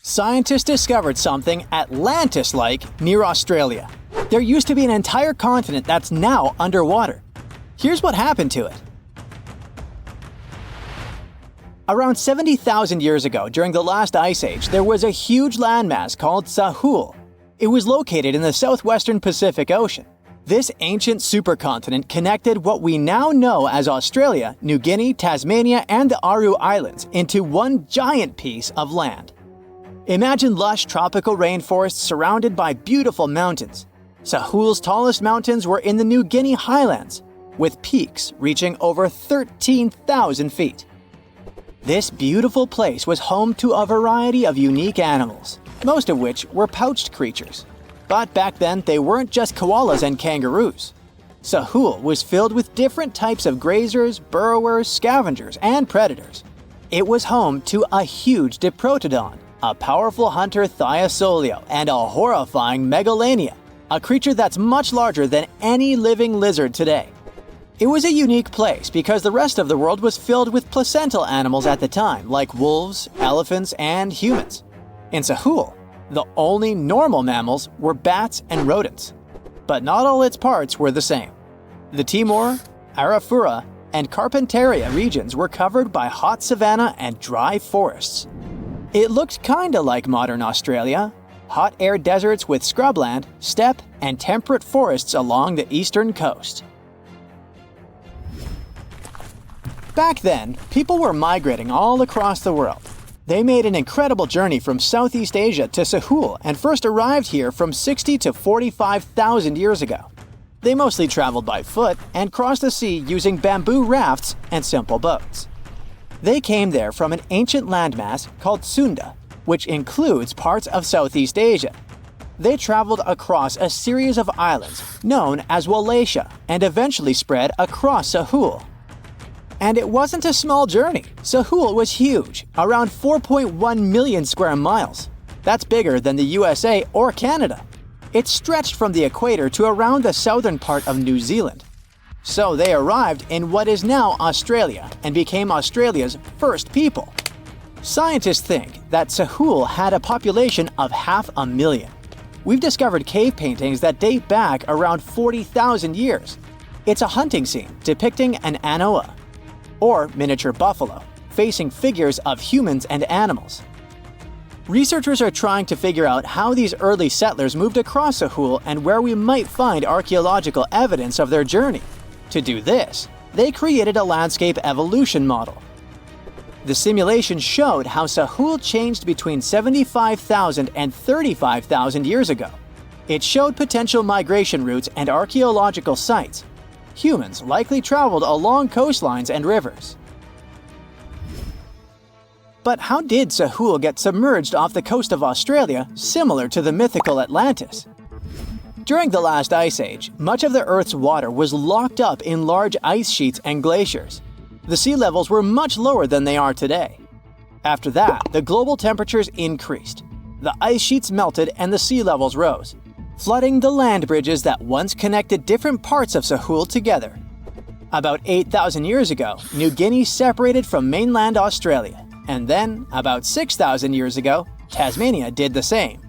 Scientists discovered something Atlantis-like near Australia. There used to be an entire continent that's now underwater. Here's what happened to it. Around 70,000 years ago, during the last ice age, there was a huge landmass called Sahul. It was located in the southwestern Pacific Ocean. This ancient supercontinent connected what we now know as Australia, New Guinea, Tasmania, and the Aru Islands into one giant piece of land. Imagine lush tropical rainforests surrounded by beautiful mountains. Sahul's tallest mountains were in the New Guinea highlands, with peaks reaching over 13,000 feet. This beautiful place was home to a variety of unique animals, most of which were pouched creatures. But back then, they weren't just koalas and kangaroos. Sahul was filled with different types of grazers, burrowers, scavengers, and predators. It was home to a huge diprotodon, a powerful hunter Thiosolio, and a horrifying Megalania, a creature that's much larger than any living lizard today. It was a unique place because the rest of the world was filled with placental animals at the time, like wolves, elephants, and humans. In Sahul, the only normal mammals were bats and rodents. But not all its parts were the same. The Timor, Arafura, and Carpentaria regions were covered by hot savanna and dry forests. It looked kinda like modern Australia, hot air deserts with scrubland, steppe, and temperate forests along the eastern coast. Back then, people were migrating all across the world. They made an incredible journey from Southeast Asia to Sahul and first arrived here from 60 to 45,000 years ago. They mostly traveled by foot and crossed the sea using bamboo rafts and simple boats. They came there from an ancient landmass called Sunda, which includes parts of Southeast Asia. They traveled across a series of islands known as Wallachia and eventually spread across Sahul. And it wasn't a small journey. Sahul was huge, around 4.1 million square miles. That's bigger than the USA or Canada. It stretched from the equator to around the southern part of New Zealand. So they arrived in what is now Australia and became Australia's first people. Scientists think that Sahul had a population of 500,000. We've discovered cave paintings that date back around 40,000 years. It's a hunting scene depicting an anoa, or miniature buffalo, facing figures of humans and animals. Researchers are trying to figure out how these early settlers moved across Sahul and where we might find archaeological evidence of their journey. To do this, they created a landscape evolution model. The simulation showed how Sahul changed between 75,000 and 35,000 years ago. It showed potential migration routes and archaeological sites. Humans likely traveled along coastlines and rivers. But how did Sahul get submerged off the coast of Australia, similar to the mythical Atlantis? During the last ice age, much of the Earth's water was locked up in large ice sheets and glaciers. The sea levels were much lower than they are today. After that, the global temperatures increased. The ice sheets melted and the sea levels rose, flooding the land bridges that once connected different parts of Sahul together. About 8,000 years ago, New Guinea separated from mainland Australia, and then, about 6,000 years ago, Tasmania did the same.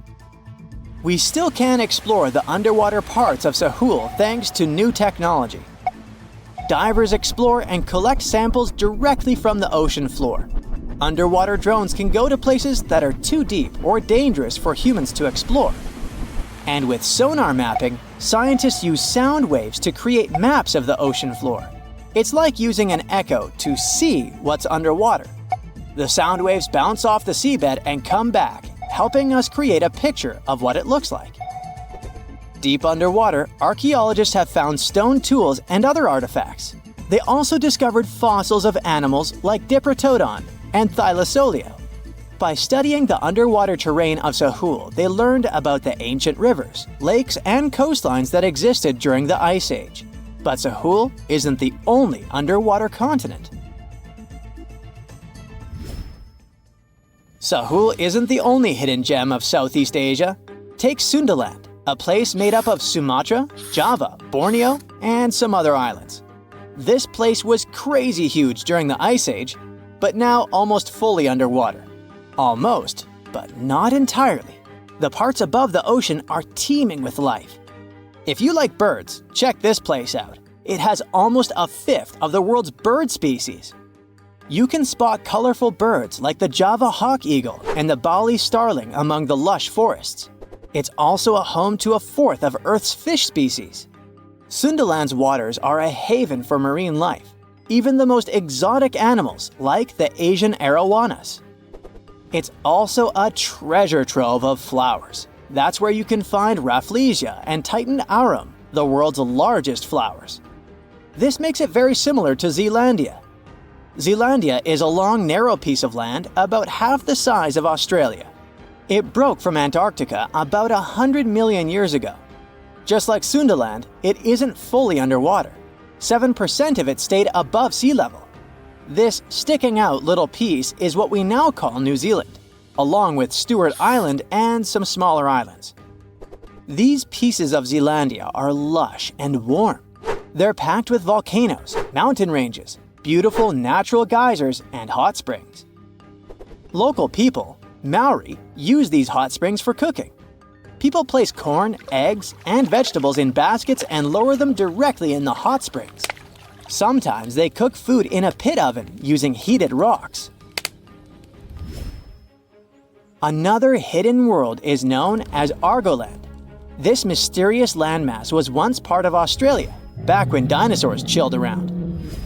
We still can explore the underwater parts of Sahul thanks to new technology. Divers explore and collect samples directly from the ocean floor. Underwater drones can go to places that are too deep or dangerous for humans to explore. And with sonar mapping, scientists use sound waves to create maps of the ocean floor. It's like using an echo to see what's underwater. The sound waves bounce off the seabed and come back, helping us create a picture of what it looks like. Deep underwater, archaeologists have found stone tools and other artifacts. They also discovered fossils of animals like Diprotodon and Thylasolio. By studying the underwater terrain of Sahul, they learned about the ancient rivers, lakes, and coastlines that existed during the Ice Age. But Sahul isn't the only underwater continent. Sahul isn't the only hidden gem of Southeast Asia. Take Sundaland, a place made up of Sumatra, Java, Borneo, and some other islands. This place was crazy huge during the Ice Age, but now almost fully underwater. Almost, but not entirely. The parts above the ocean are teeming with life. If you like birds, check this place out. It has almost a fifth of the world's bird species. You can spot colorful birds like the Java hawk eagle and the Bali starling among the lush forests. It's also a home to a fourth of Earth's fish species. Sundaland's waters are a haven for marine life, even the most exotic animals like the Asian arowanas. It's also a treasure trove of flowers. That's where you can find Rafflesia and Titan arum, the world's largest flowers. This makes it very similar to Zealandia. Zealandia is a long, narrow piece of land about half the size of Australia. It broke from Antarctica about 100 million years ago. Just like Sundaland, it isn't fully underwater. 7% of it stayed above sea level. This sticking out little piece is what we now call New Zealand, along with Stewart Island and some smaller islands. These pieces of Zealandia are lush and warm. They're packed with volcanoes, mountain ranges, beautiful natural geysers, and hot springs. Local people, Maori, use these hot springs for cooking. People place corn, eggs, and vegetables in baskets and lower them directly in the hot springs. Sometimes they cook food in a pit oven using heated rocks. Another hidden world is known as Argoland. This mysterious landmass was once part of Australia, back when dinosaurs chilled around.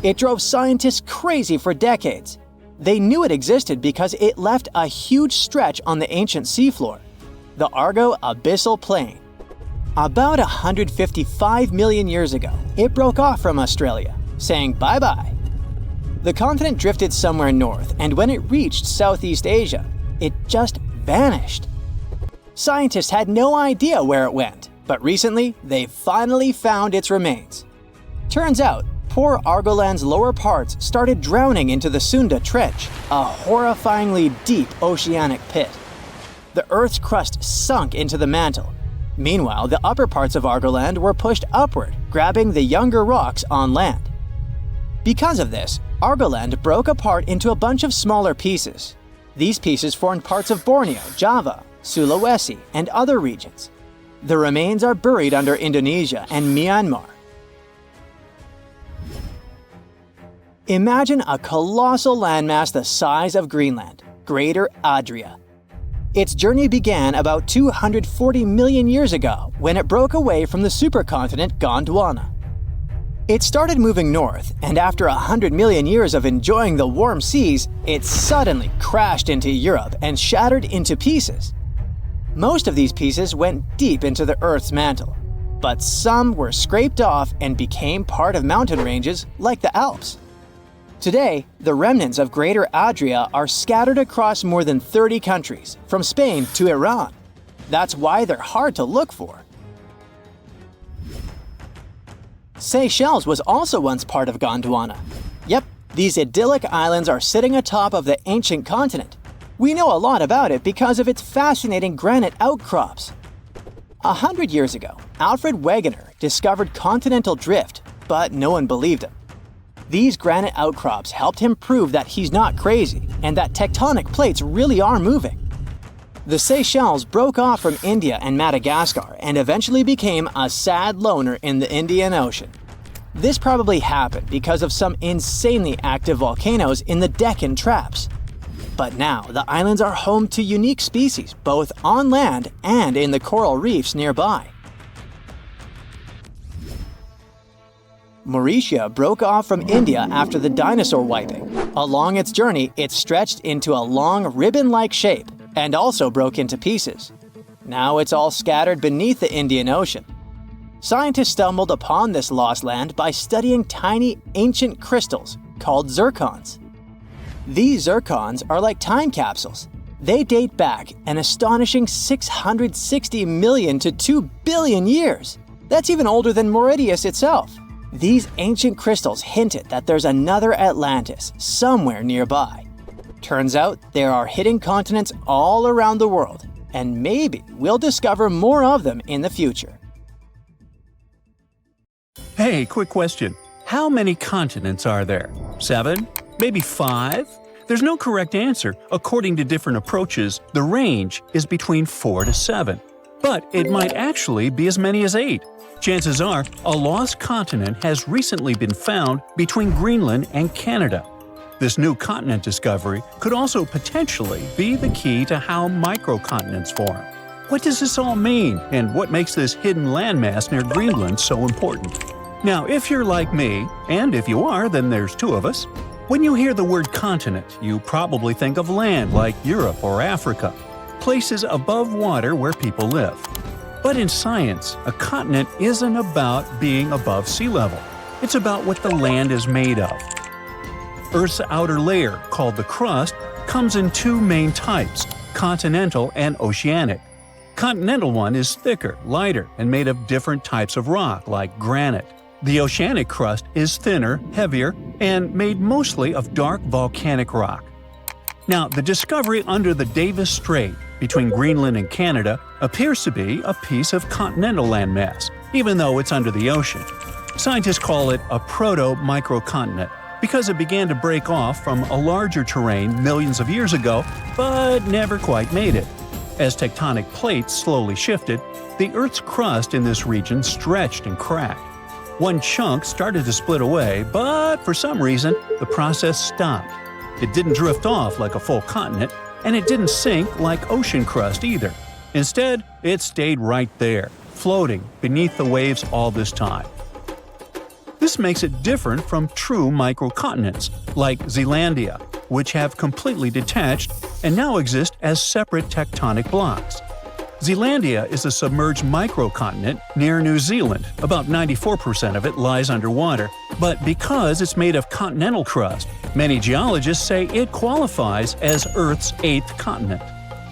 It drove scientists crazy for decades. They knew it existed because it left a huge stretch on the ancient seafloor, the Argo Abyssal Plain. About 155 million years ago, it broke off from Australia, saying bye-bye. The continent drifted somewhere north, and when it reached Southeast Asia, it just vanished. Scientists had no idea where it went, but recently they finally found its remains. Turns out, poor Argoland's lower parts started drowning into the Sunda Trench, a horrifyingly deep oceanic pit. The Earth's crust sunk into the mantle. Meanwhile, the upper parts of Argoland were pushed upward, grabbing the younger rocks on land. Because of this, Argoland broke apart into a bunch of smaller pieces. These pieces formed parts of Borneo, Java, Sulawesi, and other regions. The remains are buried under Indonesia and Myanmar. Imagine a colossal landmass the size of Greenland, Greater Adria. Its journey began about 240 million years ago when it broke away from the supercontinent Gondwana. It started moving north, and after 100 million years of enjoying the warm seas, it suddenly crashed into Europe and shattered into pieces. Most of these pieces went deep into the Earth's mantle, but some were scraped off and became part of mountain ranges like the Alps. Today, the remnants of Greater Adria are scattered across more than 30 countries, from Spain to Iran. That's why they're hard to look for. Seychelles was also once part of Gondwana. Yep, these idyllic islands are sitting atop of the ancient continent. We know a lot about it because of its fascinating granite outcrops. 100 years ago, Alfred Wegener discovered continental drift, but no one believed him. These granite outcrops helped him prove that he's not crazy and that tectonic plates really are moving. The Seychelles broke off from India and Madagascar and eventually became a sad loner in the Indian Ocean. This probably happened because of some insanely active volcanoes in the Deccan Traps. But now, the islands are home to unique species both on land and in the coral reefs nearby. Mauritia broke off from India after the dinosaur wiping. Along its journey, it stretched into a long ribbon-like shape and also broke into pieces. Now it's all scattered beneath the Indian Ocean. Scientists stumbled upon this lost land by studying tiny ancient crystals called zircons. These zircons are like time capsules. They date back an astonishing 660 million to 2 billion years. That's even older than Mauritius itself. These ancient crystals hinted that there's another Atlantis somewhere nearby. Turns out there are hidden continents all around the world, and maybe we'll discover more of them in the future. Hey, quick question. How many continents are there? 7? Maybe 5? There's no correct answer. According to different approaches, the range is between 4 to 7. But it might actually be as many as 8. Chances are, a lost continent has recently been found between Greenland and Canada. This new continent discovery could also potentially be the key to how microcontinents form. What does this all mean, and what makes this hidden landmass near Greenland so important? Now, if you're like me, and if you are, then there's 2 of us, when you hear the word continent, you probably think of land like Europe or Africa, places above water where people live. But in science, a continent isn't about being above sea level. It's about what the land is made of. Earth's outer layer, called the crust, comes in 2 main types, continental and oceanic. Continental one is thicker, lighter, and made of different types of rock, like granite. The oceanic crust is thinner, heavier, and made mostly of dark volcanic rock. Now, the discovery under the Davis Strait between Greenland and Canada appears to be a piece of continental landmass, even though it's under the ocean. Scientists call it a proto-microcontinent because it began to break off from a larger terrain millions of years ago, but never quite made it. As tectonic plates slowly shifted, the Earth's crust in this region stretched and cracked. One chunk started to split away, but for some reason, the process stopped. It didn't drift off like a full continent, and it didn't sink like ocean crust either. Instead, it stayed right there, floating beneath the waves all this time. This makes it different from true microcontinents, like Zealandia, which have completely detached and now exist as separate tectonic blocks. Zealandia is a submerged microcontinent near New Zealand. About 94% of it lies underwater, but because it's made of continental crust, many geologists say it qualifies as Earth's 8th continent.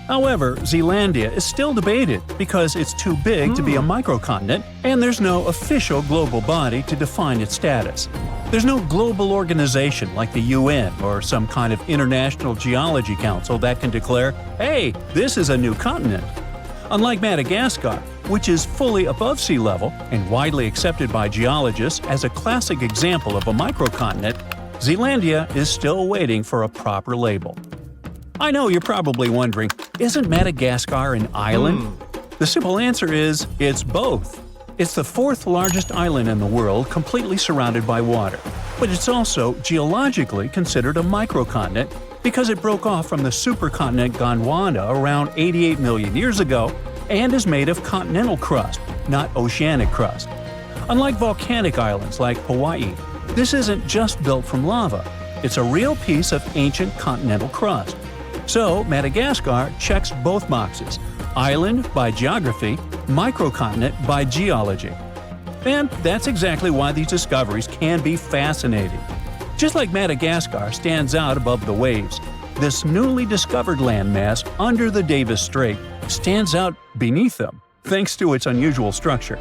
However, Zealandia is still debated because it's too big to be a microcontinent, and there's no official global body to define its status. There's no global organization like the UN or some kind of international geology council that can declare, hey, this is a new continent. Unlike Madagascar, which is fully above sea level and widely accepted by geologists as a classic example of a microcontinent, Zealandia is still waiting for a proper label. I know you're probably wondering, isn't Madagascar an island? The simple answer is, it's both. It's the 4th largest island in the world, completely surrounded by water. But it's also geologically considered a microcontinent because it broke off from the supercontinent Gondwana around 88 million years ago and is made of continental crust, not oceanic crust. Unlike volcanic islands like Hawaii, this isn't just built from lava. It's a real piece of ancient continental crust. So Madagascar checks both boxes: island by geography, microcontinent by geology. And that's exactly why these discoveries can be fascinating. Just like Madagascar stands out above the waves, this newly discovered landmass under the Davis Strait stands out beneath them, thanks to its unusual structure.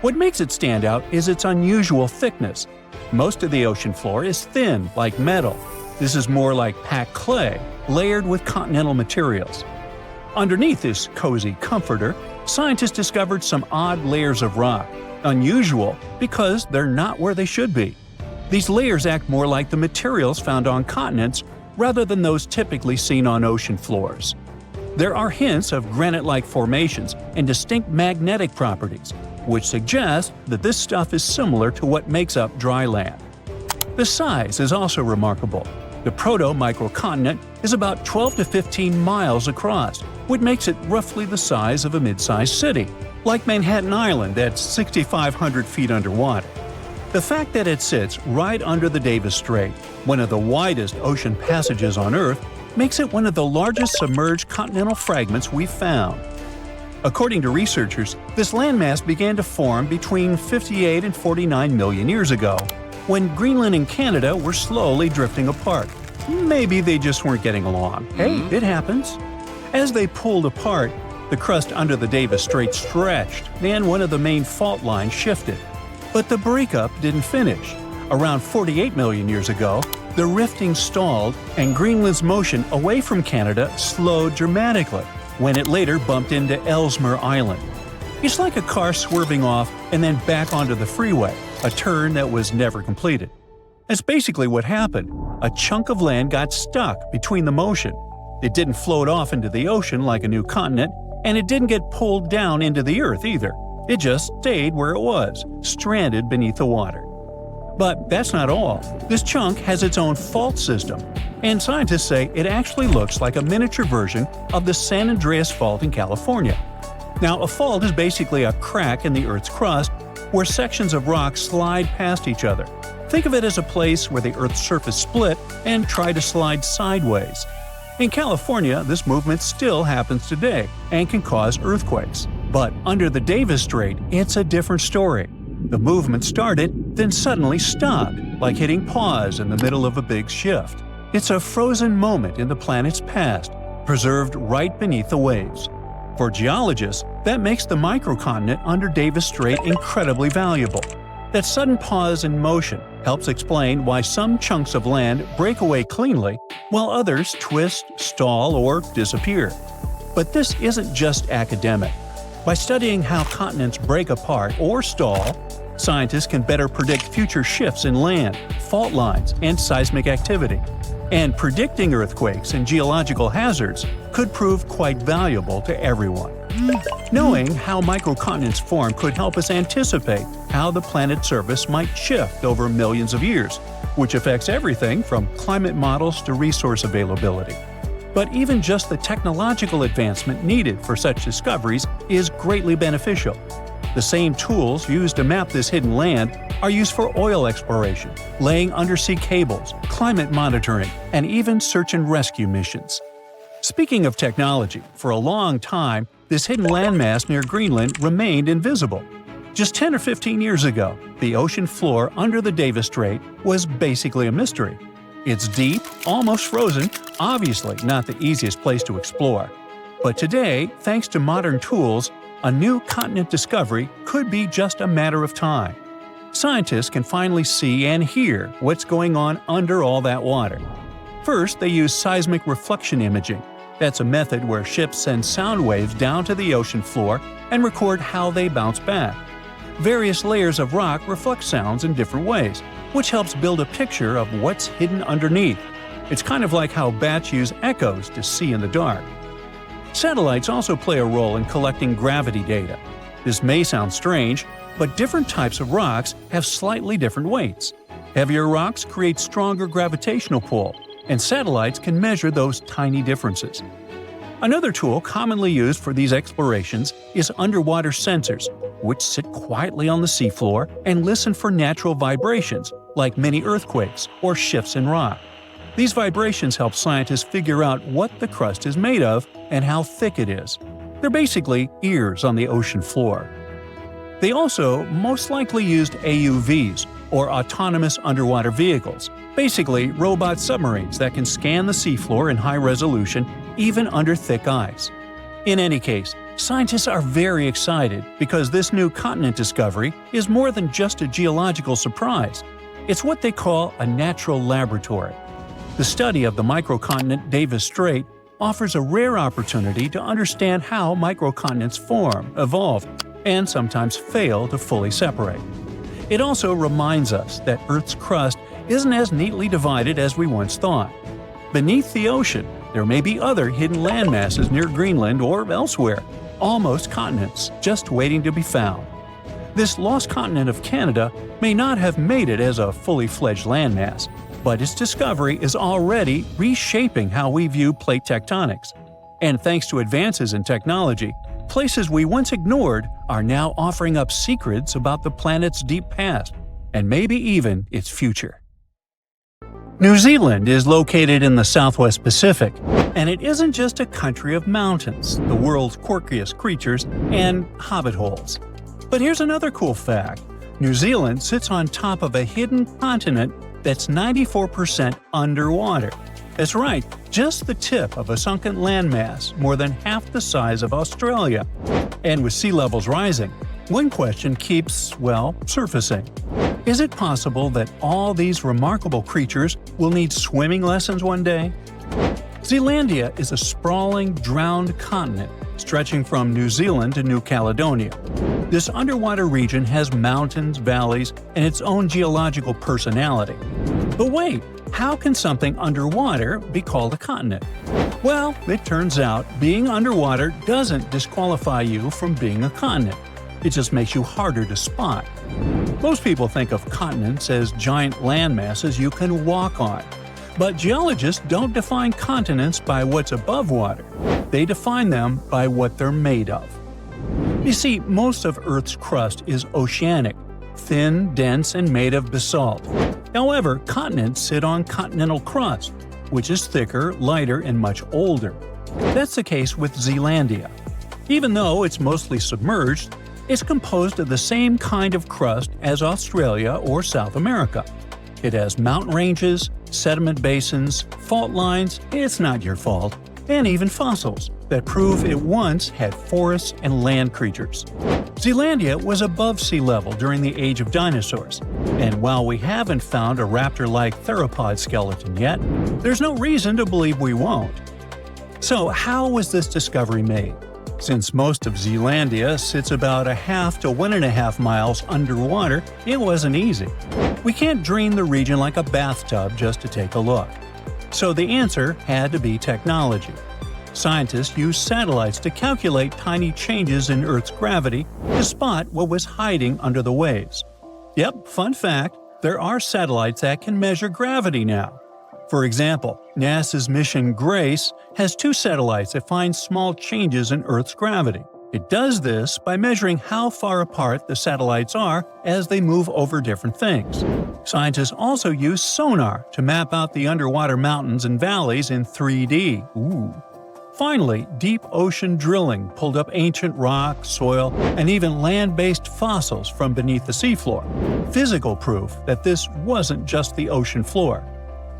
What makes it stand out is its unusual thickness. Most of the ocean floor is thin, like metal. This is more like packed clay, layered with continental materials. Underneath this cozy comforter, scientists discovered some odd layers of rock, unusual because they're not where they should be. These layers act more like the materials found on continents rather than those typically seen on ocean floors. There are hints of granite-like formations and distinct magnetic properties, which suggest that this stuff is similar to what makes up dry land. The size is also remarkable. The proto-microcontinent is about 12 to 15 miles across, which makes it roughly the size of a mid-sized city, like Manhattan Island that's 6,500 feet underwater. The fact that it sits right under the Davis Strait, one of the widest ocean passages on Earth, makes it one of the largest submerged continental fragments we've found. According to researchers, this landmass began to form between 58 and 49 million years ago, when Greenland and Canada were slowly drifting apart. Maybe they just weren't getting along. Hey, it happens. As they pulled apart, the crust under the Davis Strait stretched, and one of the main fault lines shifted. But the breakup didn't finish. Around 48 million years ago, the rifting stalled and Greenland's motion away from Canada slowed dramatically when it later bumped into Ellesmere Island. It's like a car swerving off and then back onto the freeway, a turn that was never completed. That's basically what happened. A chunk of land got stuck between the motion. It didn't float off into the ocean like a new continent, and it didn't get pulled down into the Earth either. It just stayed where it was, stranded beneath the water. But that's not all. This chunk has its own fault system, and scientists say it actually looks like a miniature version of the San Andreas Fault in California. Now, a fault is basically a crack in the Earth's crust where sections of rock slide past each other. Think of it as a place where the Earth's surface split and tried to slide sideways. In California, this movement still happens today and can cause earthquakes. But under the Davis Strait, it's a different story. The movement started, then suddenly stopped, like hitting pause in the middle of a big shift. It's a frozen moment in the planet's past, preserved right beneath the waves. For geologists, that makes the microcontinent under Davis Strait incredibly valuable. That sudden pause in motion helps explain why some chunks of land break away cleanly, while others twist, stall, or disappear. But this isn't just academic. By studying how continents break apart or stall, scientists can better predict future shifts in land, fault lines, and seismic activity. And predicting earthquakes and geological hazards could prove quite valuable to everyone. Knowing how microcontinents form could help us anticipate how the planet's surface might shift over millions of years, which affects everything from climate models to resource availability. But even just the technological advancement needed for such discoveries is greatly beneficial. The same tools used to map this hidden land are used for oil exploration, laying undersea cables, climate monitoring, and even search and rescue missions. Speaking of technology, for a long time, this hidden landmass near Greenland remained invisible. Just 10 or 15 years ago, the ocean floor under the Davis Strait was basically a mystery. It's deep, almost frozen, obviously not the easiest place to explore. But today, thanks to modern tools, a new continent discovery could be just a matter of time. Scientists can finally see and hear what's going on under all that water. First, they use seismic reflection imaging. That's a method where ships send sound waves down to the ocean floor and record how they bounce back. Various layers of rock reflect sounds in different ways, which helps build a picture of what's hidden underneath. It's kind of like how bats use echoes to see in the dark. Satellites also play a role in collecting gravity data. This may sound strange, but different types of rocks have slightly different weights. Heavier rocks create stronger gravitational pull, and satellites can measure those tiny differences. Another tool commonly used for these explorations is underwater sensors, which sit quietly on the seafloor and listen for natural vibrations, like mini earthquakes or shifts in rock. These vibrations help scientists figure out what the crust is made of and how thick it is. They're basically ears on the ocean floor. They also most likely used AUVs, or autonomous underwater vehicles, basically robot submarines that can scan the seafloor in high resolution even under thick ice. In any case, scientists are very excited because this new continent discovery is more than just a geological surprise. It's what they call a natural laboratory. The study of the microcontinent Davis Strait offers a rare opportunity to understand how microcontinents form, evolve, and sometimes fail to fully separate. It also reminds us that Earth's crust isn't as neatly divided as we once thought. Beneath the ocean, there may be other hidden landmasses near Greenland or elsewhere, almost continents just waiting to be found. This lost continent of Canada may not have made it as a fully fledged landmass, but its discovery is already reshaping how we view plate tectonics. And thanks to advances in technology, places we once ignored are now offering up secrets about the planet's deep past, and maybe even its future. New Zealand is located in the Southwest Pacific, and it isn't just a country of mountains, the world's quirkiest creatures, and hobbit holes. But here's another cool fact. New Zealand sits on top of a hidden continent that's 94% underwater. That's right, just the tip of a sunken landmass more than half the size of Australia. And with sea levels rising, one question keeps, surfacing. Is it possible that all these remarkable creatures will need swimming lessons one day? Zealandia is a sprawling, drowned continent stretching from New Zealand to New Caledonia. This underwater region has mountains, valleys, and its own geological personality. But wait, how can something underwater be called a continent? Well, it turns out being underwater doesn't disqualify you from being a continent. It just makes you harder to spot. Most people think of continents as giant land masses you can walk on. But geologists don't define continents by what's above water. They define them by what they're made of. You see, most of Earth's crust is oceanic, thin, dense, and made of basalt. However, continents sit on continental crust, which is thicker, lighter, and much older. That's the case with Zealandia. Even though it's mostly submerged, it's composed of the same kind of crust as Australia or South America. It has mountain ranges, sediment basins, fault lines, it's not your fault, and even fossils that prove it once had forests and land creatures. Zealandia was above sea level during the age of dinosaurs, and while we haven't found a raptor-like theropod skeleton yet, there's no reason to believe we won't. So how was this discovery made? Since most of Zealandia sits about 1/2 to 1.5 miles underwater, it wasn't easy. We can't drain the region like a bathtub just to take a look. So the answer had to be technology. Scientists used satellites to calculate tiny changes in Earth's gravity to spot what was hiding under the waves. Yep, fun fact, there are satellites that can measure gravity now. For example, NASA's mission GRACE has 2 satellites that find small changes in Earth's gravity. It does this by measuring how far apart the satellites are as they move over different things. Scientists also use sonar to map out the underwater mountains and valleys in 3D. Finally, deep ocean drilling pulled up ancient rock, soil, and even land-based fossils from beneath the seafloor. Physical proof that this wasn't just the ocean floor.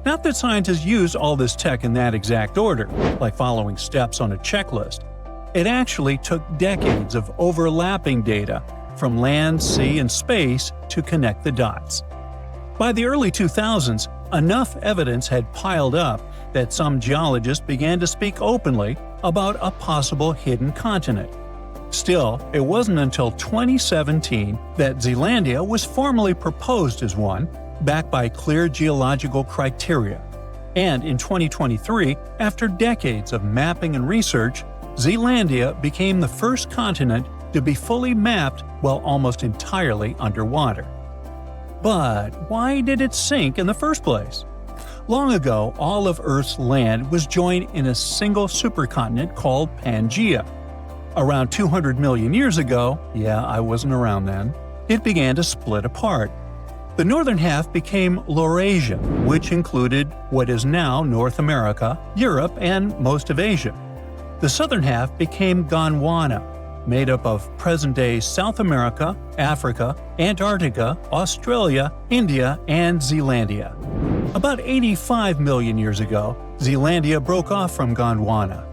Not that scientists use all this tech in that exact order, like following steps on a checklist. It actually took decades of overlapping data from land, sea, and space to connect the dots. By the early 2000s, enough evidence had piled up that some geologists began to speak openly about a possible hidden continent. Still, it wasn't until 2017 that Zealandia was formally proposed as one, backed by clear geological criteria. And in 2023, after decades of mapping and research, Zealandia became the first continent to be fully mapped while almost entirely underwater. But why did it sink in the first place? Long ago, all of Earth's land was joined in a single supercontinent called Pangea. Around 200 million years ago, yeah, I wasn't around then, it began to split apart. The northern half became Laurasia, which included what is now North America, Europe, and most of Asia. The southern half became Gondwana, made up of present-day South America, Africa, Antarctica, Australia, India, and Zealandia. About 85 million years ago, Zealandia broke off from Gondwana.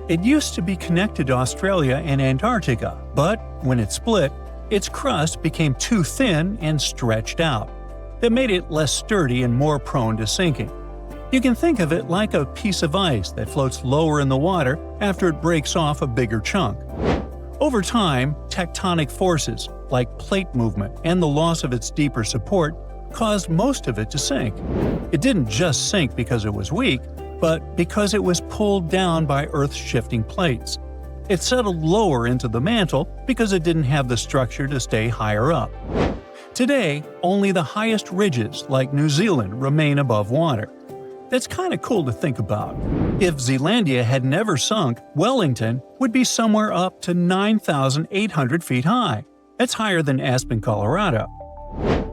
It used to be connected to Australia and Antarctica, but when it split, its crust became too thin and stretched out. That made it less sturdy and more prone to sinking. You can think of it like a piece of ice that floats lower in the water after it breaks off a bigger chunk. Over time, tectonic forces, like plate movement and the loss of its deeper support, caused most of it to sink. It didn't just sink because it was weak, but because it was pulled down by Earth's shifting plates. It settled lower into the mantle because it didn't have the structure to stay higher up. Today, only the highest ridges, like New Zealand, remain above water. That's kind of cool to think about. If Zealandia had never sunk, Wellington would be somewhere up to 9,800 feet high. That's higher than Aspen, Colorado.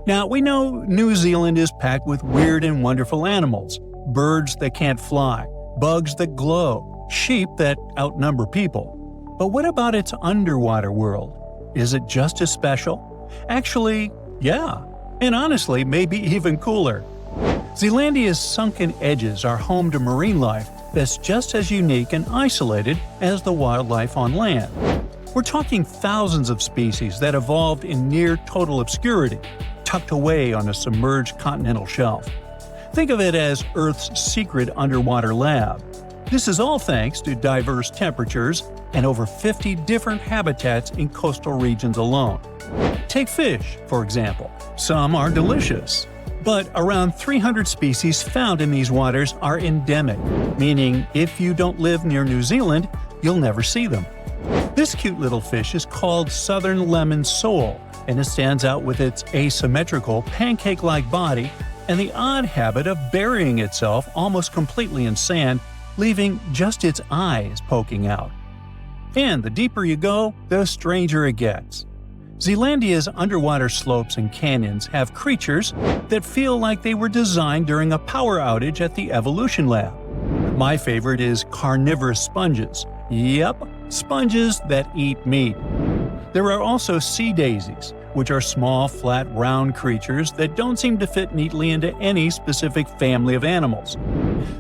Now, we know New Zealand is packed with weird and wonderful animals, birds that can't fly, bugs that glow, sheep that outnumber people. But what about its underwater world? Is it just as special? Actually, yeah. And honestly, maybe even cooler. Zealandia's sunken edges are home to marine life that's just as unique and isolated as the wildlife on land. We're talking thousands of species that evolved in near total obscurity, tucked away on a submerged continental shelf. Think of it as Earth's secret underwater lab. This is all thanks to diverse temperatures and over 50 different habitats in coastal regions alone. Take fish, for example. Some are delicious, but around 300 species found in these waters are endemic, meaning if you don't live near New Zealand, you'll never see them. This cute little fish is called southern lemon sole, and it stands out with its asymmetrical, pancake-like body and the odd habit of burying itself almost completely in sand, leaving just its eyes poking out. And the deeper you go, the stranger it gets. Zealandia's underwater slopes and canyons have creatures that feel like they were designed during a power outage at the Evolution Lab. My favorite is carnivorous sponges. Yep, sponges that eat meat. There are also sea daisies, which are small, flat, round creatures that don't seem to fit neatly into any specific family of animals.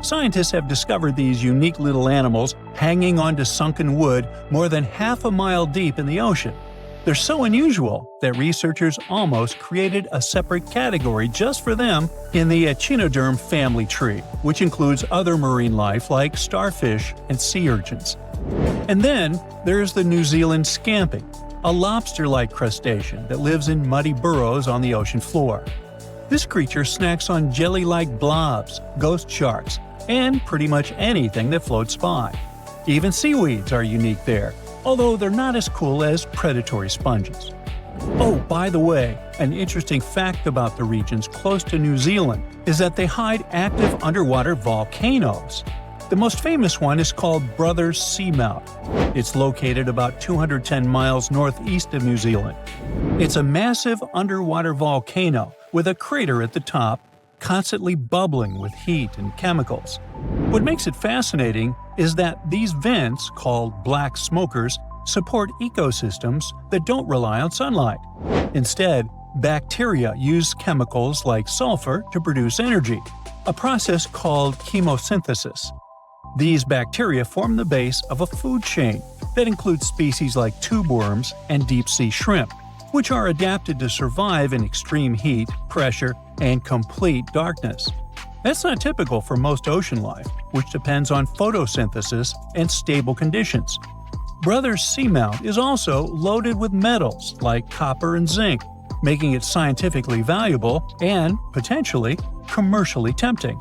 Scientists have discovered these unique little animals hanging onto sunken wood more than half a mile deep in the ocean. They're so unusual that researchers almost created a separate category just for them in the echinoderm family tree, which includes other marine life like starfish and sea urchins. And then there's the New Zealand scampi, a lobster-like crustacean that lives in muddy burrows on the ocean floor. This creature snacks on jelly-like blobs, ghost sharks, and pretty much anything that floats by. Even seaweeds are unique there, although they're not as cool as predatory sponges. Oh, by the way, an interesting fact about the regions close to New Zealand is that they hide active underwater volcanoes. The most famous one is called Brothers Seamount. It's located about 210 miles northeast of New Zealand. It's a massive underwater volcano with a crater at the top, constantly bubbling with heat and chemicals. What makes it fascinating is that these vents, called black smokers, support ecosystems that don't rely on sunlight. Instead, bacteria use chemicals like sulfur to produce energy, a process called chemosynthesis. These bacteria form the base of a food chain that includes species like tube worms and deep-sea shrimp, which are adapted to survive in extreme heat, pressure, and complete darkness. That's not typical for most ocean life, which depends on photosynthesis and stable conditions. Brothers Seamount is also loaded with metals like copper and zinc, making it scientifically valuable and, potentially, commercially tempting.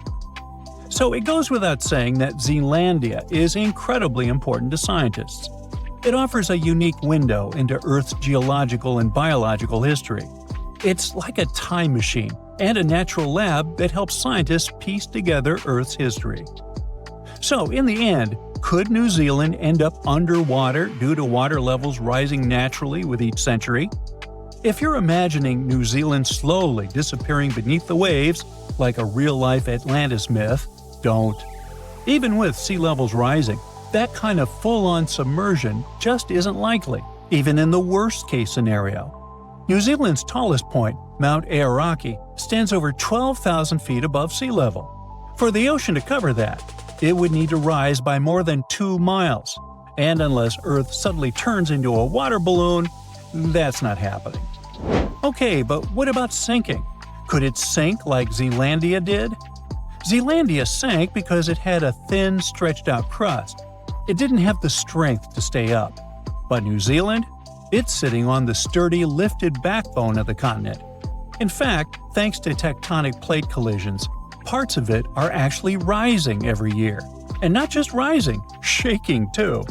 So it goes without saying that Zealandia is incredibly important to scientists. It offers a unique window into Earth's geological and biological history. It's like a time machine and a natural lab that helps scientists piece together Earth's history. So, in the end, could New Zealand end up underwater due to water levels rising naturally with each century? If you're imagining New Zealand slowly disappearing beneath the waves, like a real-life Atlantis myth, don't. Even with sea levels rising, that kind of full-on submersion just isn't likely, even in the worst-case scenario. New Zealand's tallest point, Mount Aoraki, stands over 12,000 feet above sea level. For the ocean to cover that, it would need to rise by more than 2 miles. And unless Earth suddenly turns into a water balloon, that's not happening. Okay, but what about sinking? Could it sink like Zealandia did? Zealandia sank because it had a thin, stretched-out crust. It didn't have the strength to stay up. But New Zealand? It's sitting on the sturdy, lifted backbone of the continent. In fact, thanks to tectonic plate collisions, parts of it are actually rising every year. And not just rising, shaking too.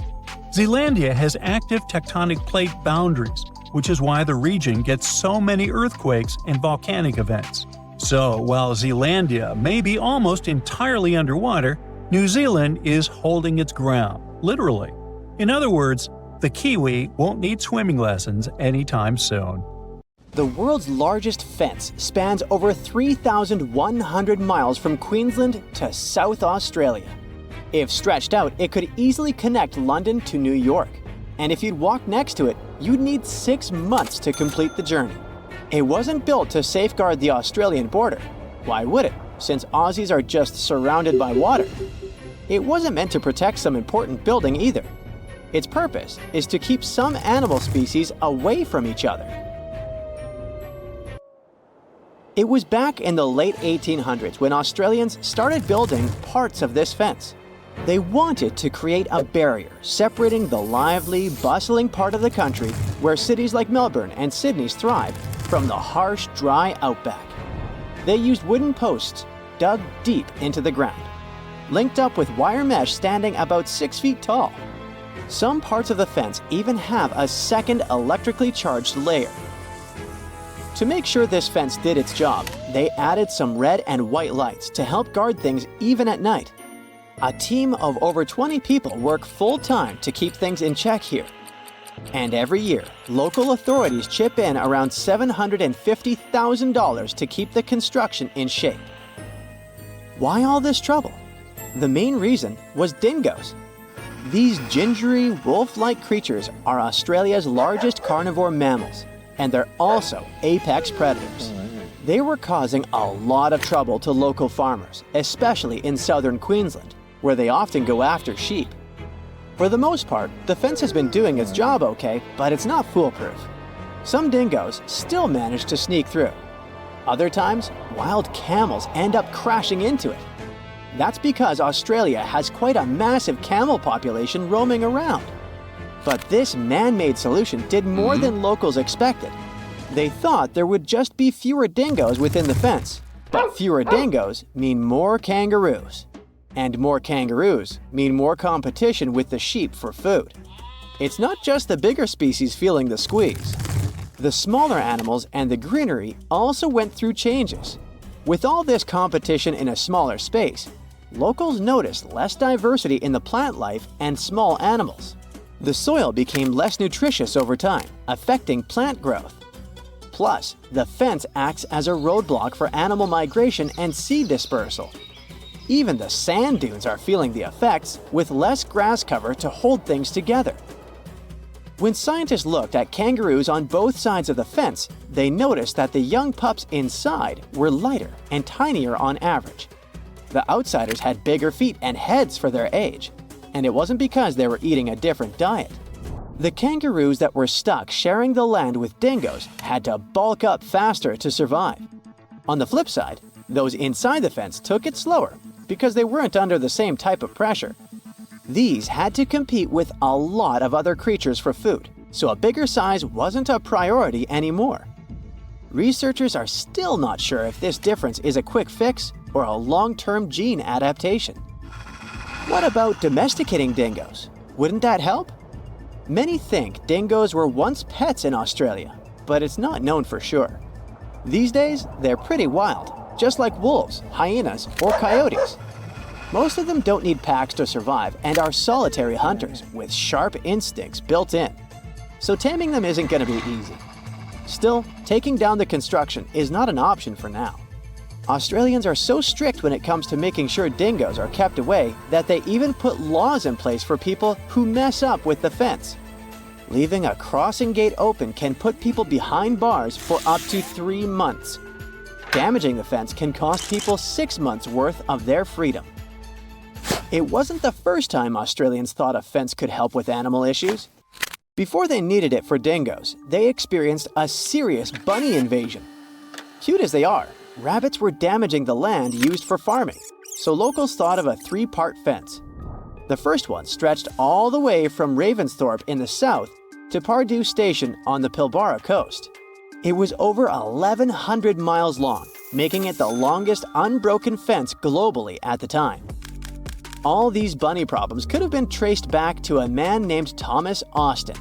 Zealandia has active tectonic plate boundaries, which is why the region gets so many earthquakes and volcanic events. So, while Zealandia may be almost entirely underwater, New Zealand is holding its ground, literally. In other words, the Kiwi won't need swimming lessons anytime soon. The world's largest fence spans over 3,100 miles from Queensland to South Australia. If stretched out, it could easily connect London to New York. And if you'd walk next to it, you'd need 6 months to complete the journey. It wasn't built to safeguard the Australian border. Why would it, since Aussies are just surrounded by water? It wasn't meant to protect some important building either. Its purpose is to keep some animal species away from each other. It was back in the late 1800s when Australians started building parts of this fence. They wanted to create a barrier separating the lively, bustling part of the country where cities like Melbourne and Sydney thrive from the harsh, dry outback. They used wooden posts dug deep into the ground, linked up with wire mesh standing about 6 feet tall. Some parts of the fence even have a second electrically charged layer. To make sure this fence did its job, they added some red and white lights to help guard things even at night. A team of over 20 people work full-time to keep things in check here. And every year, local authorities chip in around $750,000 to keep the construction in shape. Why all this trouble? The main reason was dingoes. These gingery, wolf-like creatures are Australia's largest carnivore mammals, and they're also apex predators. They were causing a lot of trouble to local farmers, especially in southern Queensland, where they often go after sheep. For the most part, the fence has been doing its job okay, but it's not foolproof. Some dingoes still manage to sneak through. Other times, wild camels end up crashing into it. That's because Australia has quite a massive camel population roaming around. But this man-made solution did more than locals expected. They thought there would just be fewer dingoes within the fence, but fewer dingoes mean more kangaroos. And more kangaroos mean more competition with the sheep for food. It's not just the bigger species feeling the squeeze. The smaller animals and the greenery also went through changes. With all this competition in a smaller space, locals noticed less diversity in the plant life and small animals. The soil became less nutritious over time, affecting plant growth. Plus, the fence acts as a roadblock for animal migration and seed dispersal. Even the sand dunes are feeling the effects, with less grass cover to hold things together. When scientists looked at kangaroos on both sides of the fence, they noticed that the young pups inside were lighter and tinier on average. The outsiders had bigger feet and heads for their age, and it wasn't because they were eating a different diet. The kangaroos that were stuck sharing the land with dingoes had to bulk up faster to survive. On the flip side, those inside the fence took it slower because they weren't under the same type of pressure. These had to compete with a lot of other creatures for food, so a bigger size wasn't a priority anymore. Researchers are still not sure if this difference is a quick fix or a long-term gene adaptation. What about domesticating dingoes? Wouldn't that help? Many think dingoes were once pets in Australia, but it's not known for sure. These days, they're pretty wild, just like wolves, hyenas, or coyotes. Most of them don't need packs to survive and are solitary hunters with sharp instincts built in. So taming them isn't going to be easy. Still, taking down the construction is not an option for now. Australians are so strict when it comes to making sure dingoes are kept away that they even put laws in place for people who mess up with the fence. Leaving a crossing gate open can put people behind bars for up to 3 months. Damaging the fence can cost people 6 months' worth of their freedom. It wasn't the first time Australians thought a fence could help with animal issues. Before they needed it for dingoes, they experienced a serious bunny invasion. Cute as they are, rabbits were damaging the land used for farming, so locals thought of a 3-part fence. The first one stretched all the way from Ravensthorpe in the south to Pardue Station on the Pilbara coast. It was over 1,100 miles long, making it the longest unbroken fence globally at the time. All these bunny problems could have been traced back to a man named Thomas Austin.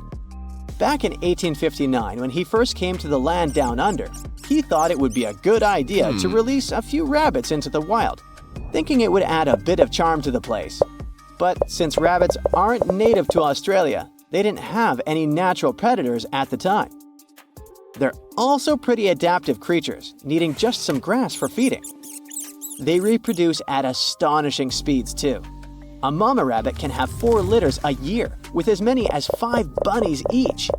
Back in 1859, when he first came to the land down under, he thought it would be a good idea to release a few rabbits into the wild, thinking it would add a bit of charm to the place. But since rabbits aren't native to Australia, they didn't have any natural predators at the time. They're also pretty adaptive creatures, needing just some grass for feeding. They reproduce at astonishing speeds too. A mama rabbit can have 4 litters a year, with as many as 5 bunnies each.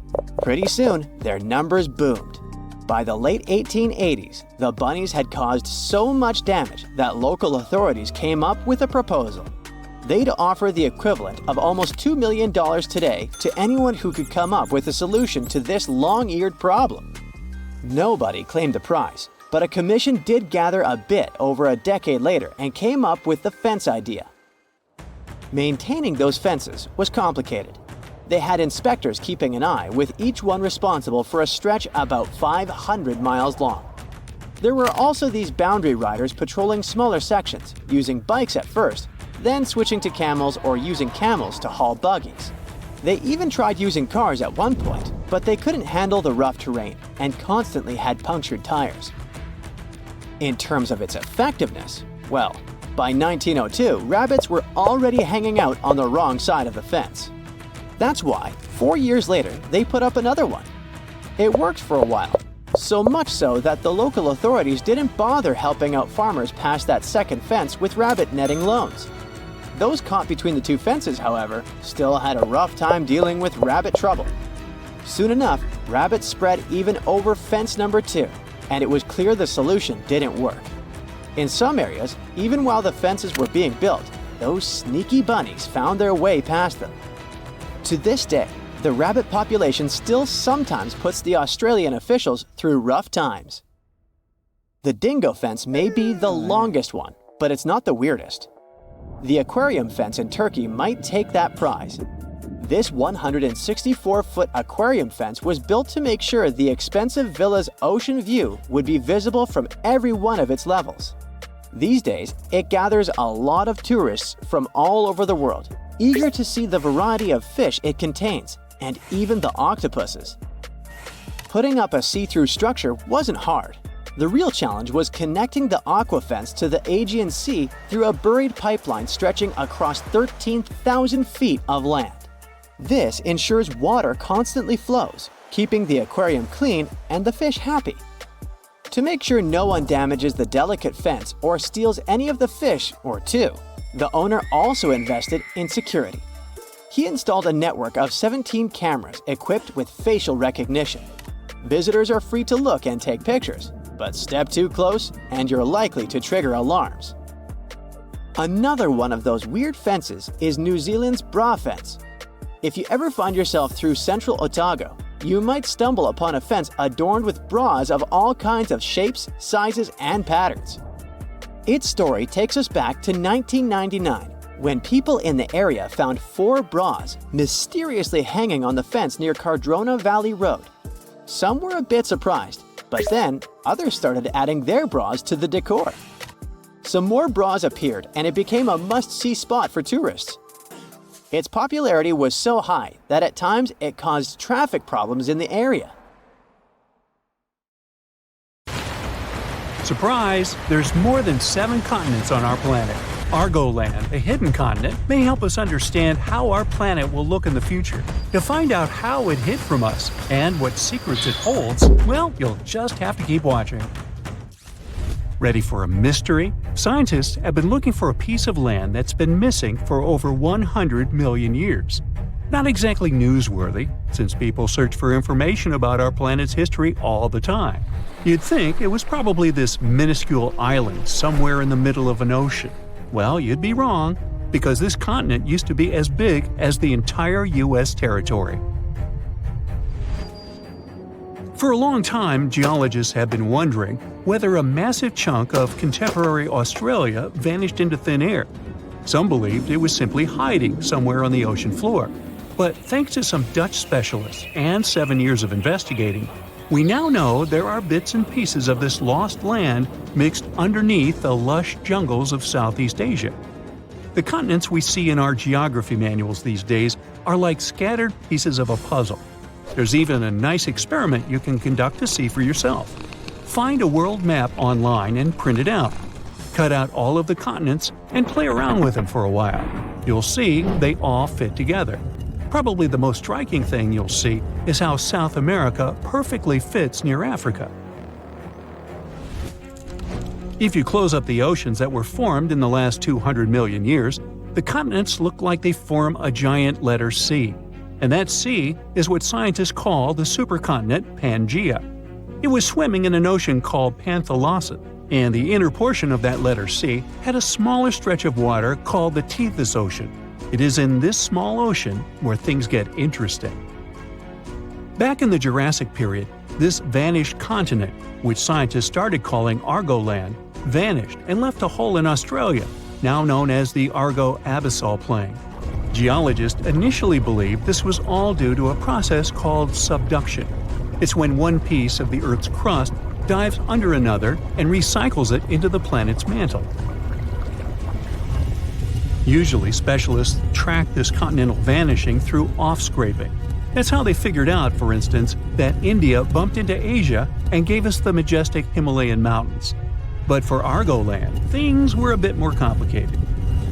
Pretty soon, their numbers boomed. By the late 1880s, the bunnies had caused so much damage that local authorities came up with a proposal. They'd offer the equivalent of almost $2 million today to anyone who could come up with a solution to this long-eared problem. Nobody claimed the prize, but a commission did gather a bit over a decade later and came up with the fence idea. Maintaining those fences was complicated. They had inspectors keeping an eye, with each one responsible for a stretch about 500 miles long. There were also these boundary riders patrolling smaller sections, using bikes at first, then switching to camels or using camels to haul buggies. They even tried using cars at one point, but they couldn't handle the rough terrain and constantly had punctured tires. In terms of its effectiveness, well, by 1902, rabbits were already hanging out on the wrong side of the fence. That's why, 4 years later, they put up another one. It worked for a while, so much so that the local authorities didn't bother helping out farmers past that second fence with rabbit netting loans. Those caught between the two fences, however, still had a rough time dealing with rabbit trouble. Soon enough, rabbits spread even over fence number 2, and it was clear the solution didn't work. In some areas, even while the fences were being built, those sneaky bunnies found their way past them. To this day, the rabbit population still sometimes puts the Australian officials through rough times. The dingo fence may be the longest one, but it's not the weirdest. The aquarium fence in Turkey might take that prize. This 164-foot aquarium fence was built to make sure the expensive villa's ocean view would be visible from every one of its levels. These days, it gathers a lot of tourists from all over the world, eager to see the variety of fish it contains, and even the octopuses. Putting up a see-through structure wasn't hard. The real challenge was connecting the aqua fence to the Aegean Sea through a buried pipeline stretching across 13,000 feet of land. This ensures water constantly flows, keeping the aquarium clean and the fish happy. To make sure no one damages the delicate fence or steals any of the fish or two, the owner also invested in security. He installed a network of 17 cameras equipped with facial recognition. Visitors are free to look and take pictures, but step too close and you're likely to trigger alarms. Another one of those weird fences is New Zealand's bra fence. If you ever find yourself through central Otago, you might stumble upon a fence adorned with bras of all kinds of shapes, sizes, and patterns. Its story takes us back to 1999, when people in the area found 4 bras mysteriously hanging on the fence near Cardrona Valley Road. Some were a bit surprised, but then others started adding their bras to the decor. Some more bras appeared, and it became a must-see spot for tourists. Its popularity was so high that at times it caused traffic problems in the area. Surprise! There's more than 7 continents on our planet. Argoland, a hidden continent, may help us understand how our planet will look in the future. To find out how it hid from us and what secrets it holds, well, you'll just have to keep watching. Ready for a mystery? Scientists have been looking for a piece of land that's been missing for over 100 million years. Not exactly newsworthy, since people search for information about our planet's history all the time. You'd think it was probably this minuscule island somewhere in the middle of an ocean. Well, you'd be wrong, because this continent used to be as big as the entire U.S. territory. For a long time, geologists have been wondering whether a massive chunk of contemporary Australia vanished into thin air. Some believed it was simply hiding somewhere on the ocean floor. But thanks to some Dutch specialists and 7 years of investigating, we now know there are bits and pieces of this lost land mixed underneath the lush jungles of Southeast Asia. The continents we see in our geography manuals these days are like scattered pieces of a puzzle. There's even a nice experiment you can conduct to see for yourself. Find a world map online and print it out. Cut out all of the continents and play around with them for a while. You'll see they all fit together. Probably the most striking thing you'll see is how South America perfectly fits near Africa. If you close up the oceans that were formed in the last 200 million years, the continents look like they form a giant letter C. And that C is what scientists call the supercontinent Pangea. It was swimming in an ocean called Panthalassa, and the inner portion of that letter C had a smaller stretch of water called the Tethys Ocean. It is in this small ocean where things get interesting. Back in the Jurassic period, this vanished continent, which scientists started calling Argoland, vanished and left a hole in Australia, now known as the Argo-Abyssal Plain. Geologists initially believed this was all due to a process called subduction. It's when one piece of the Earth's crust dives under another and recycles it into the planet's mantle. Usually, specialists track this continental vanishing through off-scraping. That's how they figured out, for instance, that India bumped into Asia and gave us the majestic Himalayan mountains. But for Argoland, things were a bit more complicated.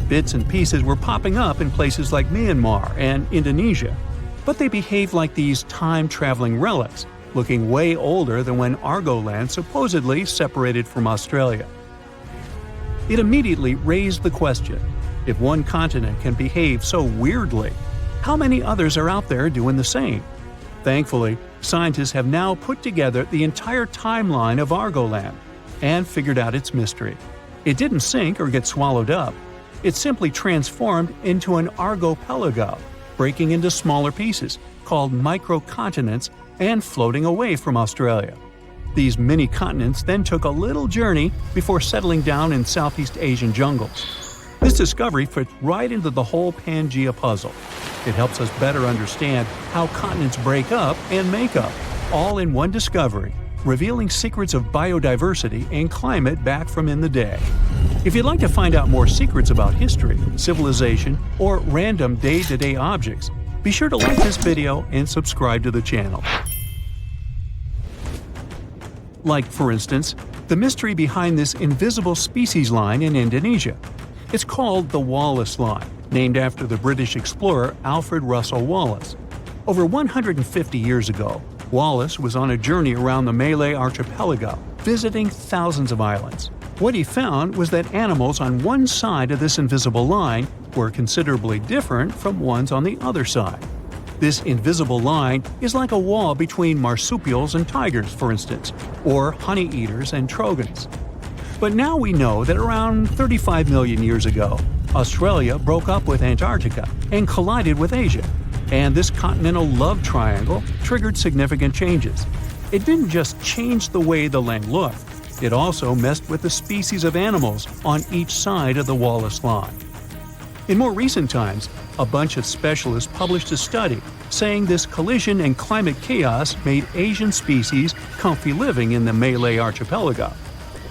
Bits and pieces were popping up in places like Myanmar and Indonesia, but they behaved like these time-traveling relics, looking way older than when Argoland supposedly separated from Australia. It immediately raised the question, if one continent can behave so weirdly, how many others are out there doing the same? Thankfully, scientists have now put together the entire timeline of Argoland and figured out its mystery. It didn't sink or get swallowed up. It simply transformed into an archipelago, breaking into smaller pieces, called microcontinents, and floating away from Australia. These mini-continents then took a little journey before settling down in Southeast Asian jungles. This discovery fits right into the whole Pangea puzzle. It helps us better understand how continents break up and make up, all in one discovery, revealing secrets of biodiversity and climate back from in the day. If you'd like to find out more secrets about history, civilization, or random day-to-day objects, be sure to like this video and subscribe to the channel. Like, for instance, the mystery behind this invisible species line in Indonesia. It's called the Wallace Line, named after the British explorer Alfred Russel Wallace. Over 150 years ago, Wallace was on a journey around the Malay archipelago, visiting thousands of islands. What he found was that animals on one side of this invisible line were considerably different from ones on the other side. This invisible line is like a wall between marsupials and tigers, for instance, or honey-eaters and trogons. But now we know that around 35 million years ago, Australia broke up with Antarctica and collided with Asia, and this continental love triangle triggered significant changes. It didn't just change the way the land looked, it also messed with the species of animals on each side of the Wallace Line. In more recent times, a bunch of specialists published a study saying this collision and climate chaos made Asian species comfy living in the Malay archipelago.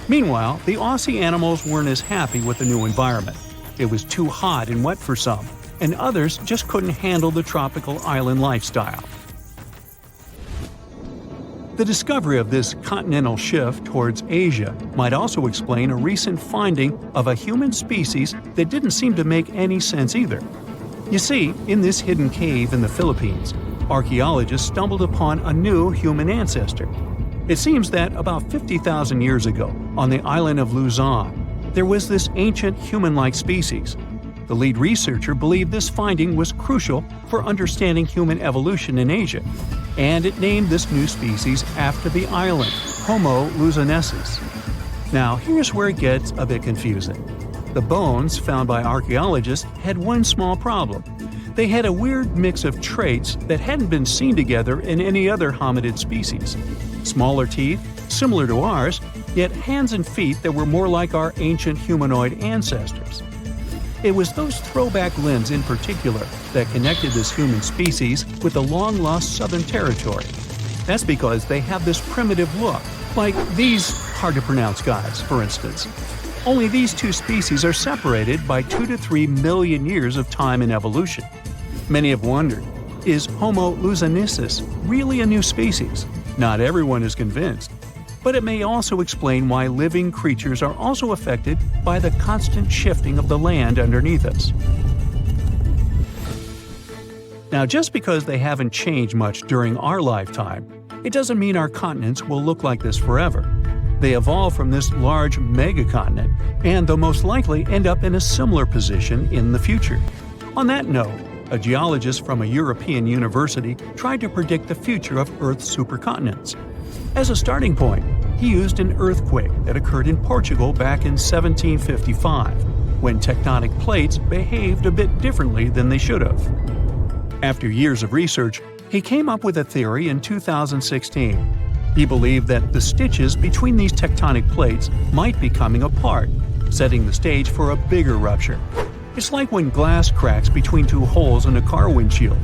Meanwhile, the Aussie animals weren't as happy with the new environment. It was too hot and wet for some, and others just couldn't handle the tropical island lifestyle. The discovery of this continental shift towards Asia might also explain a recent finding of a human species that didn't seem to make any sense either. You see, in this hidden cave in the Philippines, archaeologists stumbled upon a new human ancestor. It seems that about 50,000 years ago, on the island of Luzon, there was this ancient human-like species. The lead researcher believed this finding was crucial for understanding human evolution in Asia, and it named this new species after the island, Homo luzonensis. Now, here's where it gets a bit confusing. The bones found by archaeologists had one small problem. They had a weird mix of traits that hadn't been seen together in any other hominid species. Smaller teeth, similar to ours, yet hands and feet that were more like our ancient humanoid ancestors. It was those throwback limbs in particular that connected this human species with the long-lost Southern Territory. That's because they have this primitive look, like these hard-to-pronounce guys, for instance. Only these two species are separated by 2 to 3 million years of time in evolution. Many have wondered, is Homo luzonensis really a new species? Not everyone is convinced. But it may also explain why living creatures are also affected by the constant shifting of the land underneath us. Now, just because they haven't changed much during our lifetime, it doesn't mean our continents will look like this forever. They evolved from this large megacontinent, and they'll most likely end up in a similar position in the future. On that note, a geologist from a European university tried to predict the future of Earth's supercontinents. As a starting point, he used an earthquake that occurred in Portugal back in 1755, when tectonic plates behaved a bit differently than they should have. After years of research, he came up with a theory in 2016. He believed that the stitches between these tectonic plates might be coming apart, setting the stage for a bigger rupture. It's like when glass cracks between two holes in a car windshield.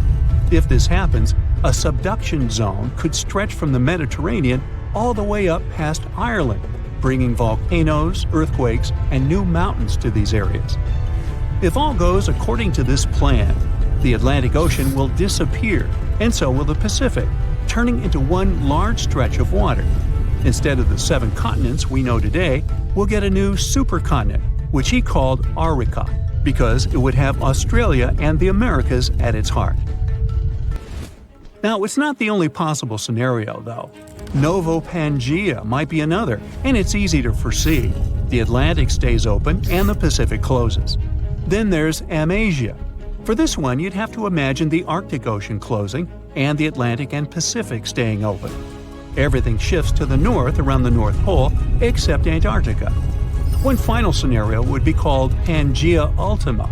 If this happens, a subduction zone could stretch from the Mediterranean all the way up past Ireland, bringing volcanoes, earthquakes, and new mountains to these areas. If all goes according to this plan, the Atlantic Ocean will disappear, and so will the Pacific, turning into one large stretch of water. Instead of the 7 continents we know today, we'll get a new supercontinent, which he called Arica, because it would have Australia and the Americas at its heart. Now, it's not the only possible scenario, though. Novo Pangea might be another, and it's easy to foresee. The Atlantic stays open and the Pacific closes. Then there's Amasia. For this one, you'd have to imagine the Arctic Ocean closing and the Atlantic and Pacific staying open. Everything shifts to the north around the North Pole, except Antarctica. One final scenario would be called Pangea Ultima.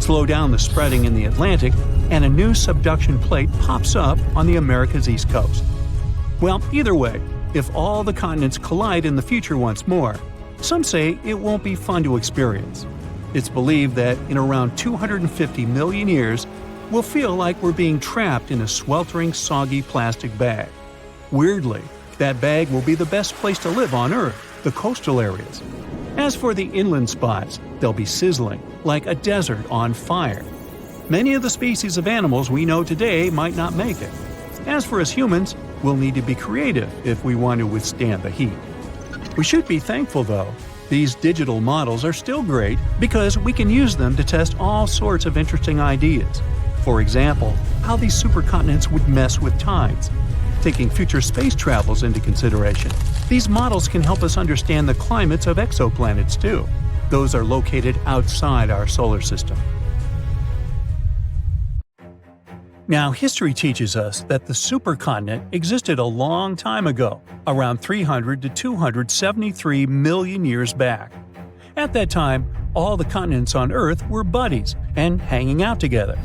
Slow down the spreading in the Atlantic, and a new subduction plate pops up on the America's east coast. Well, either way, if all the continents collide in the future once more, some say it won't be fun to experience. It's believed that in around 250 million years, we'll feel like we're being trapped in a sweltering, soggy plastic bag. Weirdly, that bag will be the best place to live on Earth, the coastal areas. As for the inland spots, they'll be sizzling, like a desert on fire. Many of the species of animals we know today might not make it. As for us humans, we'll need to be creative if we want to withstand the heat. We should be thankful, though. These digital models are still great because we can use them to test all sorts of interesting ideas. For example, how these supercontinents would mess with tides. Taking future space travels into consideration, these models can help us understand the climates of exoplanets too. Those are located outside our solar system. Now, history teaches us that the supercontinent existed a long time ago, around 300 to 273 million years back. At that time, all the continents on Earth were buddies and hanging out together.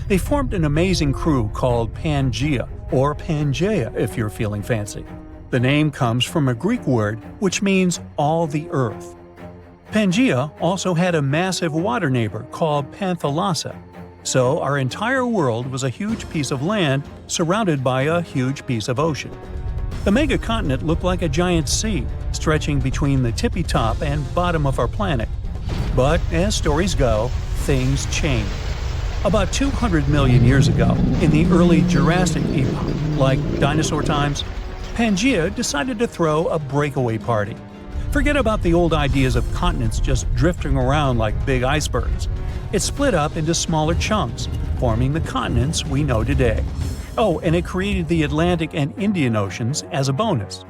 They formed an amazing crew called Pangea, or Pangea if you're feeling fancy. The name comes from a Greek word which means all the earth. Pangea also had a massive water neighbor called Panthalassa. So our entire world was a huge piece of land surrounded by a huge piece of ocean. The megacontinent looked like a giant sea, stretching between the tippy top and bottom of our planet. But as stories go, things changed. About 200 million years ago, in the early Jurassic epoch, like dinosaur times, Pangea decided to throw a breakaway party. Forget about the old ideas of continents just drifting around like big icebergs. It split up into smaller chunks, forming the continents we know today. Oh, and it created the Atlantic and Indian Oceans as a bonus.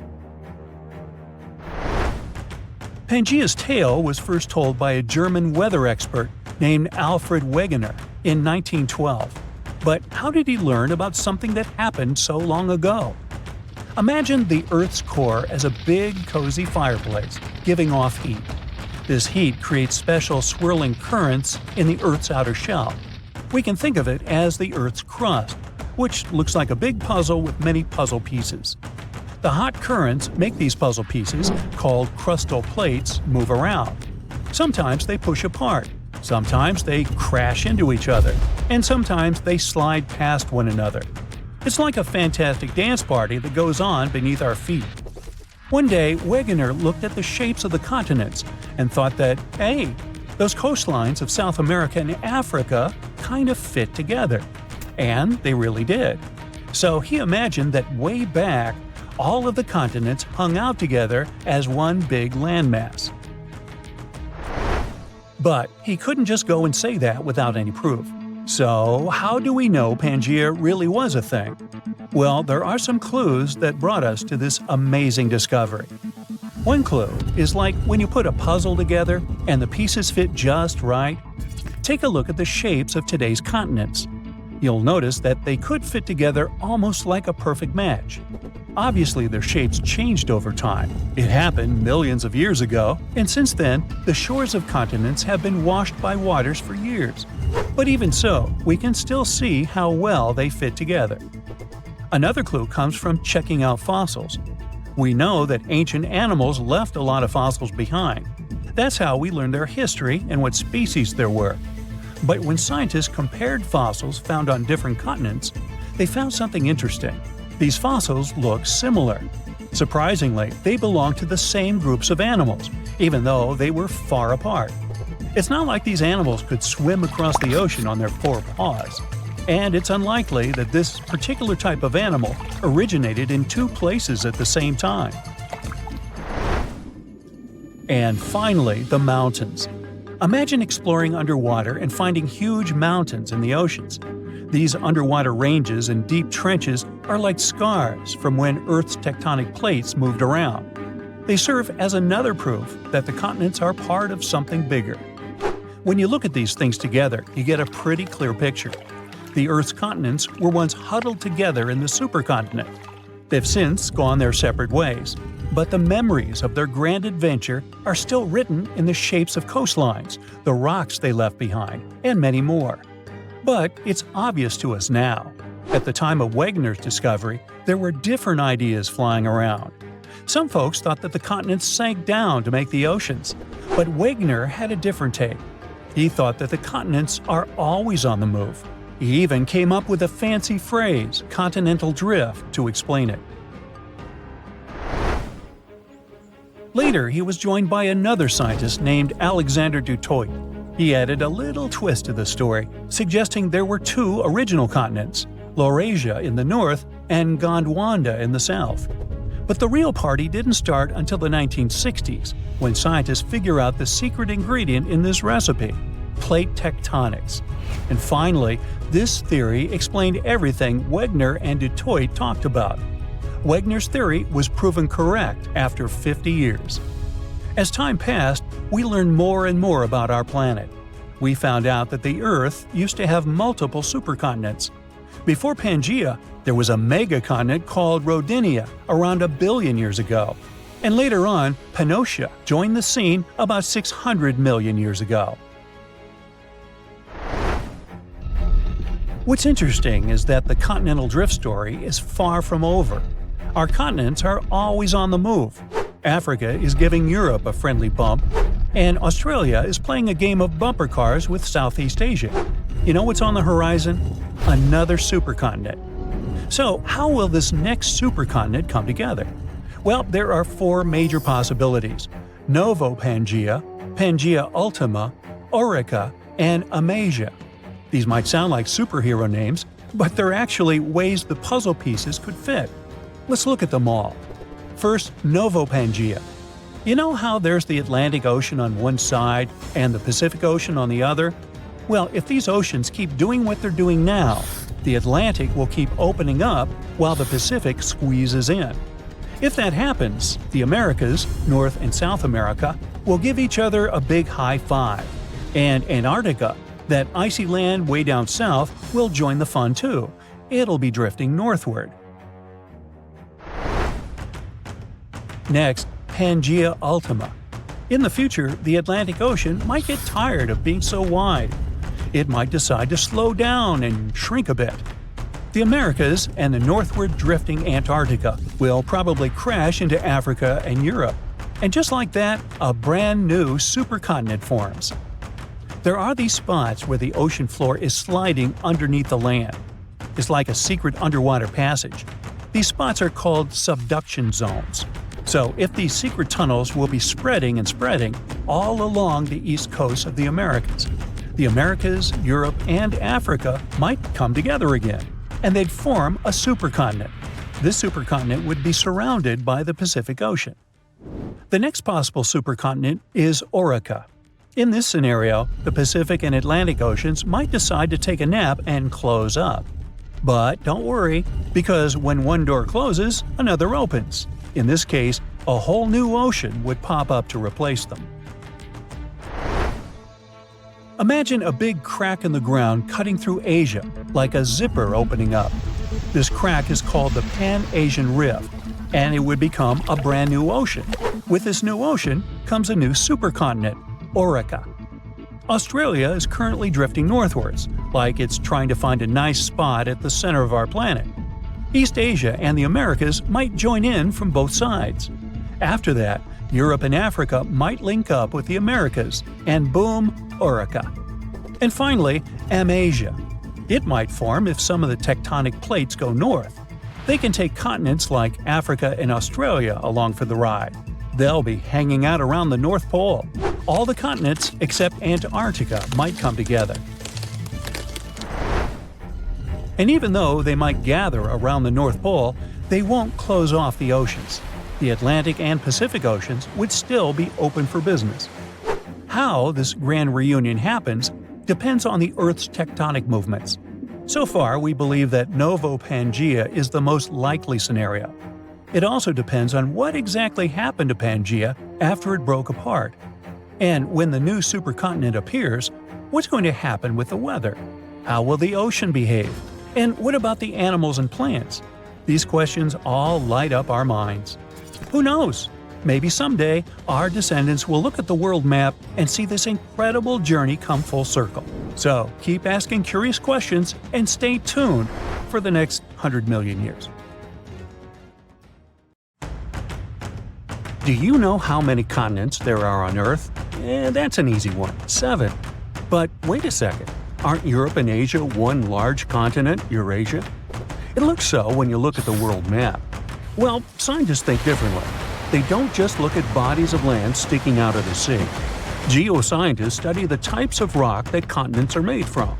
Pangea's tale was first told by a German weather expert named Alfred Wegener in 1912. But how did he learn about something that happened so long ago? Imagine the Earth's core as a big, cozy fireplace, giving off heat. This heat creates special swirling currents in the Earth's outer shell. We can think of it as the Earth's crust, which looks like a big puzzle with many puzzle pieces. The hot currents make these puzzle pieces, called crustal plates, move around. Sometimes they push apart, sometimes they crash into each other, and sometimes they slide past one another. It's like a fantastic dance party that goes on beneath our feet. One day, Wegener looked at the shapes of the continents and thought that, hey, those coastlines of South America and Africa kind of fit together. And they really did. So he imagined that way back, all of the continents hung out together as one big landmass. But he couldn't just go and say that without any proof. So how do we know Pangea really was a thing? Well, there are some clues that brought us to this amazing discovery. One clue is like when you put a puzzle together and the pieces fit just right. Take a look at the shapes of today's continents. You'll notice that they could fit together almost like a perfect match. Obviously, their shapes changed over time. It happened millions of years ago, and since then, the shores of continents have been washed by waters for years. But even so, we can still see how well they fit together. Another clue comes from checking out fossils. We know that ancient animals left a lot of fossils behind. That's how we learned their history and what species there were. But when scientists compared fossils found on different continents, they found something interesting. These fossils look similar. Surprisingly, they belong to the same groups of animals, even though they were far apart. It's not like these animals could swim across the ocean on their four paws. And it's unlikely that this particular type of animal originated in two places at the same time. And finally, the mountains. Imagine exploring underwater and finding huge mountains in the oceans. These underwater ranges and deep trenches are like scars from when Earth's tectonic plates moved around. They serve as another proof that the continents are part of something bigger. When you look at these things together, you get a pretty clear picture. The Earth's continents were once huddled together in the supercontinent. They've since gone their separate ways, but the memories of their grand adventure are still written in the shapes of coastlines, the rocks they left behind, and many more. But it's obvious to us now. At the time of Wegener's discovery, there were different ideas flying around. Some folks thought that the continents sank down to make the oceans, but Wegener had a different take. He thought that the continents are always on the move. He even came up with a fancy phrase, continental drift, to explain it. Later, he was joined by another scientist named Alexander du Toit. He added a little twist to the story, suggesting there were two original continents, Laurasia in the north and Gondwana in the south. But the real party didn't start until the 1960s, when scientists figure out the secret ingredient in this recipe, plate tectonics. And finally, this theory explained everything Wegener and du Toit talked about. Wegener's theory was proven correct after 50 years. As time passed, we learned more and more about our planet. We found out that the Earth used to have multiple supercontinents. Before Pangea, there was a megacontinent called Rodinia around 1 billion years ago. And later on, Pannotia joined the scene about 600 million years ago. What's interesting is that the continental drift story is far from over. Our continents are always on the move. Africa is giving Europe a friendly bump, and Australia is playing a game of bumper cars with Southeast Asia. You know what's on the horizon? Another supercontinent. So, how will this next supercontinent come together? Well, there are 4 major possibilities: Novo Pangea, Pangea Ultima, Orica, and Amasia. These might sound like superhero names, but they're actually ways the puzzle pieces could fit. Let's look at them all. First, Novo Pangea. You know how there's the Atlantic Ocean on one side and the Pacific Ocean on the other? Well, if these oceans keep doing what they're doing now, the Atlantic will keep opening up while the Pacific squeezes in. If that happens, the Americas, North and South America, will give each other a big high five. And Antarctica, that icy land way down south, will join the fun too. It'll be drifting northward. Next, Pangea Ultima. In the future, the Atlantic Ocean might get tired of being so wide. It might decide to slow down and shrink a bit. The Americas and the northward drifting Antarctica will probably crash into Africa and Europe. And just like that, a brand new supercontinent forms. There are these spots where the ocean floor is sliding underneath the land. It's like a secret underwater passage. These spots are called subduction zones. So if these secret tunnels will be spreading and spreading all along the east coast of the Americas. The Americas, Europe, and Africa might come together again, and they'd form a supercontinent. This supercontinent would be surrounded by the Pacific Ocean. The next possible supercontinent is Orica. In this scenario, the Pacific and Atlantic Oceans might decide to take a nap and close up. But don't worry, because when one door closes, another opens. In this case, a whole new ocean would pop up to replace them. Imagine a big crack in the ground cutting through Asia, like a zipper opening up. This crack is called the Pan-Asian Rift, and it would become a brand new ocean. With this new ocean comes a new supercontinent, Orica. Australia is currently drifting northwards, like it's trying to find a nice spot at the center of our planet. East Asia and the Americas might join in from both sides. After that, Europe and Africa might link up with the Americas, and boom, Orica. And finally, Amasia. It might form if some of the tectonic plates go north. They can take continents like Africa and Australia along for the ride. They'll be hanging out around the North Pole. All the continents except Antarctica might come together. And even though they might gather around the North Pole, they won't close off the oceans. The Atlantic and Pacific Oceans would still be open for business. How this grand reunion happens depends on the Earth's tectonic movements. So far, we believe that Novo Pangea is the most likely scenario. It also depends on what exactly happened to Pangea after it broke apart. And when the new supercontinent appears, what's going to happen with the weather? How will the ocean behave? And what about the animals and plants? These questions all light up our minds. Who knows? Maybe someday our descendants will look at the world map and see this incredible journey come full circle. So keep asking curious questions and stay tuned for the next 100 million years. Do you know how many continents there are on Earth? That's an easy one, 7. But wait a second, aren't Europe and Asia one large continent, Eurasia? It looks so when you look at the world map. Well, scientists think differently. They don't just look at bodies of land sticking out of the sea. Geoscientists study the types of rock that continents are made from.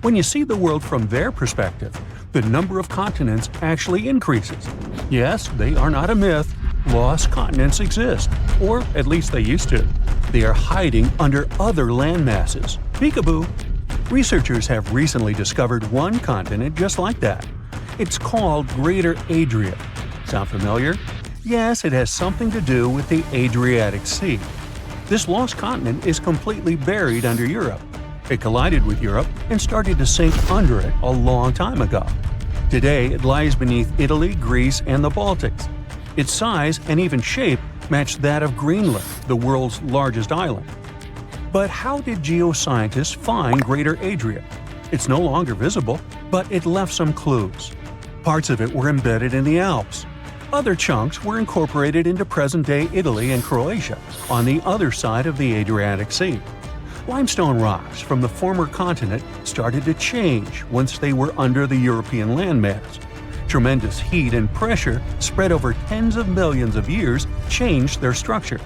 When you see the world from their perspective, the number of continents actually increases. Yes, they are not a myth. Lost continents exist, or at least they used to. They are hiding under other land masses. Peekaboo! Researchers have recently discovered one continent just like that. It's called Greater Adria. Sound familiar? Yes, it has something to do with the Adriatic Sea. This lost continent is completely buried under Europe. It collided with Europe and started to sink under it a long time ago. Today, it lies beneath Italy, Greece, and the Baltics. Its size and even shape match that of Greenland, the world's largest island. But how did geoscientists find Greater Adria? It's no longer visible, but it left some clues. Parts of it were embedded in the Alps. Other chunks were incorporated into present-day Italy and Croatia, on the other side of the Adriatic Sea. Limestone rocks from the former continent started to change once they were under the European landmass. Tremendous heat and pressure spread over tens of millions of years changed their structure.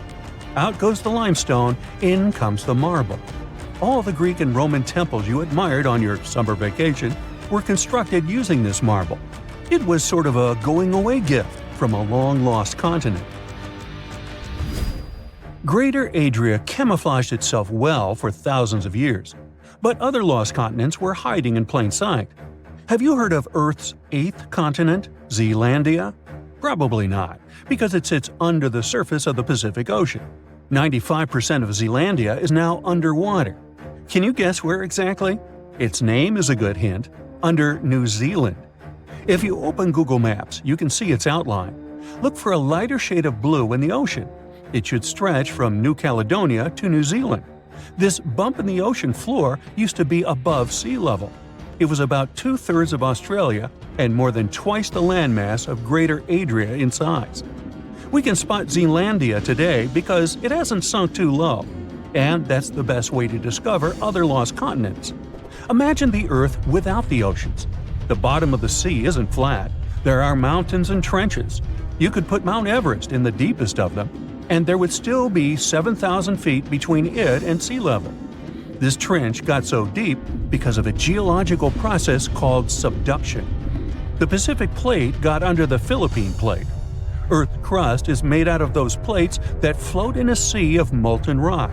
Out goes the limestone, in comes the marble. All the Greek and Roman temples you admired on your summer vacation were constructed using this marble. It was sort of a going-away gift from a long-lost continent. Greater Adria camouflaged itself well for thousands of years, but other lost continents were hiding in plain sight. Have you heard of Earth's 8th continent, Zealandia? Probably not, because it sits under the surface of the Pacific Ocean. 95% of Zealandia is now underwater. Can you guess where exactly? Its name is a good hint, under New Zealand. If you open Google Maps, you can see its outline. Look for a lighter shade of blue in the ocean. It should stretch from New Caledonia to New Zealand. This bump in the ocean floor used to be above sea level. It was about 2/3 of Australia and more than twice the landmass of Greater Adria in size. We can spot Zealandia today because it hasn't sunk too low, and that's the best way to discover other lost continents. Imagine the Earth without the oceans. The bottom of the sea isn't flat. There are mountains and trenches. You could put Mount Everest in the deepest of them, and there would still be 7,000 feet between it and sea level. This trench got so deep because of a geological process called subduction. The Pacific Plate got under the Philippine Plate. Earth's crust is made out of those plates that float in a sea of molten rock.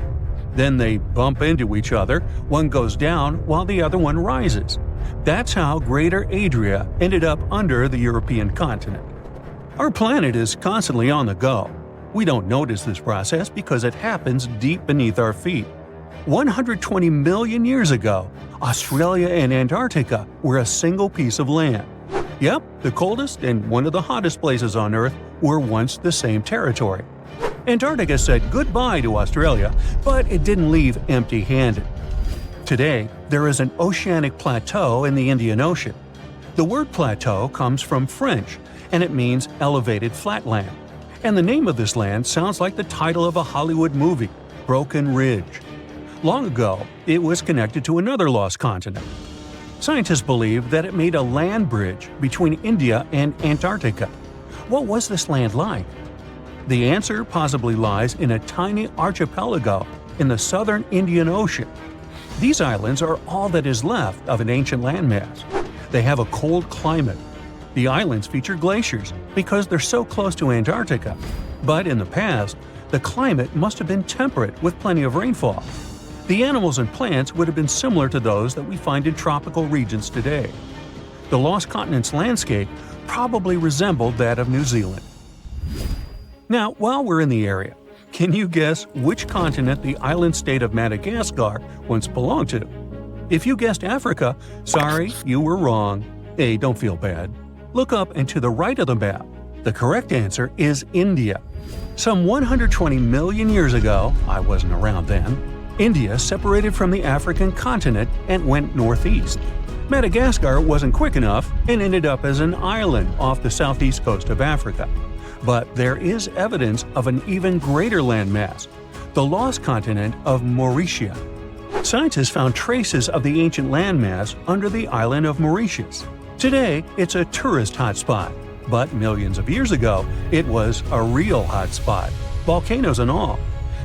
Then they bump into each other, one goes down while the other one rises. That's how Greater Adria ended up under the European continent. Our planet is constantly on the go. We don't notice this process because it happens deep beneath our feet. 120 million years ago, Australia and Antarctica were a single piece of land. Yep, the coldest and one of the hottest places on Earth were once the same territory. Antarctica said goodbye to Australia, but it didn't leave empty-handed. Today, there is an oceanic plateau in the Indian Ocean. The word plateau comes from French, and it means elevated flatland. And the name of this land sounds like the title of a Hollywood movie, Broken Ridge. Long ago, it was connected to another lost continent. Scientists believe that it made a land bridge between India and Antarctica. What was this land like? The answer possibly lies in a tiny archipelago in the southern Indian Ocean. These islands are all that is left of an ancient landmass. They have a cold climate. The islands feature glaciers because they're so close to Antarctica. But in the past, the climate must have been temperate with plenty of rainfall. The animals and plants would have been similar to those that we find in tropical regions today. The Lost Continents landscape probably resembled that of New Zealand. Now, while we're in the area, can you guess which continent the island state of Madagascar once belonged to? If you guessed Africa, sorry, you were wrong. Hey, don't feel bad. Look up and to the right of the map. The correct answer is India. Some 120 million years ago, I wasn't around then, India separated from the African continent and went northeast. Madagascar wasn't quick enough and ended up as an island off the southeast coast of Africa. But there is evidence of an even greater landmass, the lost continent of Mauritia. Scientists found traces of the ancient landmass under the island of Mauritius. Today, it's a tourist hotspot, but millions of years ago, it was a real hotspot, volcanoes and all.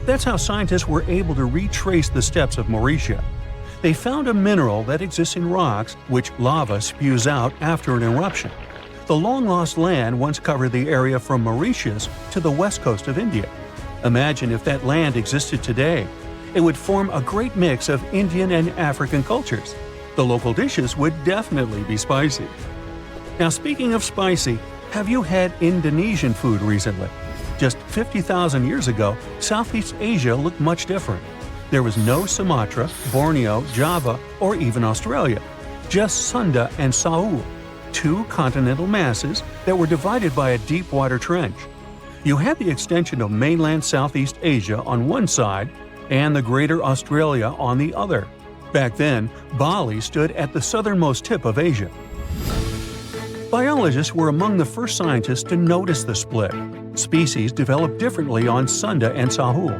That's how scientists were able to retrace the steps of Mauritia. They found a mineral that exists in rocks which lava spews out after an eruption. The long-lost land once covered the area from Mauritius to the west coast of India. Imagine if that land existed today. It would form a great mix of Indian and African cultures. The local dishes would definitely be spicy. Now, speaking of spicy, have you had Indonesian food recently? Just 50,000 years ago, Southeast Asia looked much different. There was no Sumatra, Borneo, Java, or even Australia. Just Sunda and Sahul, two continental masses that were divided by a deep water trench. You had the extension of mainland Southeast Asia on one side and the greater Australia on the other. Back then, Bali stood at the southernmost tip of Asia. Biologists were among the first scientists to notice the split. Species develop differently on Sunda and Sahul.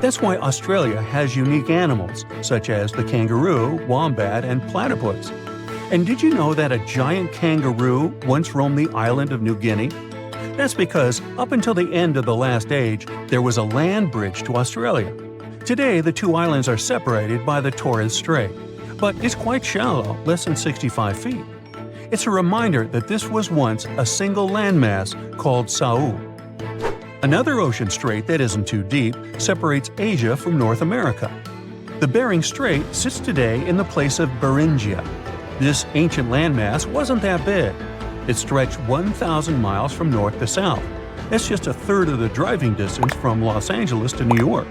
That's why Australia has unique animals, such as the kangaroo, wombat, and platypus. And did you know that a giant kangaroo once roamed the island of New Guinea? That's because, up until the end of the last age, there was a land bridge to Australia. Today, the two islands are separated by the Torres Strait, but it's quite shallow, less than 65 feet. It's a reminder that this was once a single landmass called Sahul. Another ocean strait that isn't too deep separates Asia from North America. The Bering Strait sits today in the place of Beringia. This ancient landmass wasn't that big. It stretched 1,000 miles from north to south. That's just a third of the driving distance from Los Angeles to New York.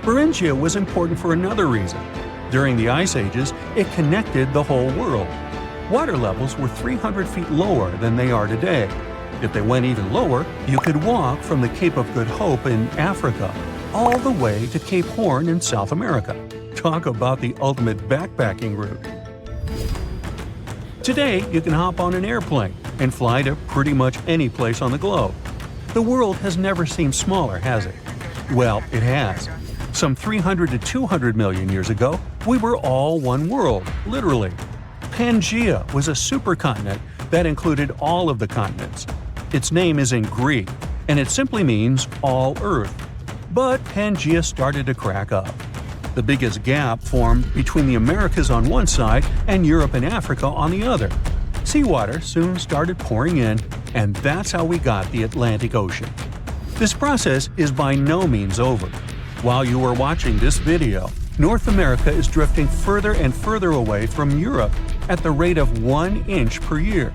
Beringia was important for another reason. During the Ice Ages, it connected the whole world. Water levels were 300 feet lower than they are today. If they went even lower, you could walk from the Cape of Good Hope in Africa all the way to Cape Horn in South America. Talk about the ultimate backpacking route. Today, you can hop on an airplane and fly to pretty much any place on the globe. The world has never seemed smaller, has it? Well, it has. Some 300 to 200 million years ago, we were all one world, literally. Pangea was a supercontinent that included all of the continents. Its name is in Greek, and it simply means all Earth. But Pangea started to crack up. The biggest gap formed between the Americas on one side and Europe and Africa on the other. Seawater soon started pouring in, and that's how we got the Atlantic Ocean. This process is by no means over. While you are watching this video, North America is drifting further and further away from Europe at the rate of 1 inch per year.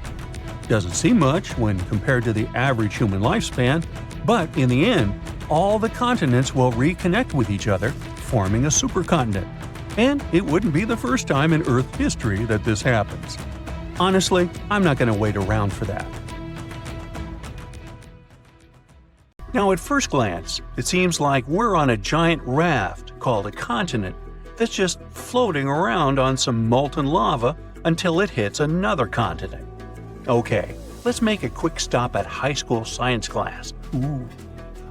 Doesn't seem much when compared to the average human lifespan, but in the end, all the continents will reconnect with each other, forming a supercontinent. And it wouldn't be the first time in Earth history that this happens. Honestly, I'm not going to wait around for that. Now, at first glance, it seems like we're on a giant raft called a continent that's just floating around on some molten lava until it hits another continent. Okay, let's make a quick stop at high school science class. Ooh.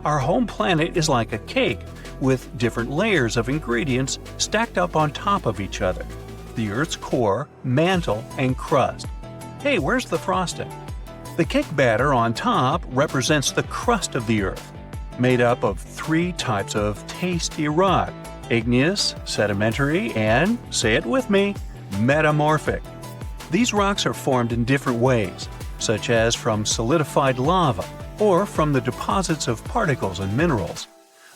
Our home planet is like a cake with different layers of ingredients stacked up on top of each other. The Earth's core, mantle, and crust. Hey, where's the frosting? The cake batter on top represents the crust of the Earth, made up of 3 types of tasty rock: igneous, sedimentary, and, say it with me, metamorphic. These rocks are formed in different ways, such as from solidified lava or from the deposits of particles and minerals.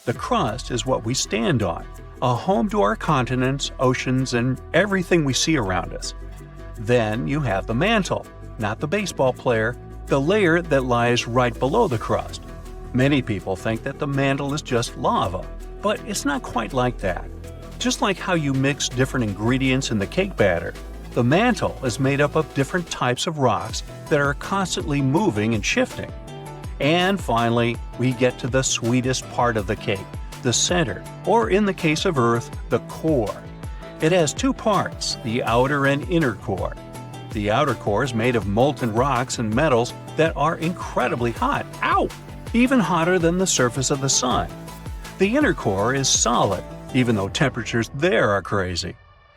The crust is what we stand on, a home to our continents, oceans, and everything we see around us. Then you have the mantle, not the baseball player, the layer that lies right below the crust. Many people think that the mantle is just lava, but it's not quite like that. Just like how you mix different ingredients in the cake batter, the mantle is made up of different types of rocks that are constantly moving and shifting. And finally, we get to the sweetest part of the cake, the center, or in the case of Earth, the core. It has 2 parts, the outer and inner core. The outer core is made of molten rocks and metals that are incredibly hot. Ow! Even hotter than the surface of the sun. The inner core is solid, even though temperatures there are crazy.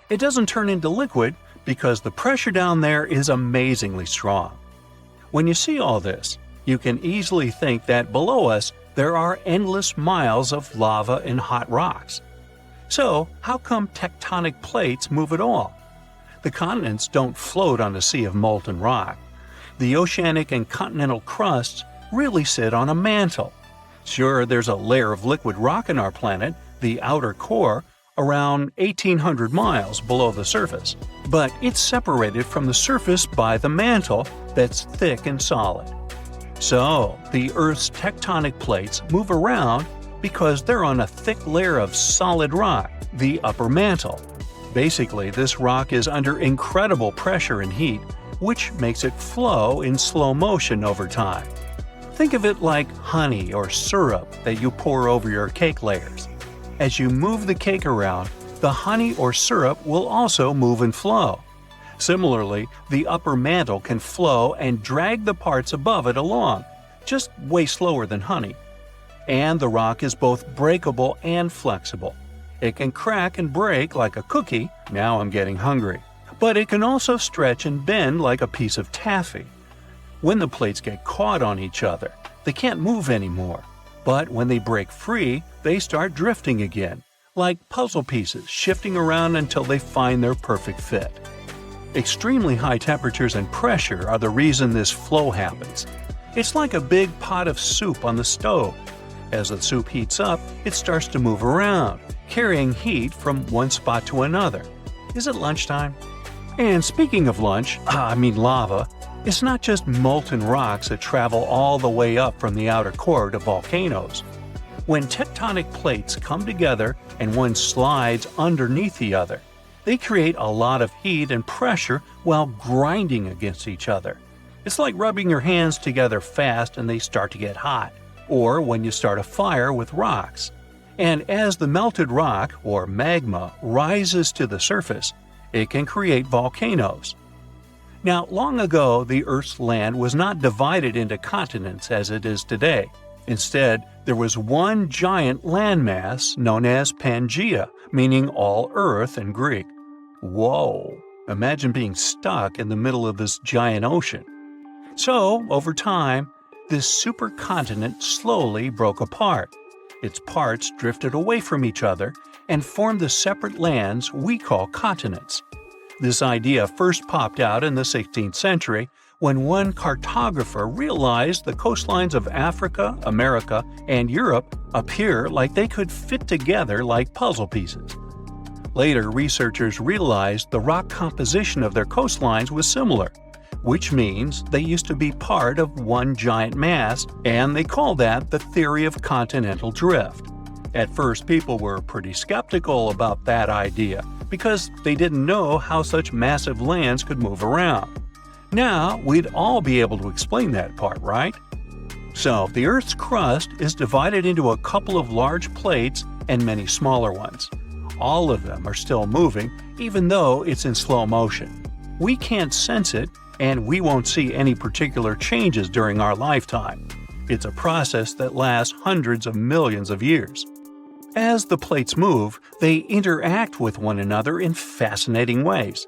It doesn't turn into liquid because the pressure down there is amazingly strong. When you see all this, you can easily think that below us there are endless miles of lava and hot rocks. So, how come tectonic plates move at all? The continents don't float on a sea of molten rock. The oceanic and continental crusts really sit on a mantle. Sure, there's a layer of liquid rock in our planet, the outer core, around 1,800 miles below the surface, but it's separated from the surface by the mantle that's thick and solid. So, the Earth's tectonic plates move around because they're on a thick layer of solid rock, the upper mantle. Basically, this rock is under incredible pressure and heat, which makes it flow in slow motion over time. Think of it like honey or syrup that you pour over your cake layers. As you move the cake around, the honey or syrup will also move and flow. Similarly, the upper mantle can flow and drag the parts above it along, just way slower than honey. And the rock is both breakable and flexible. It can crack and break like a cookie, now I'm getting hungry, but it can also stretch and bend like a piece of taffy. When the plates get caught on each other, they can't move anymore, but when they break free, they start drifting again, like puzzle pieces shifting around until they find their perfect fit. Extremely high temperatures and pressure are the reason this flow happens. It's like a big pot of soup on the stove. As the soup heats up, it starts to move around, carrying heat from one spot to another. Is it lunchtime? And speaking of lava, it's not just molten rocks that travel all the way up from the outer core to volcanoes. When tectonic plates come together and one slides underneath the other, they create a lot of heat and pressure while grinding against each other. It's like rubbing your hands together fast and they start to get hot, or when you start a fire with rocks. And as the melted rock, or magma, rises to the surface, it can create volcanoes. Now, long ago, the Earth's land was not divided into continents as it is today. Instead, there was one giant landmass known as Pangea, meaning all Earth in Greek. Whoa! Imagine being stuck in the middle of this giant ocean. So, over time, this supercontinent slowly broke apart. Its parts drifted away from each other and formed the separate lands we call continents. This idea first popped out in the 16th century when one cartographer realized the coastlines of Africa, America, and Europe appear like they could fit together like puzzle pieces. Later, researchers realized the rock composition of their coastlines was similar, which means they used to be part of one giant mass, and they call that the theory of continental drift. At first, people were pretty skeptical about that idea because they didn't know how such massive lands could move around. Now, we'd all be able to explain that part, right? So, the Earth's crust is divided into a couple of large plates and many smaller ones. All of them are still moving, even though it's in slow motion. We can't sense it, and we won't see any particular changes during our lifetime. It's a process that lasts hundreds of millions of years. As the plates move, they interact with one another in fascinating ways.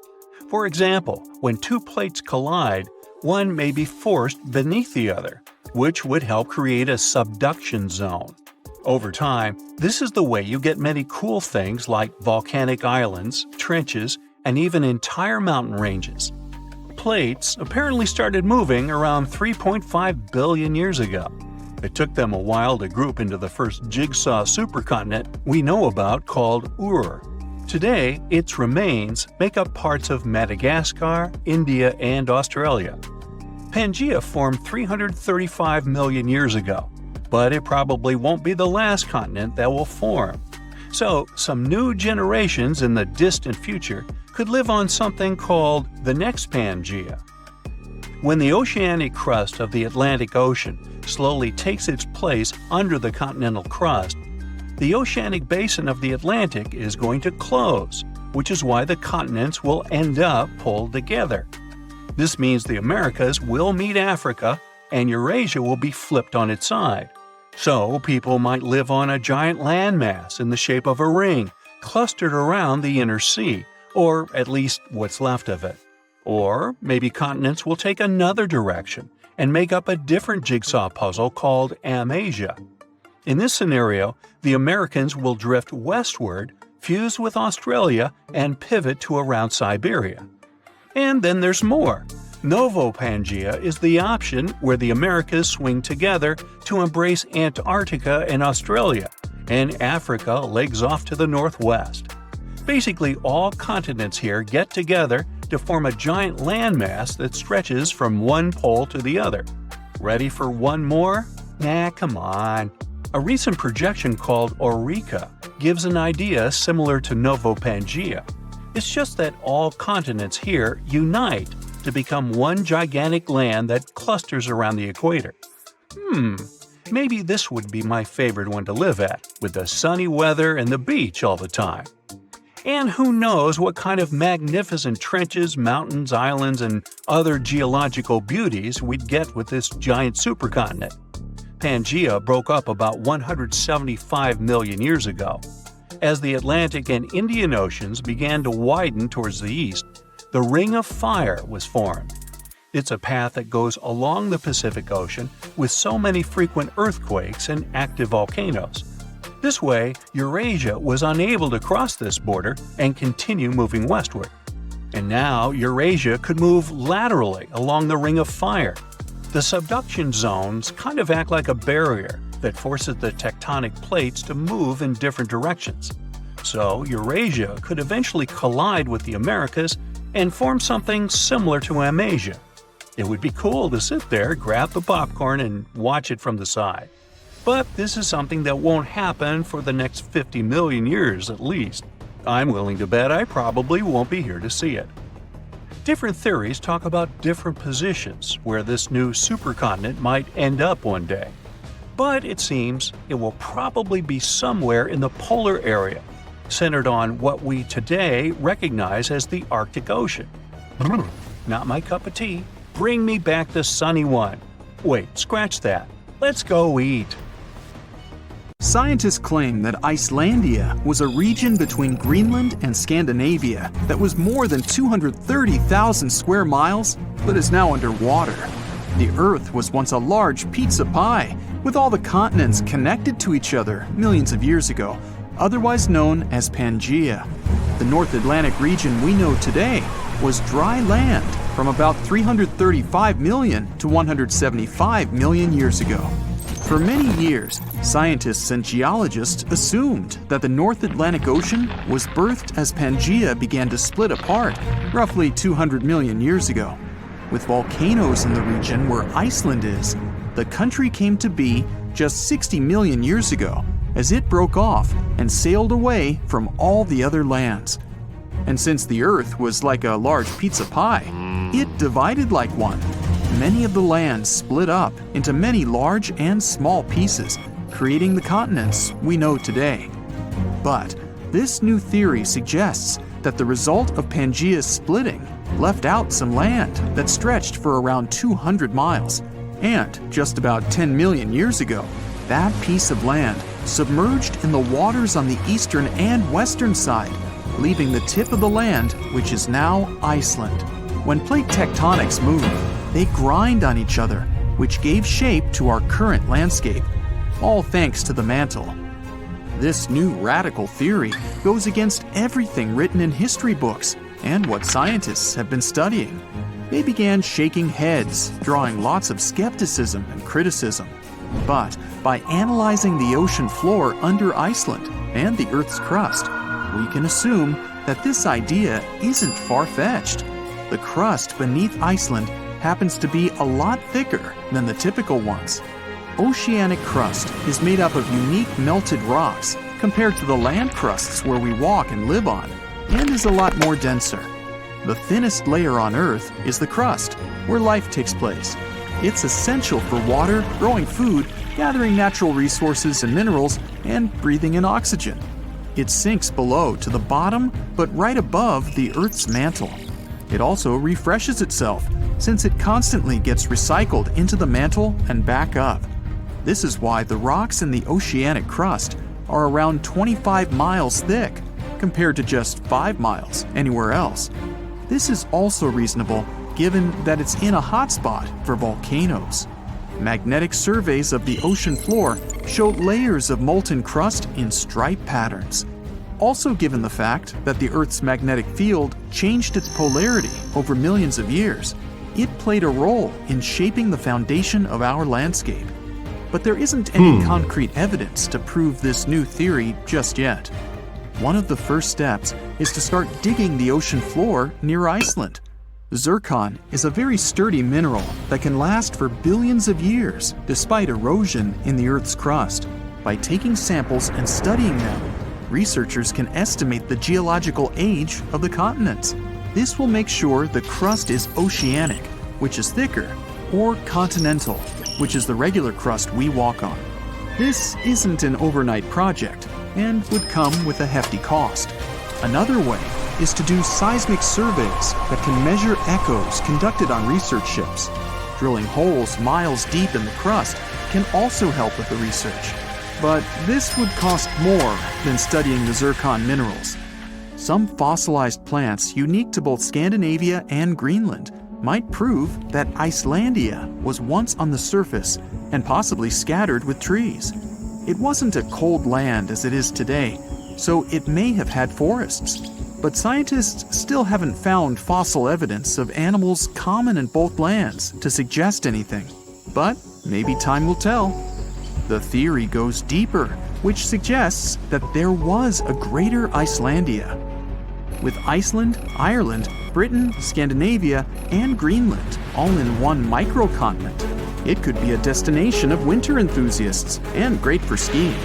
For example, when two plates collide, one may be forced beneath the other, which would help create a subduction zone. Over time, this is the way you get many cool things like volcanic islands, trenches, and even entire mountain ranges. Plates apparently started moving around 3.5 billion years ago. It took them a while to group into the first jigsaw supercontinent we know about called Ur. Today, its remains make up parts of Madagascar, India, and Australia. Pangea formed 335 million years ago, but it probably won't be the last continent that will form. So, some new generations in the distant future could live on something called the next Pangea. When the oceanic crust of the Atlantic Ocean slowly takes its place under the continental crust, the oceanic basin of the Atlantic is going to close, which is why the continents will end up pulled together. This means the Americas will meet Africa, and Eurasia will be flipped on its side. So, people might live on a giant landmass in the shape of a ring, clustered around the inner sea, or at least what's left of it. Or maybe continents will take another direction and make up a different jigsaw puzzle called Amasia. In this scenario, the Americans will drift westward, fuse with Australia, and pivot to around Siberia. And then there's more. Novo-Pangea is the option where the Americas swing together to embrace Antarctica and Australia, and Africa legs off to the northwest. Basically, all continents here get together to form a giant landmass that stretches from one pole to the other. Ready for one more? Nah, come on. A recent projection called Eureka gives an idea similar to Novo-Pangea. It's just that all continents here unite to become one gigantic land that clusters around the equator. Maybe this would be my favorite one to live at, with the sunny weather and the beach all the time. And who knows what kind of magnificent trenches, mountains, islands, and other geological beauties we'd get with this giant supercontinent. Pangea broke up about 175 million years ago. As the Atlantic and Indian Oceans began to widen towards the east, the Ring of Fire was formed. It's a path that goes along the Pacific Ocean with so many frequent earthquakes and active volcanoes. This way, Eurasia was unable to cross this border and continue moving westward. And now Eurasia could move laterally along the Ring of Fire. The subduction zones kind of act like a barrier that forces the tectonic plates to move in different directions. So Eurasia could eventually collide with the Americas and form something similar to Amasia. It would be cool to sit there, grab the popcorn, and watch it from the side. But this is something that won't happen for the next 50 million years at least. I'm willing to bet I probably won't be here to see it. Different theories talk about different positions where this new supercontinent might end up one day. But it seems it will probably be somewhere in the polar area, centered on what we today recognize as the Arctic Ocean. Not my cup of tea. Bring me back the sunny one. Wait, scratch that. Let's go eat. Scientists claim that Icelandia was a region between Greenland and Scandinavia that was more than 230,000 square miles, but is now underwater. The Earth was once a large pizza pie, with all the continents connected to each other millions of years ago, otherwise known as Pangea. The North Atlantic region we know today was dry land from about 335 million to 175 million years ago. For many years, scientists and geologists assumed that the North Atlantic Ocean was birthed as Pangea began to split apart roughly 200 million years ago. With volcanoes in the region where Iceland is, the country came to be just 60 million years ago as it broke off and sailed away from all the other lands. And since the Earth was like a large pizza pie, it divided like one. Many of the lands split up into many large and small pieces, creating the continents we know today. But this new theory suggests that the result of Pangea's splitting left out some land that stretched for around 200 miles. And just about 10 million years ago, that piece of land submerged in the waters on the eastern and western side, leaving the tip of the land, which is now Iceland. When plate tectonics move, they grind on each other, which gave shape to our current landscape, all thanks to the mantle. This new radical theory goes against everything written in history books and what scientists have been studying. They began shaking heads, drawing lots of skepticism and criticism. But by analyzing the ocean floor under Iceland and the Earth's crust, we can assume that this idea isn't far-fetched. The crust beneath Iceland happens to be a lot thicker than the typical ones. Oceanic crust is made up of unique melted rocks compared to the land crusts where we walk and live on, and is a lot more denser. The thinnest layer on Earth is the crust, where life takes place. It's essential for water, growing food, gathering natural resources and minerals, and breathing in oxygen. It sinks below to the bottom, but right above the Earth's mantle. It also refreshes itself, since it constantly gets recycled into the mantle and back up. This is why the rocks in the oceanic crust are around 25 miles thick, compared to just 5 miles anywhere else. This is also reasonable given that it's in a hotspot for volcanoes. Magnetic surveys of the ocean floor show layers of molten crust in stripe patterns. Also, given the fact that the Earth's magnetic field changed its polarity over millions of years, it played a role in shaping the foundation of our landscape. But there isn't any concrete evidence to prove this new theory just yet. One of the first steps is to start digging the ocean floor near Iceland. Zircon is a very sturdy mineral that can last for billions of years despite erosion in the Earth's crust. By taking samples and studying them, researchers can estimate the geological age of the continents. This will make sure the crust is oceanic, which is thicker, or continental, which is the regular crust we walk on. This isn't an overnight project and would come with a hefty cost. Another way is to do seismic surveys that can measure echoes conducted on research ships. Drilling holes miles deep in the crust can also help with the research. But this would cost more than studying the zircon minerals. Some fossilized plants unique to both Scandinavia and Greenland might prove that Icelandia was once on the surface and possibly scattered with trees. It wasn't a cold land as it is today, so it may have had forests. But scientists still haven't found fossil evidence of animals common in both lands to suggest anything. But maybe time will tell. The theory goes deeper, which suggests that there was a greater Icelandia. With Iceland, Ireland, Britain, Scandinavia, and Greenland all in one microcontinent, it could be a destination of winter enthusiasts and great for skiing.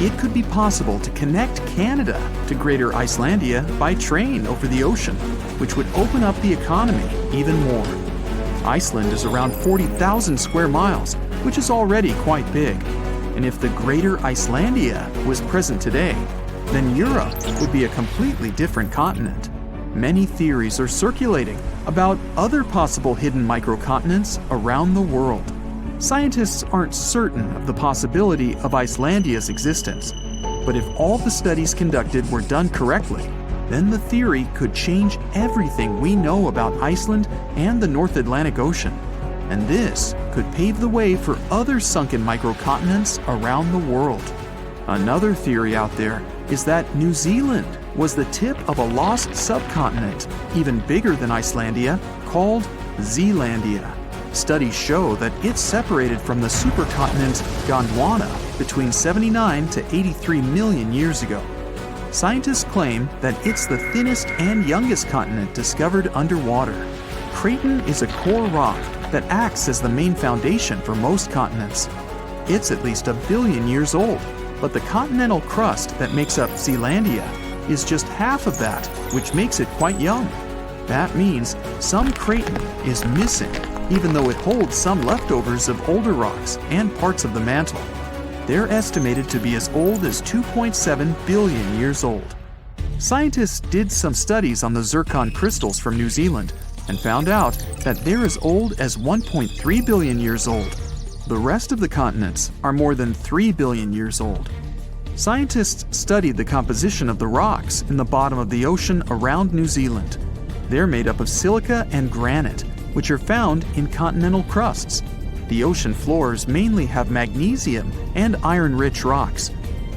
It could be possible to connect Canada to Greater Icelandia by train over the ocean, which would open up the economy even more. Iceland is around 40,000 square miles, which is already quite big. And if the Greater Icelandia was present today, then Europe would be a completely different continent. Many theories are circulating about other possible hidden microcontinents around the world. Scientists aren't certain of the possibility of Icelandia's existence, but if all the studies conducted were done correctly, then the theory could change everything we know about Iceland and the North Atlantic Ocean. And this could pave the way for other sunken microcontinents around the world. Another theory out there is that New Zealand was the tip of a lost subcontinent, even bigger than Icelandia, called Zealandia. Studies show that it's separated from the supercontinent Gondwana between 79 to 83 million years ago. Scientists claim that it's the thinnest and youngest continent discovered underwater. Craton is a core rock that acts as the main foundation for most continents. It's at least 1 billion years old, but the continental crust that makes up Zealandia is just half of that, which makes it quite young. That means some craton is missing, even though it holds some leftovers of older rocks and parts of the mantle. They're estimated to be as old as 2.7 billion years old. Scientists did some studies on the zircon crystals from New Zealand and found out that they're as old as 1.3 billion years old. The rest of the continents are more than 3 billion years old. Scientists studied the composition of the rocks in the bottom of the ocean around New Zealand. They're made up of silica and granite, which are found in continental crusts. The ocean floors mainly have magnesium and iron-rich rocks.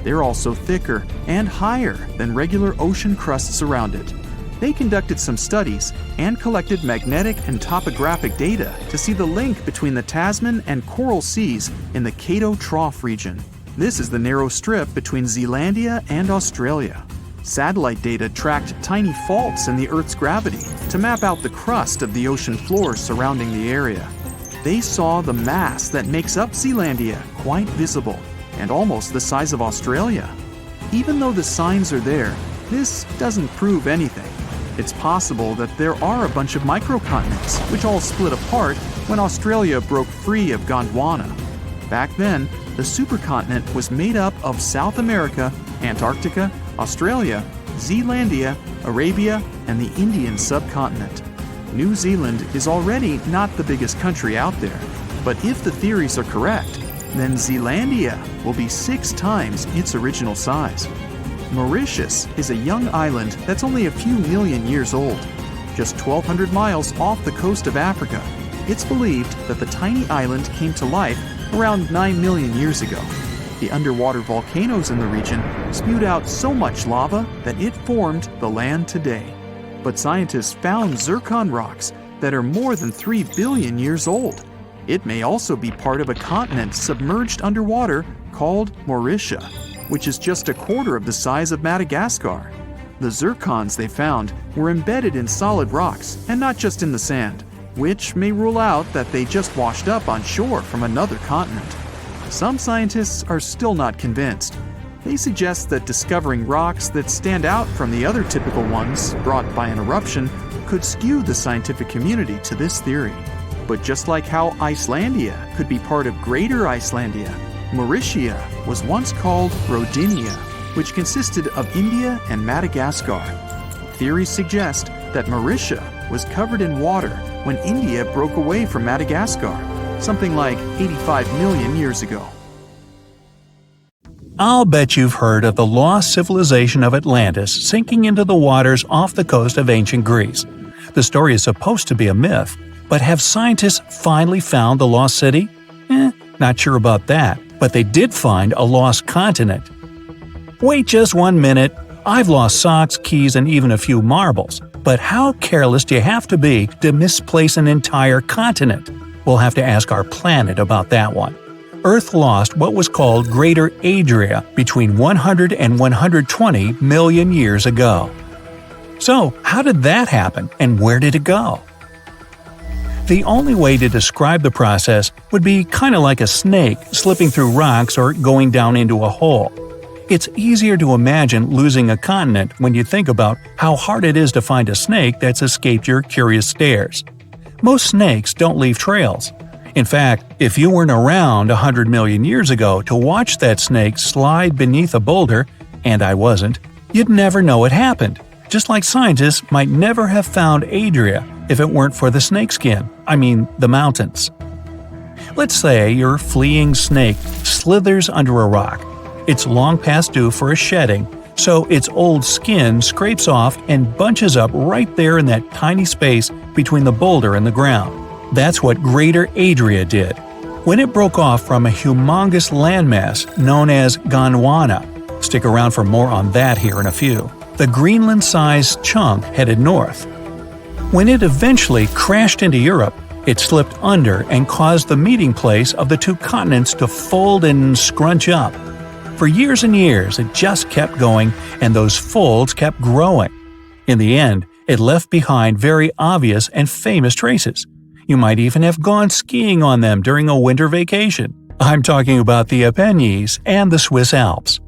They're also thicker and higher than regular ocean crusts around it. They conducted some studies and collected magnetic and topographic data to see the link between the Tasman and Coral Seas in the Cato Trough region. This is the narrow strip between Zealandia and Australia. Satellite data tracked tiny faults in the Earth's gravity to map out the crust of the ocean floor surrounding the area. They saw the mass that makes up Zealandia quite visible and almost the size of Australia. Even though the signs are there, this doesn't prove anything. It's possible that there are a bunch of microcontinents which all split apart when Australia broke free of Gondwana. Back then, the supercontinent was made up of South America, Antarctica, Australia, Zealandia, Arabia, and the Indian subcontinent. New Zealand is already not the biggest country out there, but if the theories are correct, then Zealandia will be 6 times its original size. Mauritius is a young island that's only a few million years old. Just 1,200 miles off the coast of Africa, it's believed that the tiny island came to life around 9 million years ago. The underwater volcanoes in the region spewed out so much lava that it formed the land today. But scientists found zircon rocks that are more than 3 billion years old. It may also be part of a continent submerged underwater called Mauritia, which is just a quarter of the size of Madagascar. The zircons they found were embedded in solid rocks and not just in the sand, which may rule out that they just washed up on shore from another continent. Some scientists are still not convinced. They suggest that discovering rocks that stand out from the other typical ones brought by an eruption could skew the scientific community to this theory. But just like how Icelandia could be part of Greater Icelandia, Mauritia was once called Rodinia, which consisted of India and Madagascar. Theories suggest that Mauritia was covered in water when India broke away from Madagascar, something like 85 million years ago. I'll bet you've heard of the lost civilization of Atlantis sinking into the waters off the coast of ancient Greece. The story is supposed to be a myth, but have scientists finally found the lost city? Not sure about that, but they did find a lost continent. Wait just 1 minute. I've lost socks, keys, and even a few marbles. But how careless do you have to be to misplace an entire continent? We'll have to ask our planet about that one. Earth lost what was called Greater Adria between 100 and 120 million years ago. So, how did that happen, and where did it go? The only way to describe the process would be kind of like a snake slipping through rocks or going down into a hole. It's easier to imagine losing a continent when you think about how hard it is to find a snake that's escaped your curious stares. Most snakes don't leave trails. In fact, if you weren't around 100 million years ago to watch that snake slide beneath a boulder, and I wasn't, you'd never know it happened. Just like scientists might never have found Adria if it weren't for the snakeskin, the mountains. Let's say your fleeing snake slithers under a rock. It's long past due for a shedding, so its old skin scrapes off and bunches up right there in that tiny space between the boulder and the ground. That's what Greater Adria did. When it broke off from a humongous landmass known as Gondwana, stick around for more on that here in a few, the Greenland-sized chunk headed north. When it eventually crashed into Europe, it slipped under and caused the meeting place of the two continents to fold and scrunch up. For years and years, it just kept going, and those folds kept growing. In the end, it left behind very obvious and famous traces. You might even have gone skiing on them during a winter vacation. I'm talking about the Apennines and the Swiss Alps.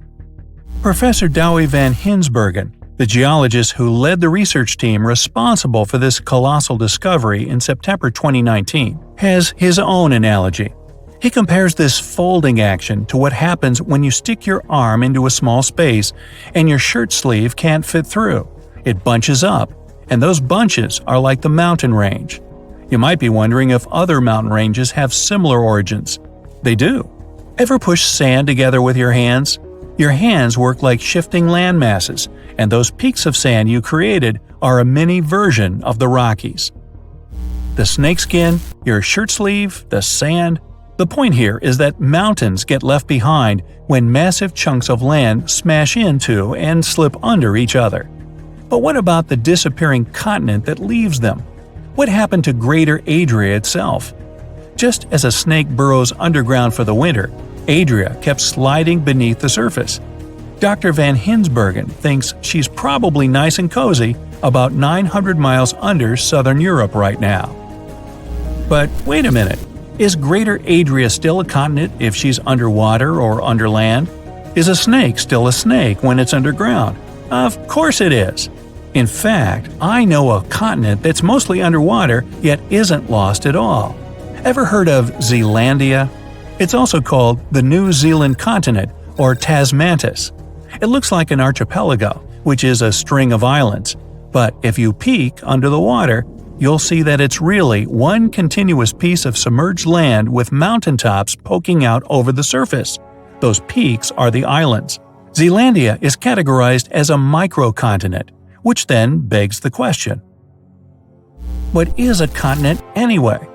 Professor Douwe van Hinsbergen, the geologist who led the research team responsible for this colossal discovery in September 2019, has his own analogy. He compares this folding action to what happens when you stick your arm into a small space and your shirt sleeve can't fit through. It bunches up, and those bunches are like the mountain range. You might be wondering if other mountain ranges have similar origins. They do. Ever push sand together with your hands? Your hands work like shifting land masses, and those peaks of sand you created are a mini version of the Rockies. The snakeskin, your shirt sleeve, the sand. The point here is that mountains get left behind when massive chunks of land smash into and slip under each other. But what about the disappearing continent that leaves them? What happened to Greater Adria itself? Just as a snake burrows underground for the winter, Adria kept sliding beneath the surface. Dr. Van Hinsbergen thinks she's probably nice and cozy about 900 miles under southern Europe right now. But wait a minute, is Greater Adria still a continent if she's underwater or under land? Is a snake still a snake when it's underground? Of course it is. In fact, I know a continent that's mostly underwater yet isn't lost at all. Ever heard of Zealandia? It's also called the New Zealand continent or Tasmantis. It looks like an archipelago, which is a string of islands. But if you peek under the water, you'll see that it's really one continuous piece of submerged land with mountaintops poking out over the surface. Those peaks are the islands. Zealandia is categorized as a microcontinent, which then begs the question: what is a continent anyway?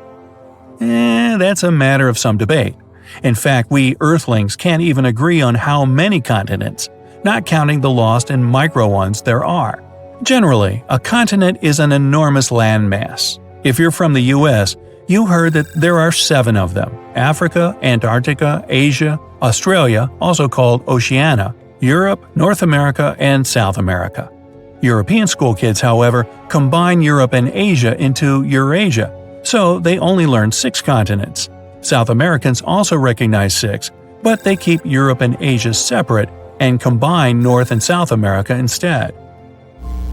That's a matter of some debate. In fact, we Earthlings can't even agree on how many continents, not counting the lost and micro ones there are. Generally, a continent is an enormous landmass. If you're from the US, you heard that there are 7 of them: Africa, Antarctica, Asia, Australia, also called Oceania, Europe, North America, and South America. European school kids, however, combine Europe and Asia into Eurasia, so they only learn 6 continents. South Americans also recognize 6, but they keep Europe and Asia separate and combine North and South America instead.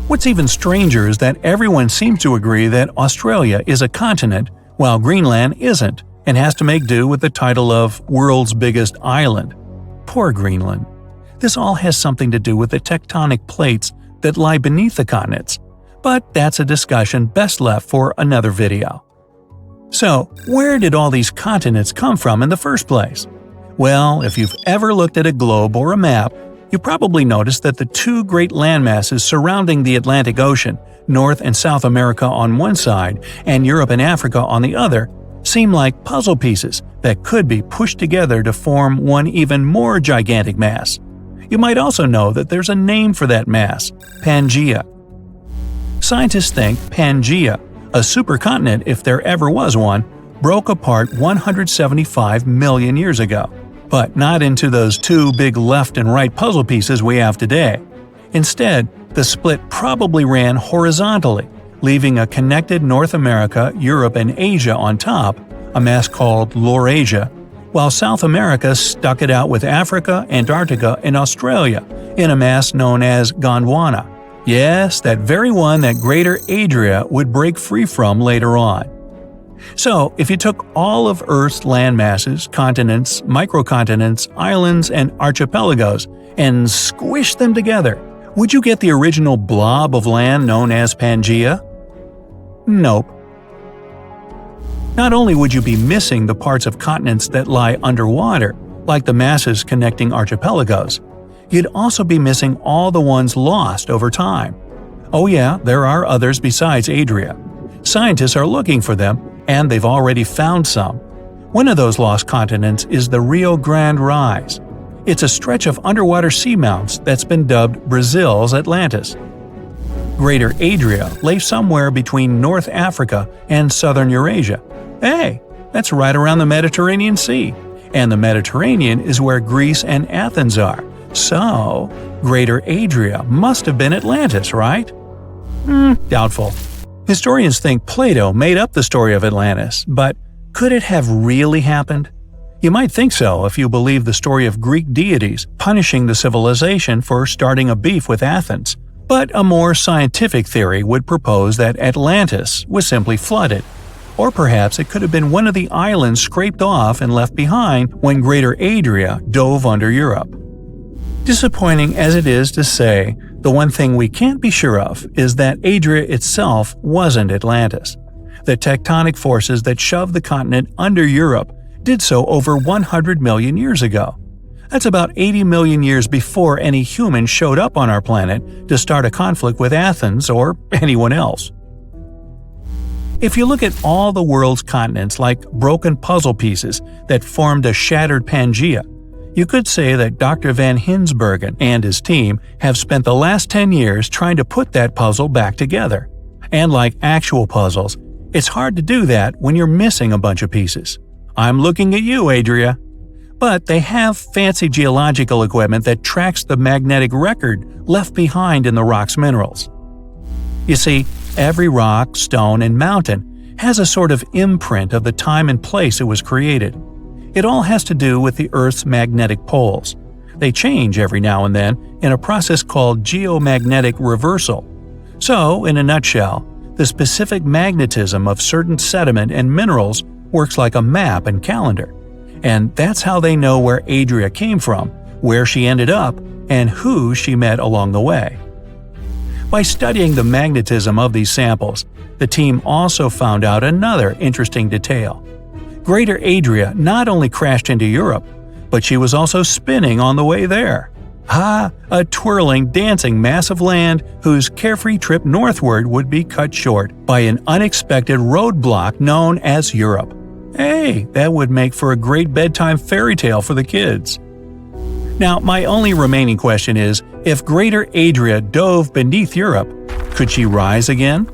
What's even stranger is that everyone seems to agree that Australia is a continent, while Greenland isn't, and has to make do with the title of World's Biggest Island. Poor Greenland. This all has something to do with the tectonic plates that lie beneath the continents, but that's a discussion best left for another video. So, where did all these continents come from in the first place? Well, if you've ever looked at a globe or a map, you probably noticed that the 2 great landmasses surrounding the Atlantic Ocean, North and South America on one side and Europe and Africa on the other, seem like puzzle pieces that could be pushed together to form one even more gigantic mass. You might also know that there's a name for that mass: Pangea. Scientists think Pangea, a supercontinent if there ever was one, broke apart 175 million years ago. But not into those 2 big left and right puzzle pieces we have today. Instead, the split probably ran horizontally, leaving a connected North America, Europe, and Asia on top, a mass called Laurasia, while South America stuck it out with Africa, Antarctica, and Australia in a mass known as Gondwana. Yes, that very one that Greater Adria would break free from later on. So, if you took all of Earth's land masses, continents, microcontinents, islands, and archipelagos, and squished them together, would you get the original blob of land known as Pangea? Nope. Not only would you be missing the parts of continents that lie underwater, like the masses connecting archipelagos, you'd also be missing all the ones lost over time. Oh yeah, there are others besides Adria. Scientists are looking for them, and they've already found some. One of those lost continents is the Rio Grande Rise. It's a stretch of underwater seamounts that's been dubbed Brazil's Atlantis. Greater Adria lay somewhere between North Africa and southern Eurasia. Hey, that's right around the Mediterranean Sea, and the Mediterranean is where Greece and Athens are. So, Greater Adria must have been Atlantis, right? Doubtful. Historians think Plato made up the story of Atlantis, but could it have really happened? You might think so if you believe the story of Greek deities punishing the civilization for starting a beef with Athens. But a more scientific theory would propose that Atlantis was simply flooded. Or perhaps it could have been one of the islands scraped off and left behind when Greater Adria dove under Europe. Disappointing as it is to say, The one thing we can't be sure of is that Adria itself wasn't Atlantis. The tectonic forces that shoved the continent under Europe did so over 100 million years ago. That's about 80 million years before any human showed up on our planet to start a conflict with Athens or anyone else. If you look at all the world's continents like broken puzzle pieces that formed a shattered Pangea, you could say that Dr. Van Hinsbergen and his team have spent the last 10 years trying to put that puzzle back together. And like actual puzzles, it's hard to do that when you're missing a bunch of pieces. I'm looking at you, Adria. But they have fancy geological equipment that tracks the magnetic record left behind in the rock's minerals. You see, every rock, stone, and mountain has a sort of imprint of the time and place it was created. It all has to do with the Earth's magnetic poles. They change every now and then in a process called geomagnetic reversal. So, in a nutshell, the specific magnetism of certain sediment and minerals works like a map and calendar. And that's how they know where Adria came from, where she ended up, and who she met along the way. By studying the magnetism of these samples, the team also found out another interesting detail. Greater Adria not only crashed into Europe, but she was also spinning on the way there. A twirling, dancing mass of land whose carefree trip northward would be cut short by an unexpected roadblock known as Europe. Hey, that would make for a great bedtime fairy tale for the kids. Now, my only remaining question is, if Greater Adria dove beneath Europe, could she rise again?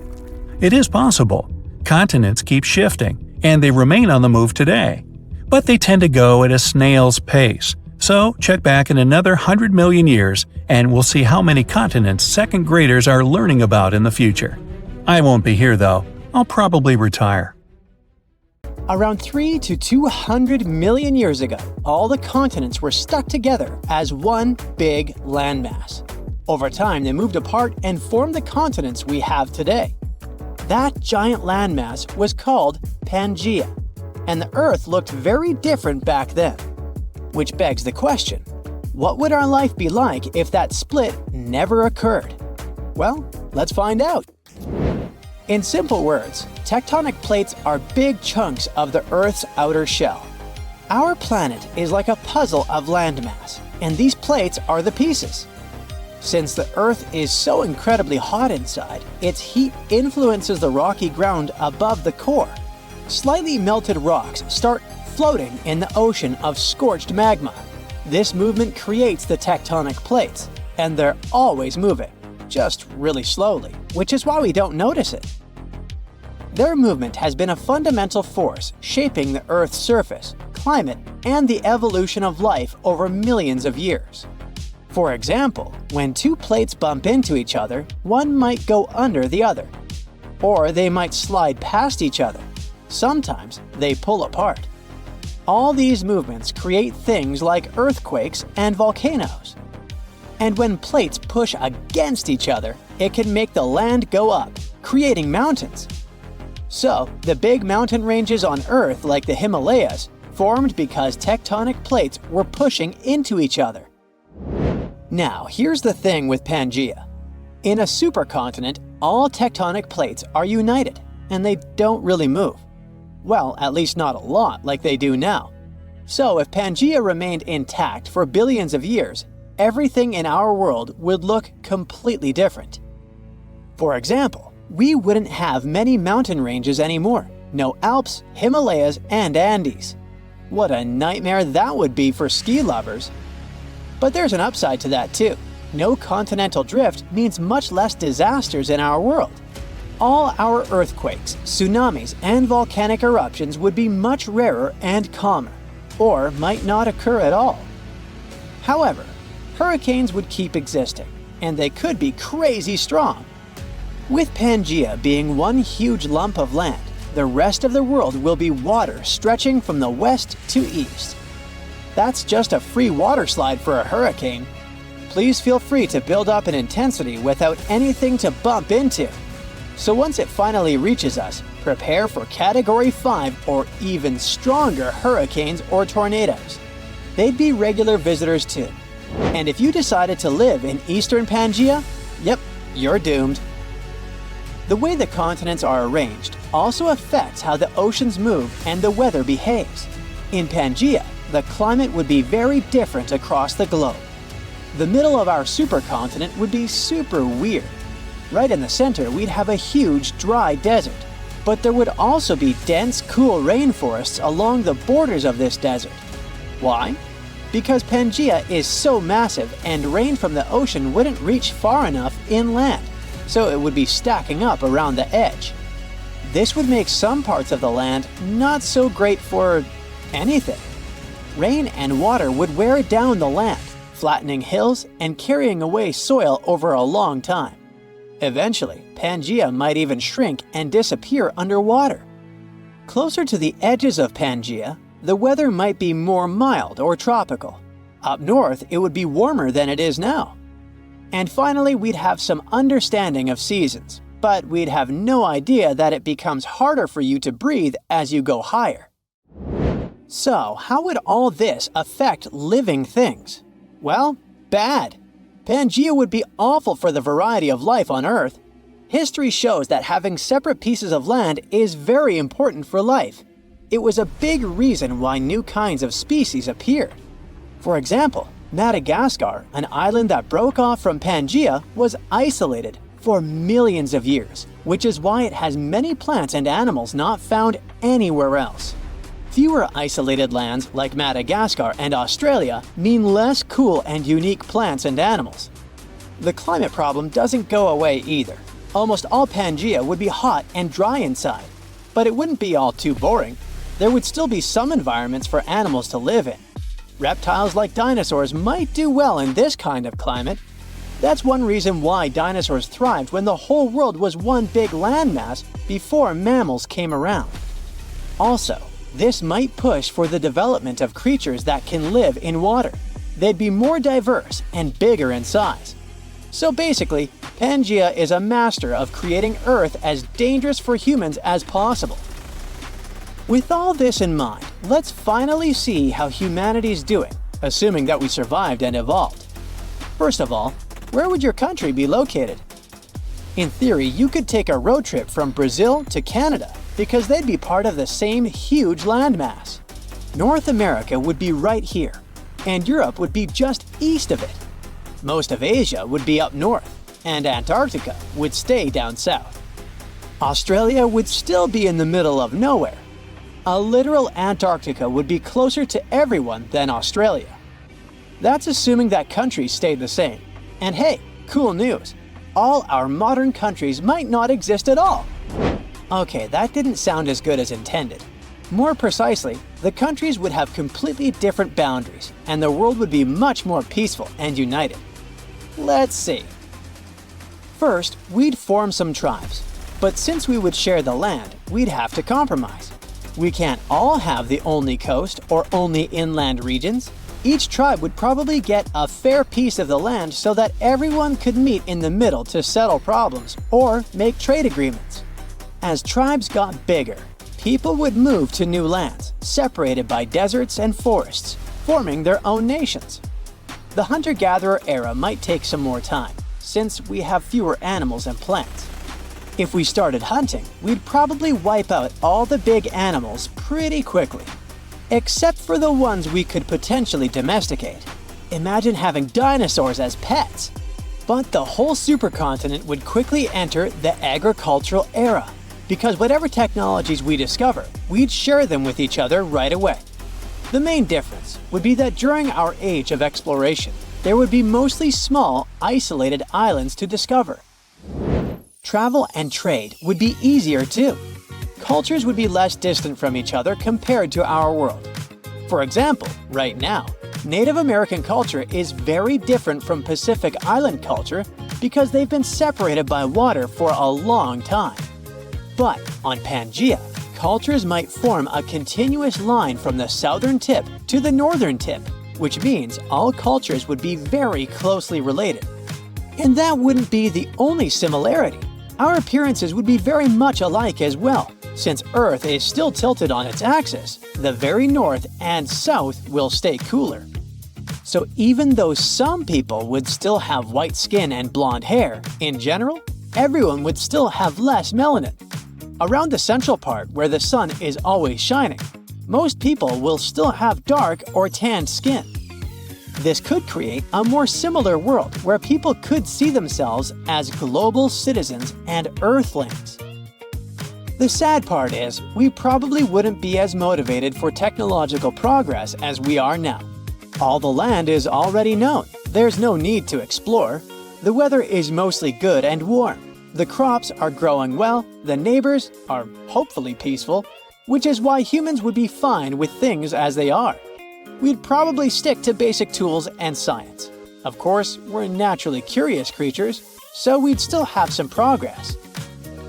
It is possible. Continents keep shifting, and they remain on the move today. But they tend to go at a snail's pace. So, check back in another 100 million years, and we'll see how many continents second graders are learning about in the future. I won't be here, though. I'll probably retire. Around 3 to 200 million years ago, all the continents were stuck together as one big landmass. Over time, they moved apart and formed the continents we have today. That giant landmass was called Pangea, and the Earth looked very different back then. Which begs the question, what would our life be like if that split never occurred? Well, let's find out. In simple words, tectonic plates are big chunks of the Earth's outer shell. Our planet is like a puzzle of landmass, and these plates are the pieces. Since the Earth is so incredibly hot inside, its heat influences the rocky ground above the core. Slightly melted rocks start floating in the ocean of scorched magma. This movement creates the tectonic plates, and they're always moving, just really slowly, which is why we don't notice it. Their movement has been a fundamental force shaping the Earth's surface, climate, and the evolution of life over millions of years. For example, when two plates bump into each other, one might go under the other. Or they might slide past each other. Sometimes they pull apart. All these movements create things like earthquakes and volcanoes. And when plates push against each other, it can make the land go up, creating mountains. So, the big mountain ranges on Earth, like the Himalayas, formed because tectonic plates were pushing into each other. Now, here's the thing with Pangea. In a supercontinent, all tectonic plates are united, and they don't really move. Well, at least not a lot like they do now. So, if Pangea remained intact for billions of years, everything in our world would look completely different. For example, we wouldn't have many mountain ranges anymore. No Alps, Himalayas, and Andes. What a nightmare that would be for ski lovers. But there's an upside to that too. No continental drift means much less disasters in our world. All our earthquakes, tsunamis, and volcanic eruptions would be much rarer and calmer, or might not occur at all. However, hurricanes would keep existing, and they could be crazy strong. With Pangea being one huge lump of land, the rest of the world will be water stretching from the west to east. That's just a free water slide for a hurricane. Please feel free to build up in intensity without anything to bump into. So once it finally reaches us, prepare for Category 5 or even stronger hurricanes or tornadoes. They'd be regular visitors too, And if you decided to live in eastern Pangea, yep, you're doomed. The way the continents are arranged also affects how the oceans move and the weather behaves. In Pangea, the climate would be very different across the globe. The middle of our supercontinent would be super weird. Right in the center, we'd have a huge dry desert. But there would also be dense, cool rainforests along the borders of this desert. Why? Because Pangea is so massive and rain from the ocean wouldn't reach far enough inland, so it would be stacking up around the edge. This would make some parts of the land not so great for anything. Rain and water would wear down the land, flattening hills and carrying away soil over a long time. Eventually, Pangea might even shrink and disappear underwater. Closer to the edges of Pangea, the weather might be more mild or tropical. Up north, it would be warmer than it is now. And finally, we'd have some understanding of seasons, but we'd have no idea that it becomes harder for you to breathe as you go higher. So, how would all this affect living things? Well, bad. Pangea would be awful for the variety of life on Earth. History shows that having separate pieces of land is very important for life. It was a big reason why new kinds of species appeared. For example, Madagascar, an island that broke off from Pangea, was isolated for millions of years, which is why it has many plants and animals not found anywhere else. Fewer isolated lands like Madagascar and Australia mean less cool and unique plants and animals. The climate problem doesn't go away either. Almost all Pangea would be hot and dry inside, but it wouldn't be all too boring. There would still be some environments for animals to live in. Reptiles like dinosaurs might do well in this kind of climate. That's one reason why dinosaurs thrived when the whole world was one big landmass before mammals came around. Also, this might push for the development of creatures that can live in water. They'd be more diverse and bigger in size. So basically, Pangea is a master of creating Earth as dangerous for humans as possible. With all this in mind, let's finally see how humanity's doing, assuming that we survived and evolved. First of all, where would your country be located? In theory, you could take a road trip from Brazil to Canada, because they'd be part of the same huge landmass. North America would be right here, and Europe would be just east of it. Most of Asia would be up north, and Antarctica would stay down south. Australia would still be in the middle of nowhere. A literal Antarctica would be closer to everyone than Australia. That's assuming that countries stayed the same. And hey, cool news! All our modern countries might not exist at all. Okay, that didn't sound as good as intended. More precisely, the countries would have completely different boundaries, and the world would be much more peaceful and united. Let's see. First, we'd form some tribes. But since we would share the land, we'd have to compromise. We can't all have the only coast or only inland regions. Each tribe would probably get a fair piece of the land so that everyone could meet in the middle to settle problems or make trade agreements. As tribes got bigger, people would move to new lands, separated by deserts and forests, forming their own nations. The hunter-gatherer era might take some more time, since we have fewer animals and plants. If we started hunting, we'd probably wipe out all the big animals pretty quickly, except for the ones we could potentially domesticate. Imagine having dinosaurs as pets! But the whole supercontinent would quickly enter the agricultural era, because whatever technologies we discover, we'd share them with each other right away. The main difference would be that during our age of exploration, there would be mostly small, isolated islands to discover. Travel and trade would be easier too. Cultures would be less distant from each other compared to our world. For example, right now, Native American culture is very different from Pacific Island culture because they've been separated by water for a long time. But on Pangea, cultures might form a continuous line from the southern tip to the northern tip, which means all cultures would be very closely related. And that wouldn't be the only similarity. Our appearances would be very much alike as well. Since Earth is still tilted on its axis, the very north and south will stay cooler. So even though some people would still have white skin and blonde hair, in general, everyone would still have less melanin. Around the central part where the sun is always shining, most people will still have dark or tanned skin. This could create a more similar world where people could see themselves as global citizens and Earthlings. The sad part is, we probably wouldn't be as motivated for technological progress as we are now. All the land is already known. There's no need to explore. The weather is mostly good and warm. The crops are growing well. The neighbors are hopefully peaceful, which is why humans would be fine with things as they are. We'd probably stick to basic tools and science. Of course, we're naturally curious creatures, so we'd still have some progress.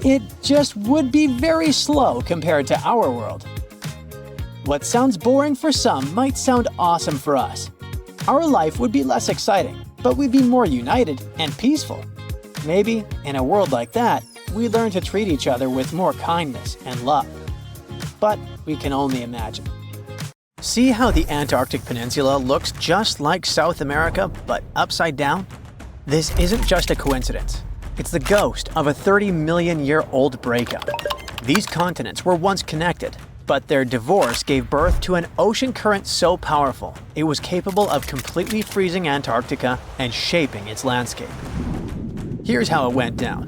It just would be very slow compared to our world. What sounds boring for some might sound awesome for us. Our life would be less exciting, but we'd be more united and peaceful. Maybe, in a world like that, we'd learn to treat each other with more kindness and love. But we can only imagine. See how the Antarctic Peninsula looks just like South America, but upside down? This isn't just a coincidence. It's the ghost of a 30-million-year-old breakup. These continents were once connected, but their divorce gave birth to an ocean current so powerful it was capable of completely freezing Antarctica and shaping its landscape. Here's how it went down.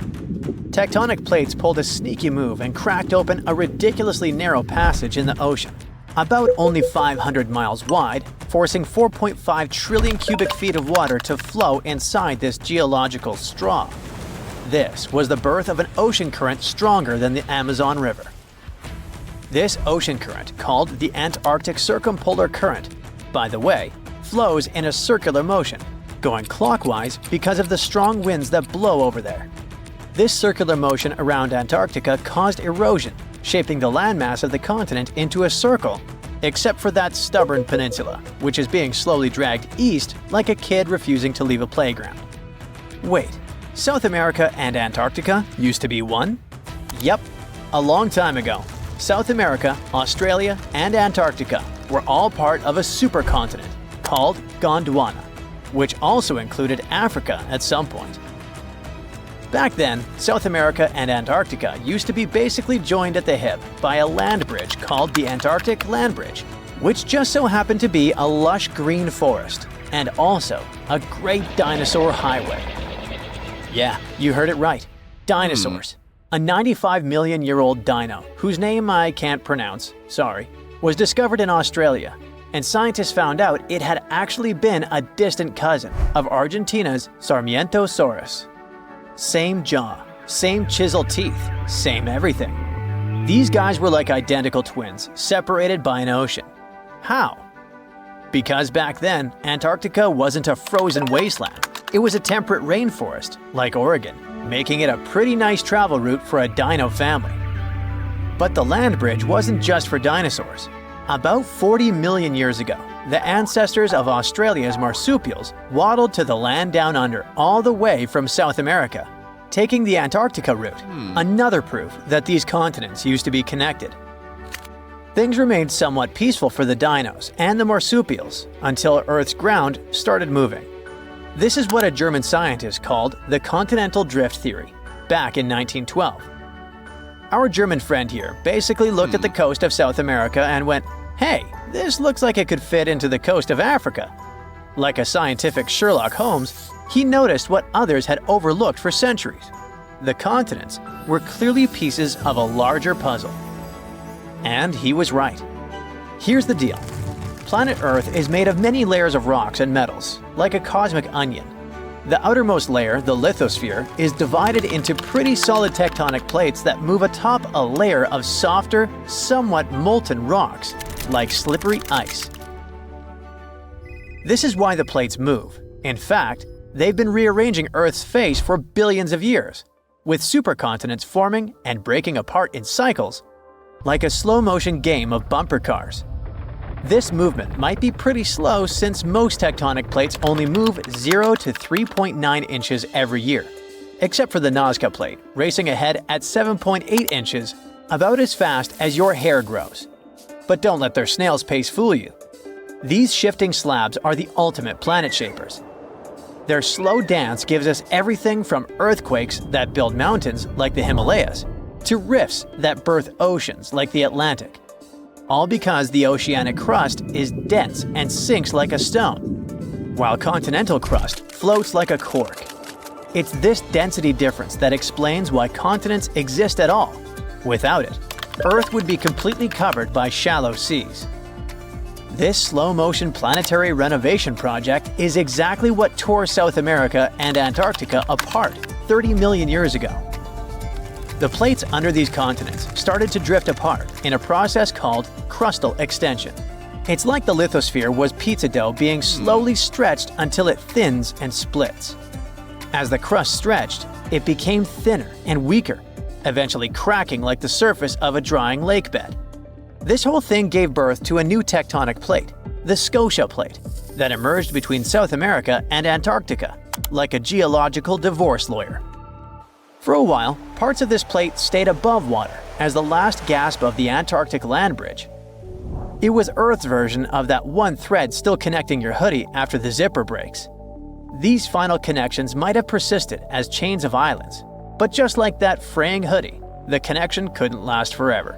Tectonic plates pulled a sneaky move and cracked open a ridiculously narrow passage in the ocean, about only 500 miles wide, forcing 4.5 trillion cubic feet of water to flow inside this geological straw. This was the birth of an ocean current stronger than the Amazon River. This ocean current, called the Antarctic Circumpolar Current, by the way, flows in a circular motion, going clockwise because of the strong winds that blow over there. This circular motion around Antarctica caused erosion, shaping the landmass of the continent into a circle, except for that stubborn peninsula, which is being slowly dragged east like a kid refusing to leave a playground. Wait, South America and Antarctica used to be one? Yep, a long time ago. South America, Australia, and Antarctica were all part of a supercontinent called Gondwana, which also included Africa at some point. Back then, South America and Antarctica used to be basically joined at the hip by a land bridge called the Antarctic Land Bridge, which just so happened to be a lush green forest and also a great dinosaur highway. Yeah, you heard it right. Dinosaurs. A 95-million-year-old dino, whose name I can't pronounce, sorry, was discovered in Australia, and scientists found out it had actually been a distant cousin of Argentina's Sarmientosaurus. Same jaw, same chiseled teeth, same everything. These guys were like identical twins, separated by an ocean. How? Because back then, Antarctica wasn't a frozen wasteland. It was a temperate rainforest, like Oregon, making it a pretty nice travel route for a dino family. But the land bridge wasn't just for dinosaurs. About 40 million years ago, the ancestors of Australia's marsupials waddled to the land down under all the way from South America, taking the Antarctica route, another proof that these continents used to be connected. Things remained somewhat peaceful for the dinos and the marsupials until Earth's ground started moving. This is what a German scientist called the continental drift theory, back in 1912. Our German friend here basically looked at the coast of South America and went, "Hey, this looks like it could fit into the coast of Africa." Like a scientific Sherlock Holmes, he noticed what others had overlooked for centuries. The continents were clearly pieces of a larger puzzle. And he was right. Here's the deal. Planet Earth is made of many layers of rocks and metals, like a cosmic onion. The outermost layer, the lithosphere, is divided into pretty solid tectonic plates that move atop a layer of softer, somewhat molten rocks, like slippery ice. This is why the plates move. In fact, they've been rearranging Earth's face for billions of years, with supercontinents forming and breaking apart in cycles, like a slow-motion game of bumper cars. This movement might be pretty slow since most tectonic plates only move 0 to 3.9 inches every year, except for the Nazca plate, racing ahead at 7.8 inches, about as fast as your hair grows. But don't let their snail's pace fool you. These shifting slabs are the ultimate planet shapers. Their slow dance gives us everything from earthquakes that build mountains, like the Himalayas, to rifts that birth oceans, like the Atlantic. All because the oceanic crust is dense and sinks like a stone, while continental crust floats like a cork. It's this density difference that explains why continents exist at all. Without it, Earth would be completely covered by shallow seas. This slow-motion planetary renovation project is exactly what tore South America and Antarctica apart 30 million years ago. The plates under these continents started to drift apart in a process called crustal extension. It's like the lithosphere was pizza dough being slowly stretched until it thins and splits. As the crust stretched, it became thinner and weaker, eventually cracking like the surface of a drying lake bed. This whole thing gave birth to a new tectonic plate, the Scotia Plate, that emerged between South America and Antarctica, like a geological divorce lawyer. For a while, parts of this plate stayed above water as the last gasp of the Antarctic land bridge. It was Earth's version of that one thread still connecting your hoodie after the zipper breaks. These final connections might have persisted as chains of islands, but just like that fraying hoodie, the connection couldn't last forever.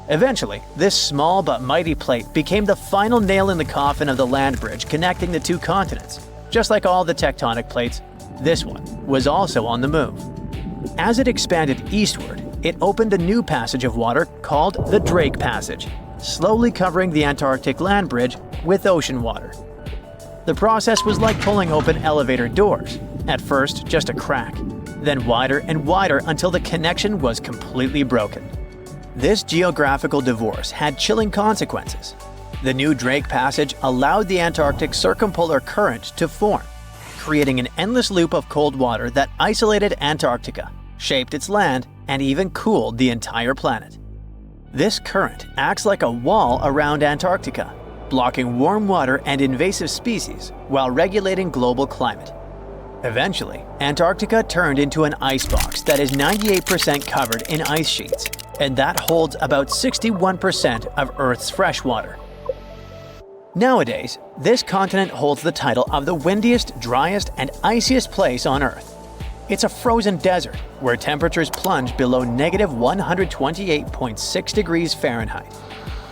Eventually, this small but mighty plate became the final nail in the coffin of the land bridge connecting the two continents. Just like all the tectonic plates, this one was also on the move. As it expanded eastward, it opened a new passage of water called the Drake Passage, slowly covering the Antarctic land bridge with ocean water. The process was like pulling open elevator doors. At first, just a crack, then wider and wider until the connection was completely broken. This geographical divorce had chilling consequences. The new Drake Passage allowed the Antarctic circumpolar current to form, creating an endless loop of cold water that isolated Antarctica, shaped its land, and even cooled the entire planet. This current acts like a wall around Antarctica, blocking warm water and invasive species while regulating global climate. Eventually, Antarctica turned into an icebox that is 98% covered in ice sheets, and that holds about 61% of Earth's fresh water. Nowadays, this continent holds the title of the windiest, driest, and iciest place on Earth. It's a frozen desert where temperatures plunge below -128.6 degrees Fahrenheit,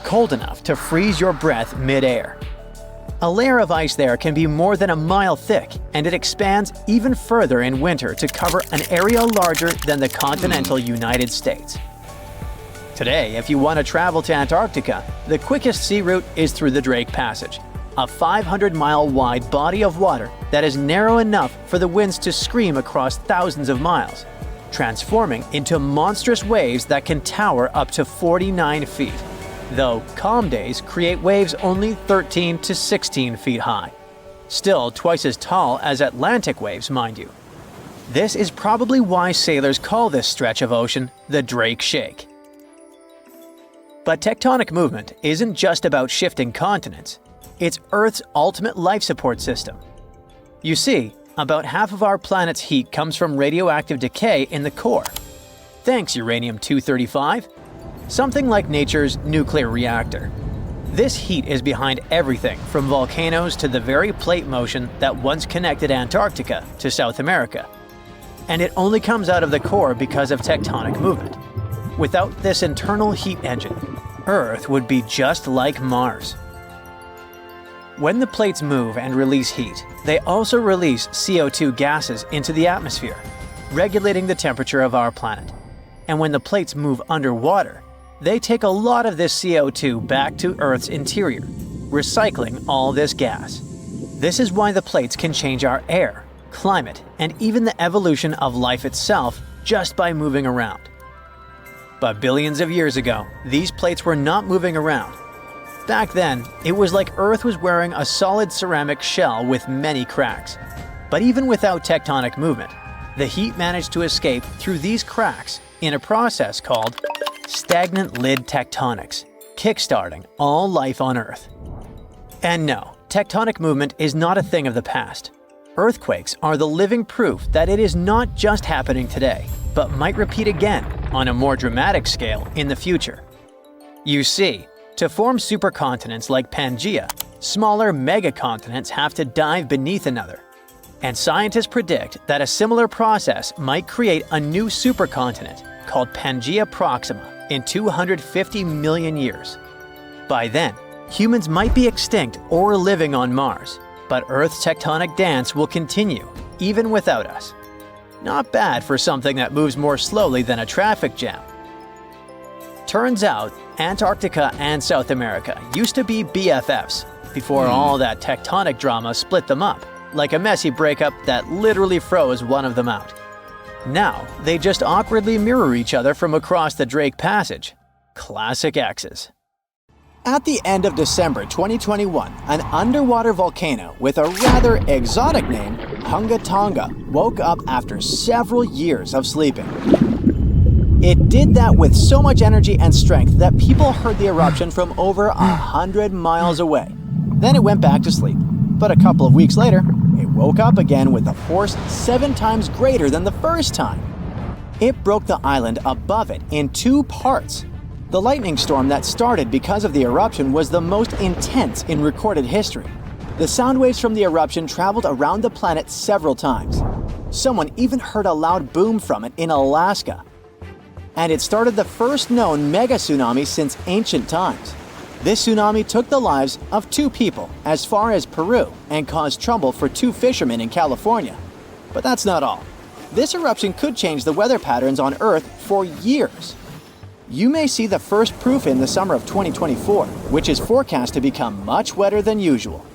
cold enough to freeze your breath mid-air. A layer of ice there can be more than a mile thick, and it expands even further in winter to cover an area larger than the continental United States. Today, if you want to travel to Antarctica, the quickest sea route is through the Drake Passage, a 500-mile-wide body of water that is narrow enough for the winds to scream across thousands of miles, transforming into monstrous waves that can tower up to 49 feet. Though calm days create waves only 13 to 16 feet high. Still twice as tall as Atlantic waves, mind you. This is probably why sailors call this stretch of ocean the Drake Shake. But tectonic movement isn't just about shifting continents. It's Earth's ultimate life support system. You see, about half of our planet's heat comes from radioactive decay in the core. Thanks, uranium-235. Something like nature's nuclear reactor. This heat is behind everything from volcanoes to the very plate motion that once connected Antarctica to South America. And it only comes out of the core because of tectonic movement. Without this internal heat engine, Earth would be just like Mars. When the plates move and release heat, they also release CO2 gases into the atmosphere, regulating the temperature of our planet. And when the plates move underwater, they take a lot of this CO2 back to Earth's interior, recycling all this gas. This is why the plates can change our air, climate, and even the evolution of life itself just by moving around. But billions of years ago, these plates were not moving around. Back then, it was like Earth was wearing a solid ceramic shell with many cracks. But even without tectonic movement, the heat managed to escape through these cracks in a process called stagnant lid tectonics, kickstarting all life on Earth. And no, tectonic movement is not a thing of the past. Earthquakes are the living proof that it is not just happening today, but might repeat again on a more dramatic scale in the future. You see, To form supercontinents like Pangea, smaller megacontinents have to dive beneath another. And scientists predict that a similar process might create a new supercontinent called Pangea Proxima in 250 million years. By then, humans might be extinct or living on Mars, but Earth's tectonic dance will continue, even without us. Not bad for something that moves more slowly than a traffic jam. Turns out, Antarctica and South America used to be BFFs before all that tectonic drama split them up, like a messy breakup that literally froze one of them out. Now, they just awkwardly mirror each other from across the Drake Passage. Classic exes. At the end of December 2021, an underwater volcano with a rather exotic name, Hunga Tonga, woke up after several years of sleeping. It did that with so much energy and strength that people heard the eruption from over 100 miles away. Then it went back to sleep. But a couple of weeks later, it woke up again with a force 7 times greater than the first time. It broke the island above it in 2 parts. The lightning storm that started because of the eruption was the most intense in recorded history. The sound waves from the eruption traveled around the planet several times. Someone even heard a loud boom from it in Alaska. And it started the first known mega tsunami since ancient times. This tsunami took the lives of 2 people as far as Peru and caused trouble for 2 fishermen in California. But that's not all. This eruption could change the weather patterns on Earth for years. You may see the first proof in the summer of 2024, which is forecast to become much wetter than usual.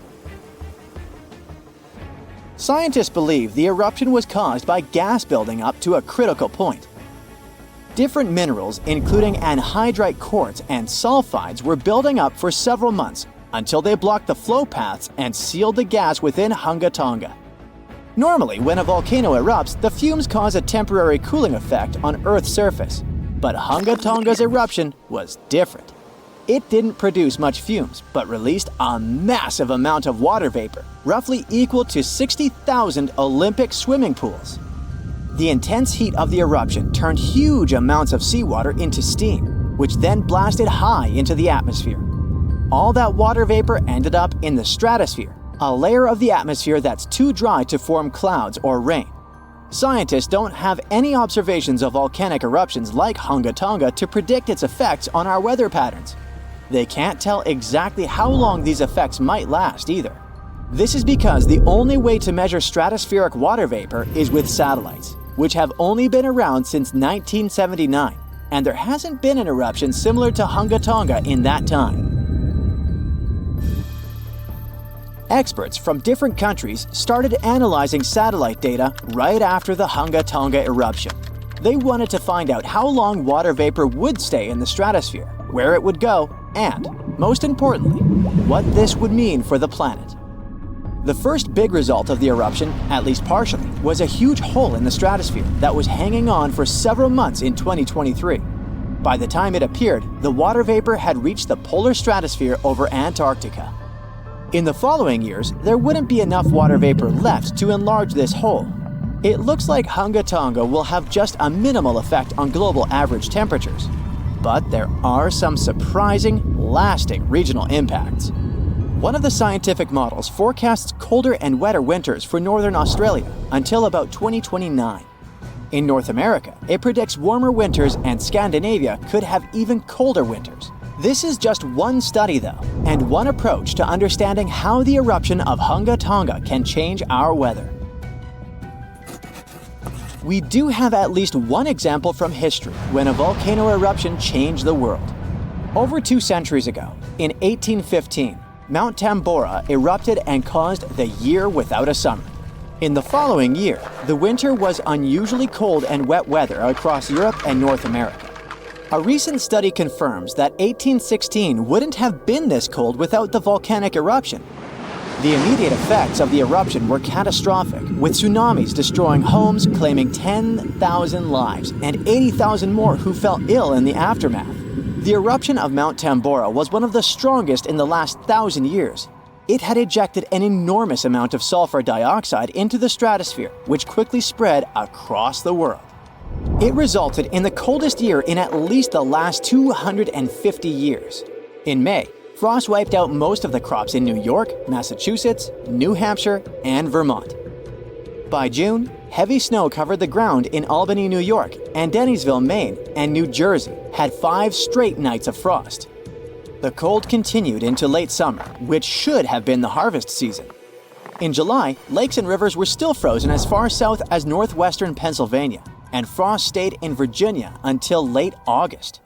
Scientists believe the eruption was caused by gas building up to a critical point. Different minerals, including anhydrite quartz and sulfides, were building up for several months until they blocked the flow paths and sealed the gas within Hunga Tonga. Normally, when a volcano erupts, the fumes cause a temporary cooling effect on Earth's surface. But Hunga Tonga's eruption was different. It didn't produce much fumes, but released a massive amount of water vapor, roughly equal to 60,000 Olympic swimming pools. The intense heat of the eruption turned huge amounts of seawater into steam, which then blasted high into the atmosphere. All that water vapor ended up in the stratosphere, a layer of the atmosphere that's too dry to form clouds or rain. Scientists don't have any observations of volcanic eruptions like Hunga Tonga to predict its effects on our weather patterns. They can't tell exactly how long these effects might last either. This is because the only way to measure stratospheric water vapor is with satellites, which have only been around since 1979, and there hasn't been an eruption similar to Hunga Tonga in that time. Experts from different countries started analyzing satellite data right after the Hunga Tonga eruption. They wanted to find out how long water vapor would stay in the stratosphere, where it would go, and, most importantly, what this would mean for the planet. The first big result of the eruption, at least partially, was a huge hole in the stratosphere that was hanging on for several months in 2023. By the time it appeared, the water vapor had reached the polar stratosphere over Antarctica. In the following years, there wouldn't be enough water vapor left to enlarge this hole. It looks like Hunga Tonga will have just a minimal effect on global average temperatures. But there are some surprising, lasting regional impacts. One of the scientific models forecasts colder and wetter winters for northern Australia until about 2029. In North America, it predicts warmer winters, and Scandinavia could have even colder winters. This is just one study though, and one approach to understanding how the eruption of Hunga Tonga can change our weather. We do have at least one example from history when a volcano eruption changed the world. Over 2 centuries ago, in 1815, Mount Tambora erupted and caused the year without a summer. In the following year, the winter was unusually cold and wet weather across Europe and North America. A recent study confirms that 1816 wouldn't have been this cold without the volcanic eruption. The immediate effects of the eruption were catastrophic, with tsunamis destroying homes, claiming 10,000 lives, and 80,000 more who fell ill in the aftermath. The eruption of Mount Tambora was one of the strongest in the last 1,000 years. It had ejected an enormous amount of sulfur dioxide into the stratosphere, which quickly spread across the world. It resulted in the coldest year in at least the last 250 years. In May, frost wiped out most of the crops in New York, Massachusetts, New Hampshire, and Vermont. By June, heavy snow covered the ground in Albany, New York, and Dennisville, Maine, and New Jersey had 5 straight nights of frost. The cold continued into late summer, which should have been the harvest season. In July, lakes and rivers were still frozen as far south as northwestern Pennsylvania, and frost stayed in Virginia until late August.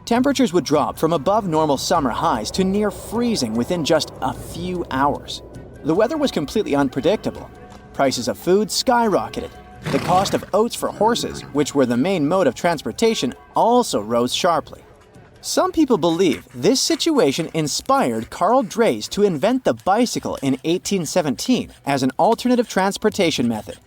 Temperatures would drop from above normal summer highs to near freezing within just a few hours. The weather was completely unpredictable. Prices of food skyrocketed. The cost of oats for horses, which were the main mode of transportation, also rose sharply. Some people believe this situation inspired Carl Drees to invent the bicycle in 1817 as an alternative transportation method.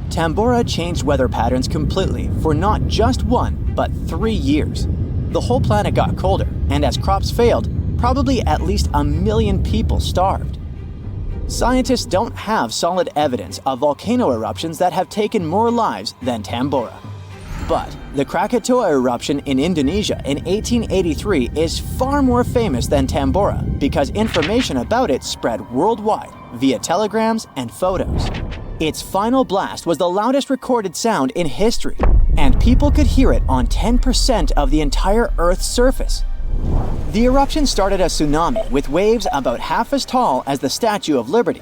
Tambora changed weather patterns completely for not just 1, but 3 years. The whole planet got colder, and as crops failed, probably at least 1 million people starved. Scientists don't have solid evidence of volcano eruptions that have taken more lives than Tambora. But the Krakatoa eruption in Indonesia in 1883 is far more famous than Tambora because information about it spread worldwide via telegrams and photos. Its final blast was the loudest recorded sound in history, and people could hear it on 10% of the entire Earth's surface. The eruption started a tsunami with waves about half as tall as the Statue of Liberty.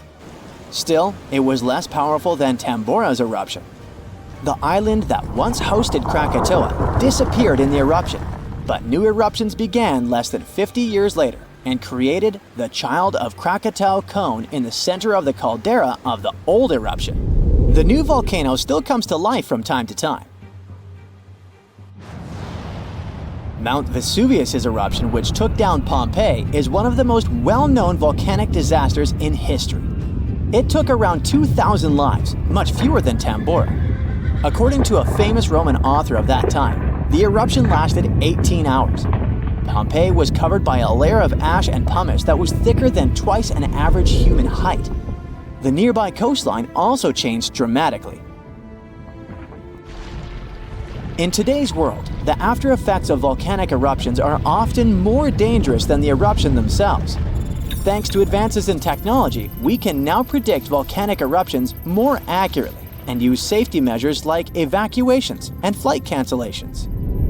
Still, it was less powerful than Tambora's eruption. The island that once hosted Krakatoa disappeared in the eruption, but new eruptions began less than 50 years later and created the Child of Krakatau cone in the center of the caldera of the old eruption. The new volcano still comes to life from time to time. Mount Vesuvius's eruption, which took down Pompeii, is one of the most well-known volcanic disasters in history. It took around 2,000 lives, much fewer than Tambora. According to a famous Roman author of that time, the eruption lasted 18 hours. Pompeii was covered by a layer of ash and pumice that was thicker than twice an average human height. The nearby coastline also changed dramatically. In today's world, the after effects of volcanic eruptions are often more dangerous than the eruption themselves. Thanks to advances in technology, we can now predict volcanic eruptions more accurately and use safety measures like evacuations and flight cancellations.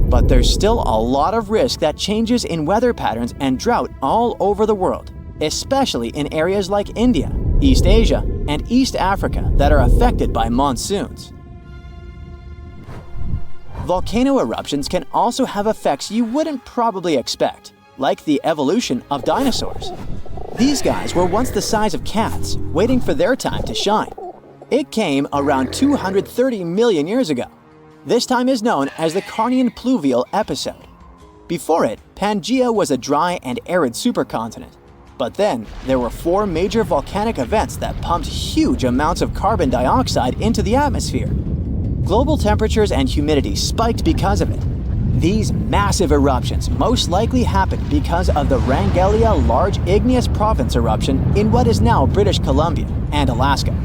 But there's still a lot of risk that changes in weather patterns and drought all over the world, especially in areas like India, East Asia, and East Africa that are affected by monsoons. Volcano eruptions can also have effects you wouldn't probably expect, like the evolution of dinosaurs. These guys were once the size of cats, waiting for their time to shine. It came around 230 million years ago. This time is known as the Carnian Pluvial episode. Before it, Pangea was a dry and arid supercontinent. But then, there were 4 major volcanic events that pumped huge amounts of carbon dioxide into the atmosphere. Global temperatures and humidity spiked because of it. These massive eruptions most likely happened because of the Wrangellia Large Igneous Province eruption in what is now British Columbia and Alaska.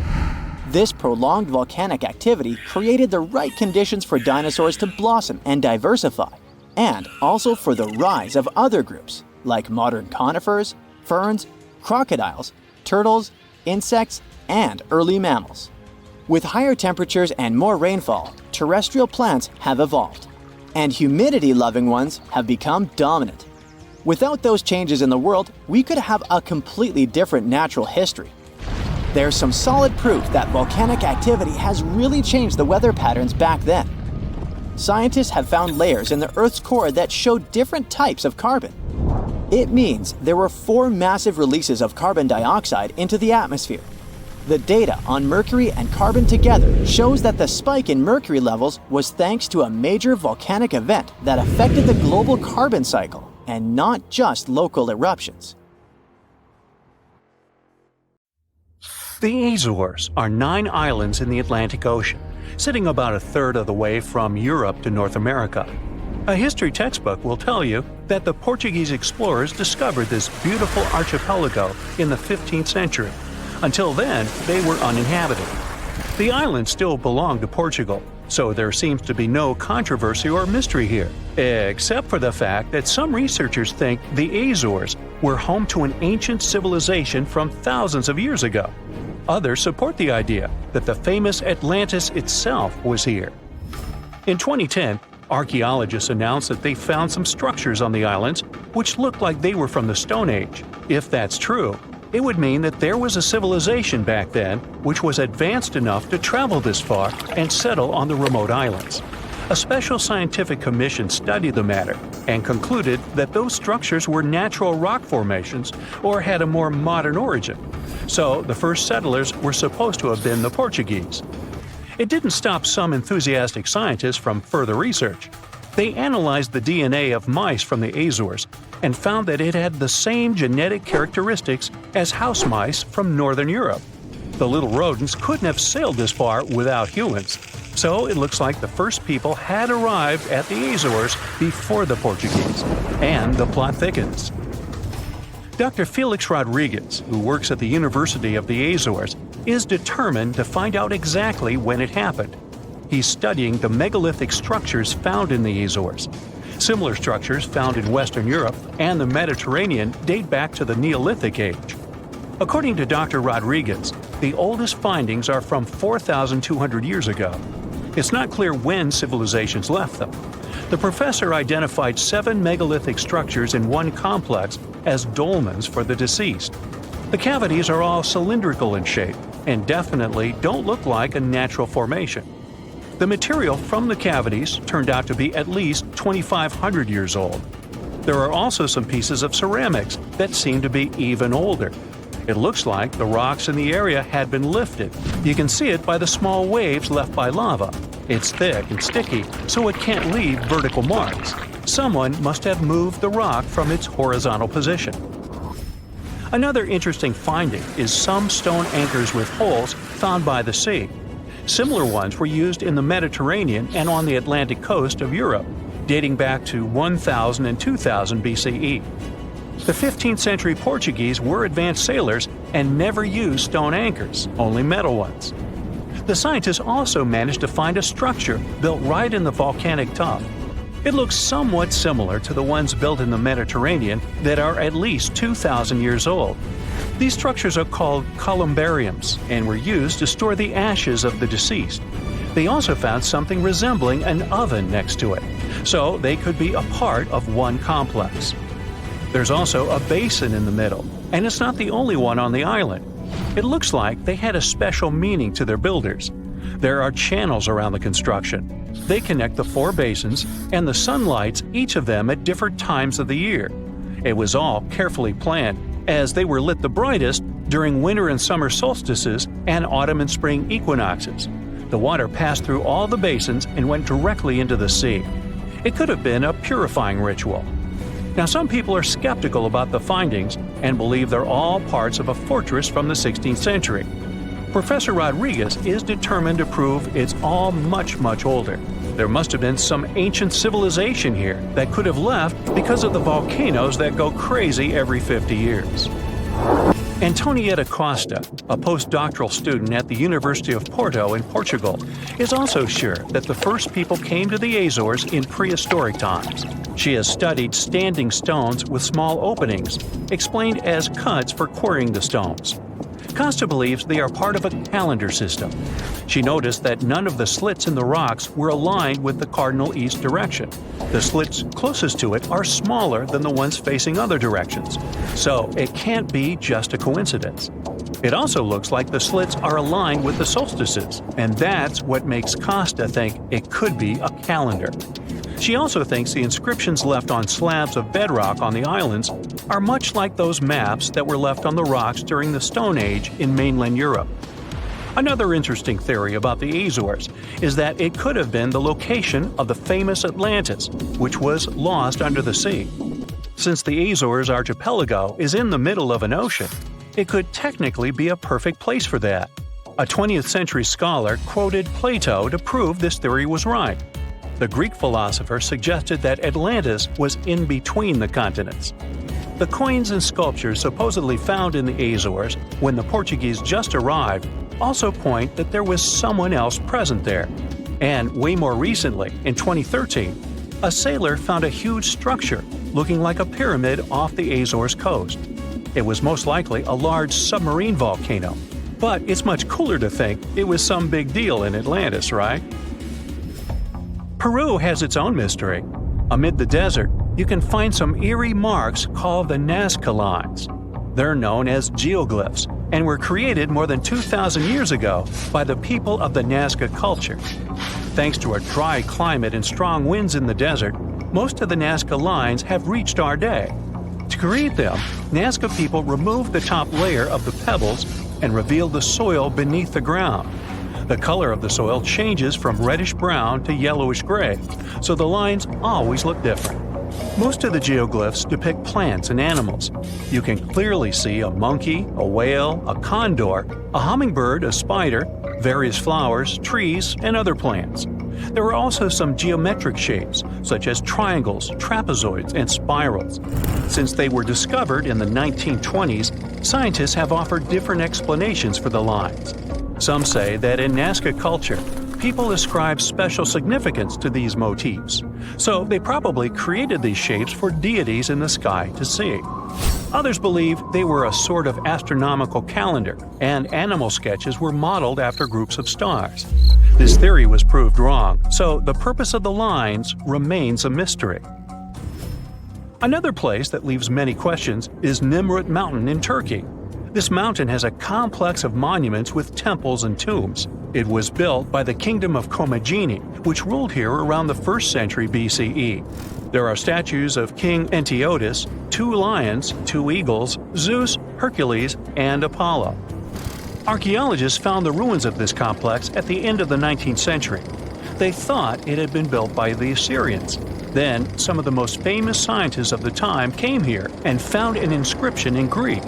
This prolonged volcanic activity created the right conditions for dinosaurs to blossom and diversify, and also for the rise of other groups, like modern conifers, ferns, crocodiles, turtles, insects, and early mammals. With higher temperatures and more rainfall, terrestrial plants have evolved, and humidity-loving ones have become dominant. Without those changes in the world, we could have a completely different natural history. There's some solid proof that volcanic activity has really changed the weather patterns back then. Scientists have found layers in the Earth's core that show different types of carbon. It means there were 4 massive releases of carbon dioxide into the atmosphere. The data on mercury and carbon together shows that the spike in mercury levels was thanks to a major volcanic event that affected the global carbon cycle, and not just local eruptions. The Azores are 9 islands in the Atlantic Ocean, sitting about a third of the way from Europe to North America. A history textbook will tell you that the Portuguese explorers discovered this beautiful archipelago in the 15th century. Until then, they were uninhabited. The islands still belong to Portugal, so there seems to be no controversy or mystery here, except for the fact that some researchers think the Azores were home to an ancient civilization from thousands of years ago. Others support the idea that the famous Atlantis itself was here. In 2010, archaeologists announced that they found some structures on the islands which looked like they were from the Stone Age. If that's true, it would mean that there was a civilization back then which was advanced enough to travel this far and settle on the remote islands. A special scientific commission studied the matter and concluded that those structures were natural rock formations or had a more modern origin. So the first settlers were supposed to have been the Portuguese. It didn't stop some enthusiastic scientists from further research. They analyzed the DNA of mice from the Azores and found that it had the same genetic characteristics as house mice from northern Europe. The little rodents couldn't have sailed this far without humans, so it looks like the first people had arrived at the Azores before the Portuguese, and the plot thickens. Dr. Felix Rodriguez, who works at the University of the Azores, is determined to find out exactly when it happened. He's studying the megalithic structures found in the Azores. Similar structures found in Western Europe and the Mediterranean date back to the Neolithic age. According to Dr. Rodriguez, the oldest findings are from 4,200 years ago. It's not clear when civilizations left them. The professor identified 7 megalithic structures in one complex as dolmens for the deceased. The cavities are all cylindrical in shape and definitely don't look like a natural formation. The material from the cavities turned out to be at least 2,500 years old. There are also some pieces of ceramics that seem to be even older. It looks like the rocks in the area had been lifted. You can see it by the small waves left by lava. It's thick and sticky, so it can't leave vertical marks. Someone must have moved the rock from its horizontal position. Another interesting finding is some stone anchors with holes found by the sea. Similar ones were used in the Mediterranean and on the Atlantic coast of Europe, dating back to 1000 and 2000 BCE. The 15th century Portuguese were advanced sailors and never used stone anchors, only metal ones. The scientists also managed to find a structure built right in the volcanic top. It looks somewhat similar to the ones built in the Mediterranean that are at least 2,000 years old. These structures are called columbariums and were used to store the ashes of the deceased. They also found something resembling an oven next to it, so they could be a part of one complex. There's also a basin in the middle, and it's not the only one on the island. It looks like they had a special meaning to their builders. There are channels around the construction. They connect the 4 basins, and the sun lights each of them at different times of the year. It was all carefully planned, as they were lit the brightest during winter and summer solstices and autumn and spring equinoxes. The water passed through all the basins and went directly into the sea. It could have been a purifying ritual. Now, some people are skeptical about the findings and believe they're all parts of a fortress from the 16th century. Professor Rodriguez is determined to prove it's all much, much older. There must have been some ancient civilization here that could have left because of the volcanoes that go crazy every 50 years. Antonietta Costa, a postdoctoral student at the University of Porto in Portugal, is also sure that the first people came to the Azores in prehistoric times. She has studied standing stones with small openings, explained as cuts for quarrying the stones. Costa believes they are part of a calendar system. She noticed that none of the slits in the rocks were aligned with the cardinal east direction. The slits closest to it are smaller than the ones facing other directions, so it can't be just a coincidence. It also looks like the slits are aligned with the solstices, and that's what makes Costa think it could be a calendar. She also thinks the inscriptions left on slabs of bedrock on the islands are much like those maps that were left on the rocks during the Stone Age in mainland Europe. Another interesting theory about the Azores is that it could have been the location of the famous Atlantis, which was lost under the sea. Since the Azores archipelago is in the middle of an ocean, it could technically be a perfect place for that. A 20th century scholar quoted Plato to prove this theory was right. The Greek philosopher suggested that Atlantis was in between the continents. The coins and sculptures supposedly found in the Azores when the Portuguese just arrived also point that there was someone else present there. And way more recently, in 2013, a sailor found a huge structure looking like a pyramid off the Azores coast. It was most likely a large submarine volcano, but it's much cooler to think it was some big deal in Atlantis, right? Peru has its own mystery. Amid the desert, you can find some eerie marks called the Nazca Lines. They're known as geoglyphs and were created more than 2,000 years ago by the people of the Nazca culture. Thanks to a dry climate and strong winds in the desert, most of the Nazca Lines have reached our day. To create them, Nazca people removed the top layer of the pebbles and revealed the soil beneath the ground. The color of the soil changes from reddish-brown to yellowish-gray, so the lines always look different. Most of the geoglyphs depict plants and animals. You can clearly see a monkey, a whale, a condor, a hummingbird, a spider, various flowers, trees, and other plants. There are also some geometric shapes, such as triangles, trapezoids, and spirals. Since they were discovered in the 1920s, scientists have offered different explanations for the lines. Some say that in Nazca culture, people ascribe special significance to these motifs, so they probably created these shapes for deities in the sky to see. Others believe they were a sort of astronomical calendar, and animal sketches were modeled after groups of stars. This theory was proved wrong, so the purpose of the lines remains a mystery. Another place that leaves many questions is Nimrut Mountain in Turkey. This mountain has a complex of monuments with temples and tombs. It was built by the Kingdom of Commagene, which ruled here around the 1st century BCE. There are statues of King Antiochus, 2 lions, 2 eagles, Zeus, Hercules, and Apollo. Archaeologists found the ruins of this complex at the end of the 19th century. They thought it had been built by the Assyrians. Then, some of the most famous scientists of the time came here and found an inscription in Greek.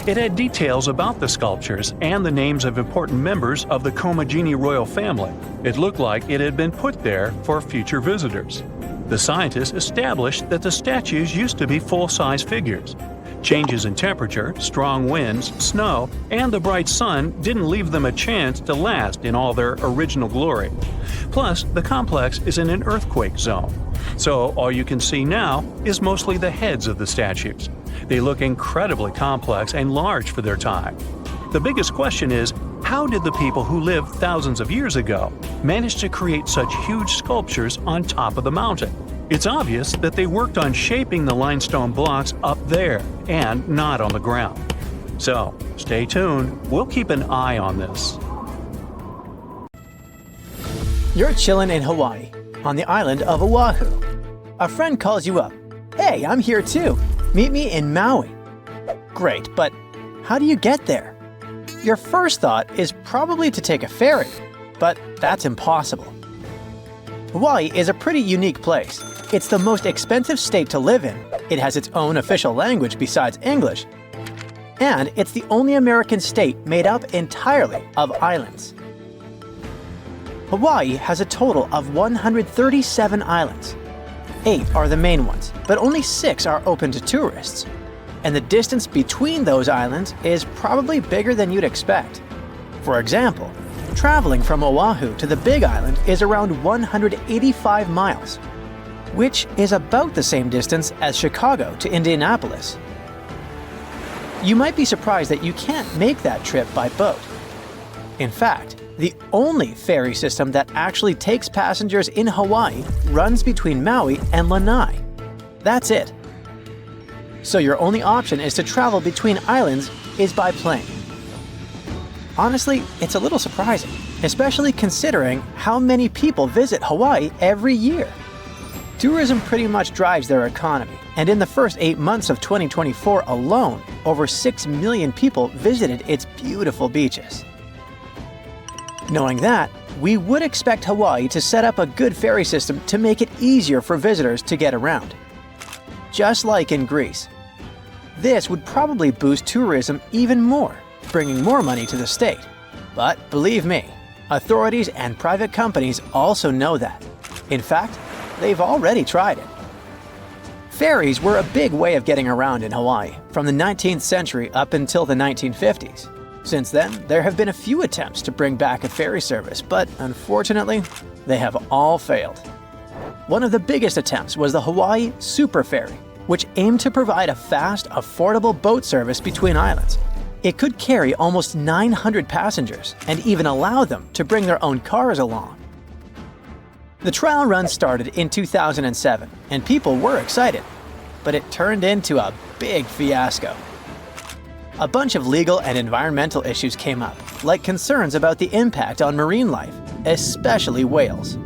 It had details about the sculptures and the names of important members of the Commagene royal family. It looked like it had been put there for future visitors. The scientists established that the statues used to be full-size figures. Changes in temperature, strong winds, snow, and the bright sun didn't leave them a chance to last in all their original glory. Plus, the complex is in an earthquake zone, so all you can see now is mostly the heads of the statues. They look incredibly complex and large for their time. The biggest question is, how did the people who lived thousands of years ago manage to create such huge sculptures on top of the mountain? It's obvious that they worked on shaping the limestone blocks up there and not on the ground. So, stay tuned. We'll keep an eye on this. You're chilling in Hawaii, on the island of Oahu. A friend calls you up. Hey, I'm here too. Meet me in Maui. Great, but how do you get there? Your first thought is probably to take a ferry, but that's impossible. Hawaii is a pretty unique place. It's the most expensive state to live in. It has its own official language besides English. And it's the only American state made up entirely of islands. Hawaii has a total of 137 islands. 8 are the main ones, but only 6 are open to tourists. And the distance between those islands is probably bigger than you'd expect. For example, traveling from Oahu to the Big Island is around 185 miles, which is about the same distance as Chicago to Indianapolis. You might be surprised that you can't make that trip by boat. In fact, the only ferry system that actually takes passengers in Hawaii runs between Maui and Lanai. That's it. So your only option is to travel between islands is by plane. Honestly, it's a little surprising, especially considering how many people visit Hawaii every year. Tourism pretty much drives their economy, and in the first 8 months of 2024 alone, over 6 million people visited its beautiful beaches. Knowing that, we would expect Hawaii to set up a good ferry system to make it easier for visitors to get around. Just like in Greece. This would probably boost tourism even more, bringing more money to the state. But believe me, authorities and private companies also know that. In fact, they've already tried it. Ferries were a big way of getting around in Hawaii from the 19th century up until the 1950s. Since then, there have been a few attempts to bring back a ferry service, but unfortunately, they have all failed. One of the biggest attempts was the Hawaii Super Ferry, which aimed to provide a fast, affordable boat service between islands. It could carry almost 900 passengers and even allow them to bring their own cars along. The trial run started in 2007, and people were excited, but it turned into a big fiasco. A bunch of legal and environmental issues came up, like concerns about the impact on marine life, especially whales.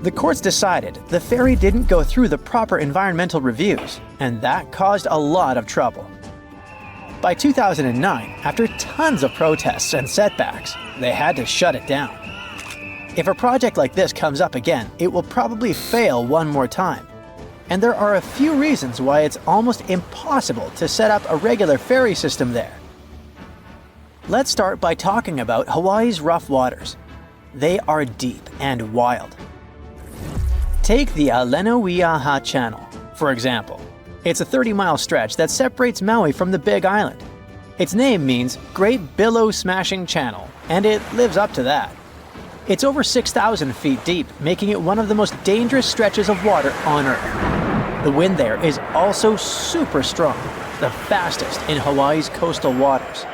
The courts decided the ferry didn't go through the proper environmental reviews, and that caused a lot of trouble. By 2009, after tons of protests and setbacks, they had to shut it down. If a project like this comes up again, it will probably fail one more time. And there are a few reasons why it's almost impossible to set up a regular ferry system there. Let's start by talking about Hawaii's rough waters. They are deep and wild. Take the Alenoiaha Channel, for example. It's a 30-mile stretch that separates Maui from the Big Island. Its name means Great Billow Smashing Channel, and it lives up to that. It's over 6,000 feet deep, making it one of the most dangerous stretches of water on Earth. The wind there is also super strong, the fastest in Hawaii's coastal waters.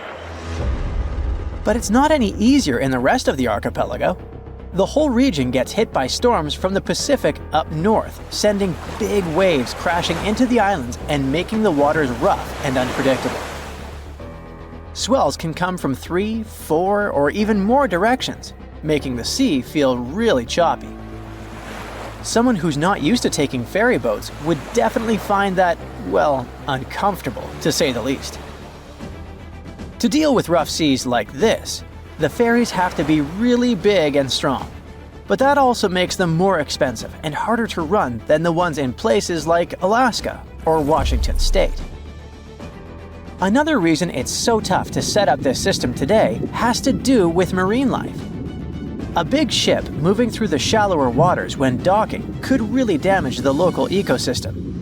But it's not any easier in the rest of the archipelago. The whole region gets hit by storms from the Pacific up north, sending big waves crashing into the islands and making the waters rough and unpredictable. Swells can come from 3, 4, or even more directions, making the sea feel really choppy. Someone who's not used to taking ferry boats would definitely find that, well, uncomfortable, to say the least. To deal with rough seas like this, the ferries have to be really big and strong. But that also makes them more expensive and harder to run than the ones in places like Alaska or Washington State. Another reason it's so tough to set up this system today has to do with marine life. A big ship moving through the shallower waters when docking could really damage the local ecosystem.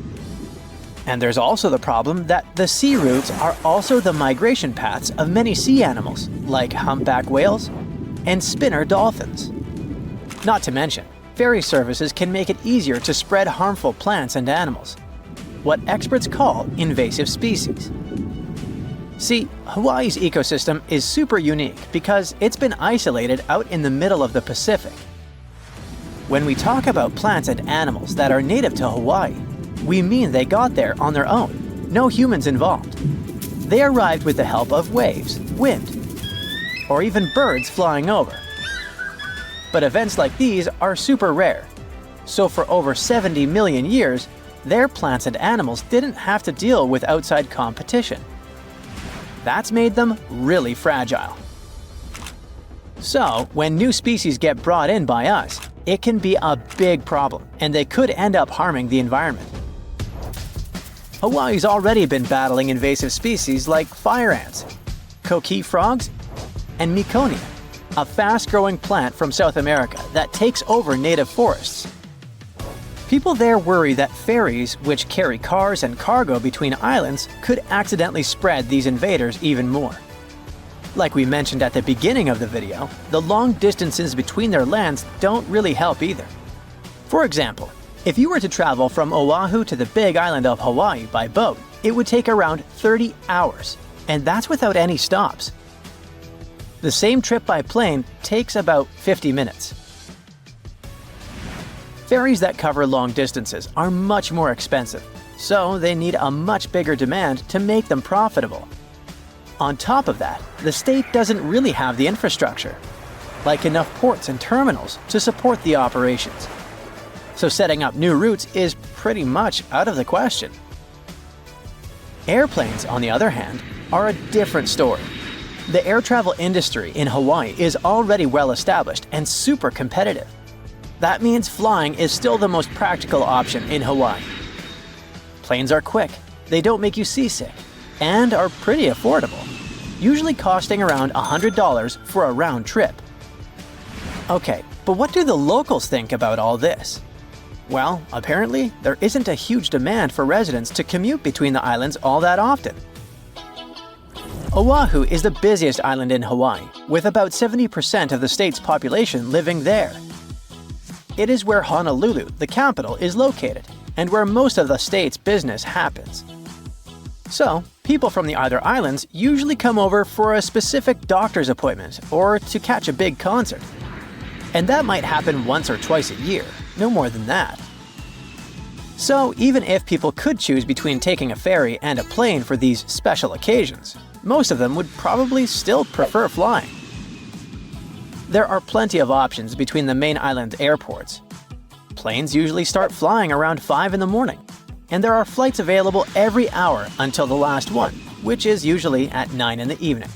And there's also the problem that the sea routes are also the migration paths of many sea animals, like humpback whales and spinner dolphins. Not to mention, ferry services can make it easier to spread harmful plants and animals, what experts call invasive species. See, Hawaii's ecosystem is super unique because it's been isolated out in the middle of the Pacific. When we talk about plants and animals that are native to Hawaii, we mean they got there on their own, no humans involved. They arrived with the help of waves, wind, or even birds flying over. But events like these are super rare, so for over 70 million years, their plants and animals didn't have to deal with outside competition. That's made them really fragile. So, when new species get brought in by us, it can be a big problem, and they could end up harming the environment. Hawaii's already been battling invasive species like fire ants, coqui frogs, and Meiconia, a fast-growing plant from South America that takes over native forests. People there worry that ferries, which carry cars and cargo between islands, could accidentally spread these invaders even more. Like we mentioned at the beginning of the video, the long distances between their lands don't really help either. For example, if you were to travel from Oahu to the Big Island of Hawaii by boat, it would take around 30 hours, and that's without any stops. The same trip by plane takes about 50 minutes. Ferries that cover long distances are much more expensive, so they need a much bigger demand to make them profitable. On top of that, the state doesn't really have the infrastructure, like enough ports and terminals to support the operations. So setting up new routes is pretty much out of the question. Airplanes, on the other hand, are a different story. The air travel industry in Hawaii is already well established and super competitive. That means flying is still the most practical option in Hawaii. Planes are quick, they don't make you seasick, and are pretty affordable, usually costing around $100 for a round trip. Okay, but what do the locals think about all this? Well, apparently, there isn't a huge demand for residents to commute between the islands all that often. Oahu is the busiest island in Hawaii, with about 70% of the state's population living there. It is where Honolulu, the capital, is located, and where most of the state's business happens. So, people from the other islands usually come over for a specific doctor's appointment or to catch a big concert. And that might happen once or twice a year, no more than that. So, even if people could choose between taking a ferry and a plane for these special occasions, most of them would probably still prefer flying. There are plenty of options between the main island airports. Planes usually start flying around 5 in the morning, and there are flights available every hour until the last one, which is usually at 9 in the evening.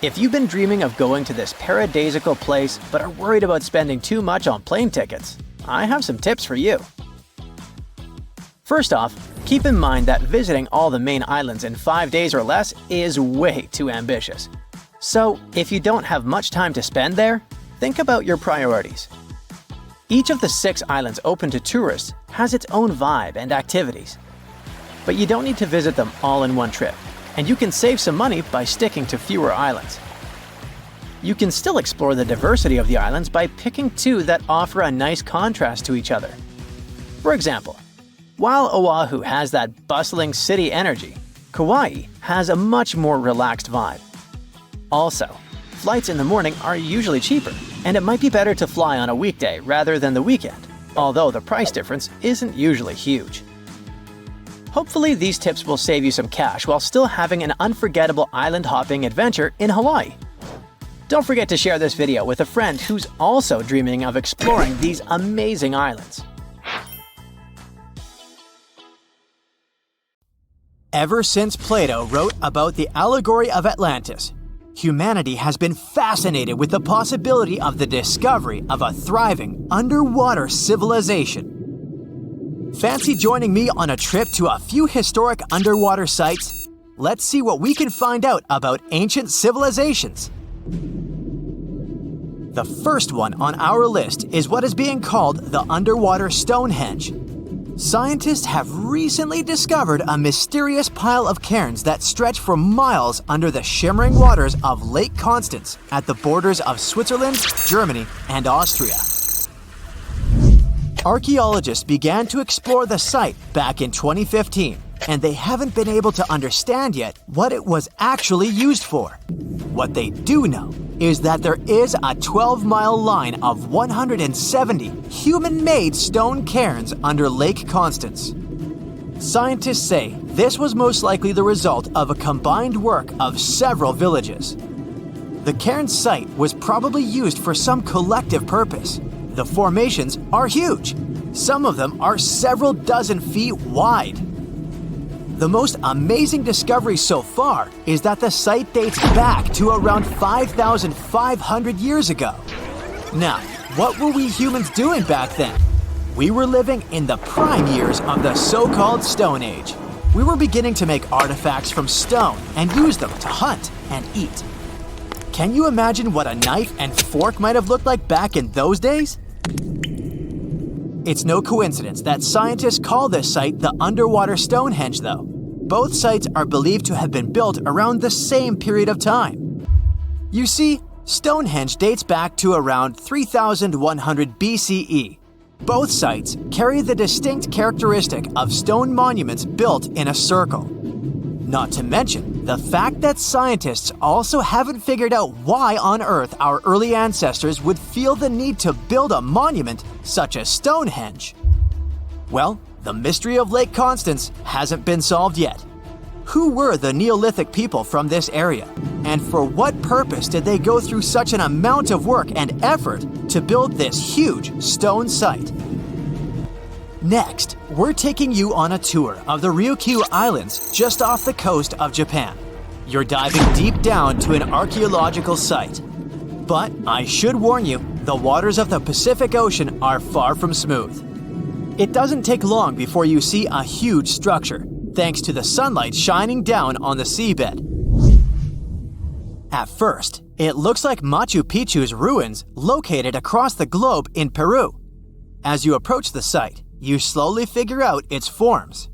If you've been dreaming of going to this paradisiacal place but are worried about spending too much on plane tickets, I have some tips for you. First off, keep in mind that visiting all the main islands in 5 days or less is way too ambitious. So, if you don't have much time to spend there, think about your priorities. Each of the 6 islands open to tourists has its own vibe and activities. But you don't need to visit them all in one trip, and you can save some money by sticking to fewer islands. You can still explore the diversity of the islands by picking 2 that offer a nice contrast to each other. For example, while Oahu has that bustling city energy, Kauai has a much more relaxed vibe. Also, flights in the morning are usually cheaper, and it might be better to fly on a weekday rather than the weekend, although the price difference isn't usually huge. Hopefully these tips will save you some cash while still having an unforgettable island hopping adventure in Hawaii. Don't forget to share this video with a friend who's also dreaming of exploring these amazing islands. Ever since Plato wrote about the allegory of Atlantis, humanity has been fascinated with the possibility of the discovery of a thriving underwater civilization. Fancy joining me on a trip to a few historic underwater sites? Let's see what we can find out about ancient civilizations. The first one on our list is what is being called the underwater Stonehenge. Scientists have recently discovered a mysterious pile of cairns that stretch for miles under the shimmering waters of Lake Constance at the borders of Switzerland, Germany, and Austria. Archaeologists began to explore the site back in 2015, and they haven't been able to understand yet what it was actually used for. What they do know is that there is a 12-mile line of 170 human-made stone cairns under Lake Constance. Scientists say this was most likely the result of a combined work of several villages. The cairn site was probably used for some collective purpose. The formations are huge. Some of them are several dozen feet wide. The most amazing discovery so far is that the site dates back to around 5,500 years ago. Now, what were we humans doing back then? We were living in the prime years of the so-called Stone Age. We were beginning to make artifacts from stone and use them to hunt and eat. Can you imagine what a knife and fork might have looked like back in those days? It's no coincidence that scientists call this site the underwater Stonehenge, though. Both sites are believed to have been built around the same period of time. You see, Stonehenge dates back to around 3100 BCE. Both sites carry the distinct characteristic of stone monuments built in a circle. Not to mention the fact that scientists also haven't figured out why on Earth our early ancestors would feel the need to build a monument such as Stonehenge. Well, the mystery of Lake Constance hasn't been solved yet. Who were the Neolithic people from this area? And for what purpose did they go through such an amount of work and effort to build this huge stone site? Next, we're taking you on a tour of the Ryukyu Islands just off the coast of Japan. You're diving deep down to an archaeological site. But I should warn you, the waters of the Pacific Ocean are far from smooth. It doesn't take long before you see a huge structure, thanks to the sunlight shining down on the seabed. At first, it looks like Machu Picchu's ruins located across the globe in Peru. As you approach the site, you slowly figure out its forms.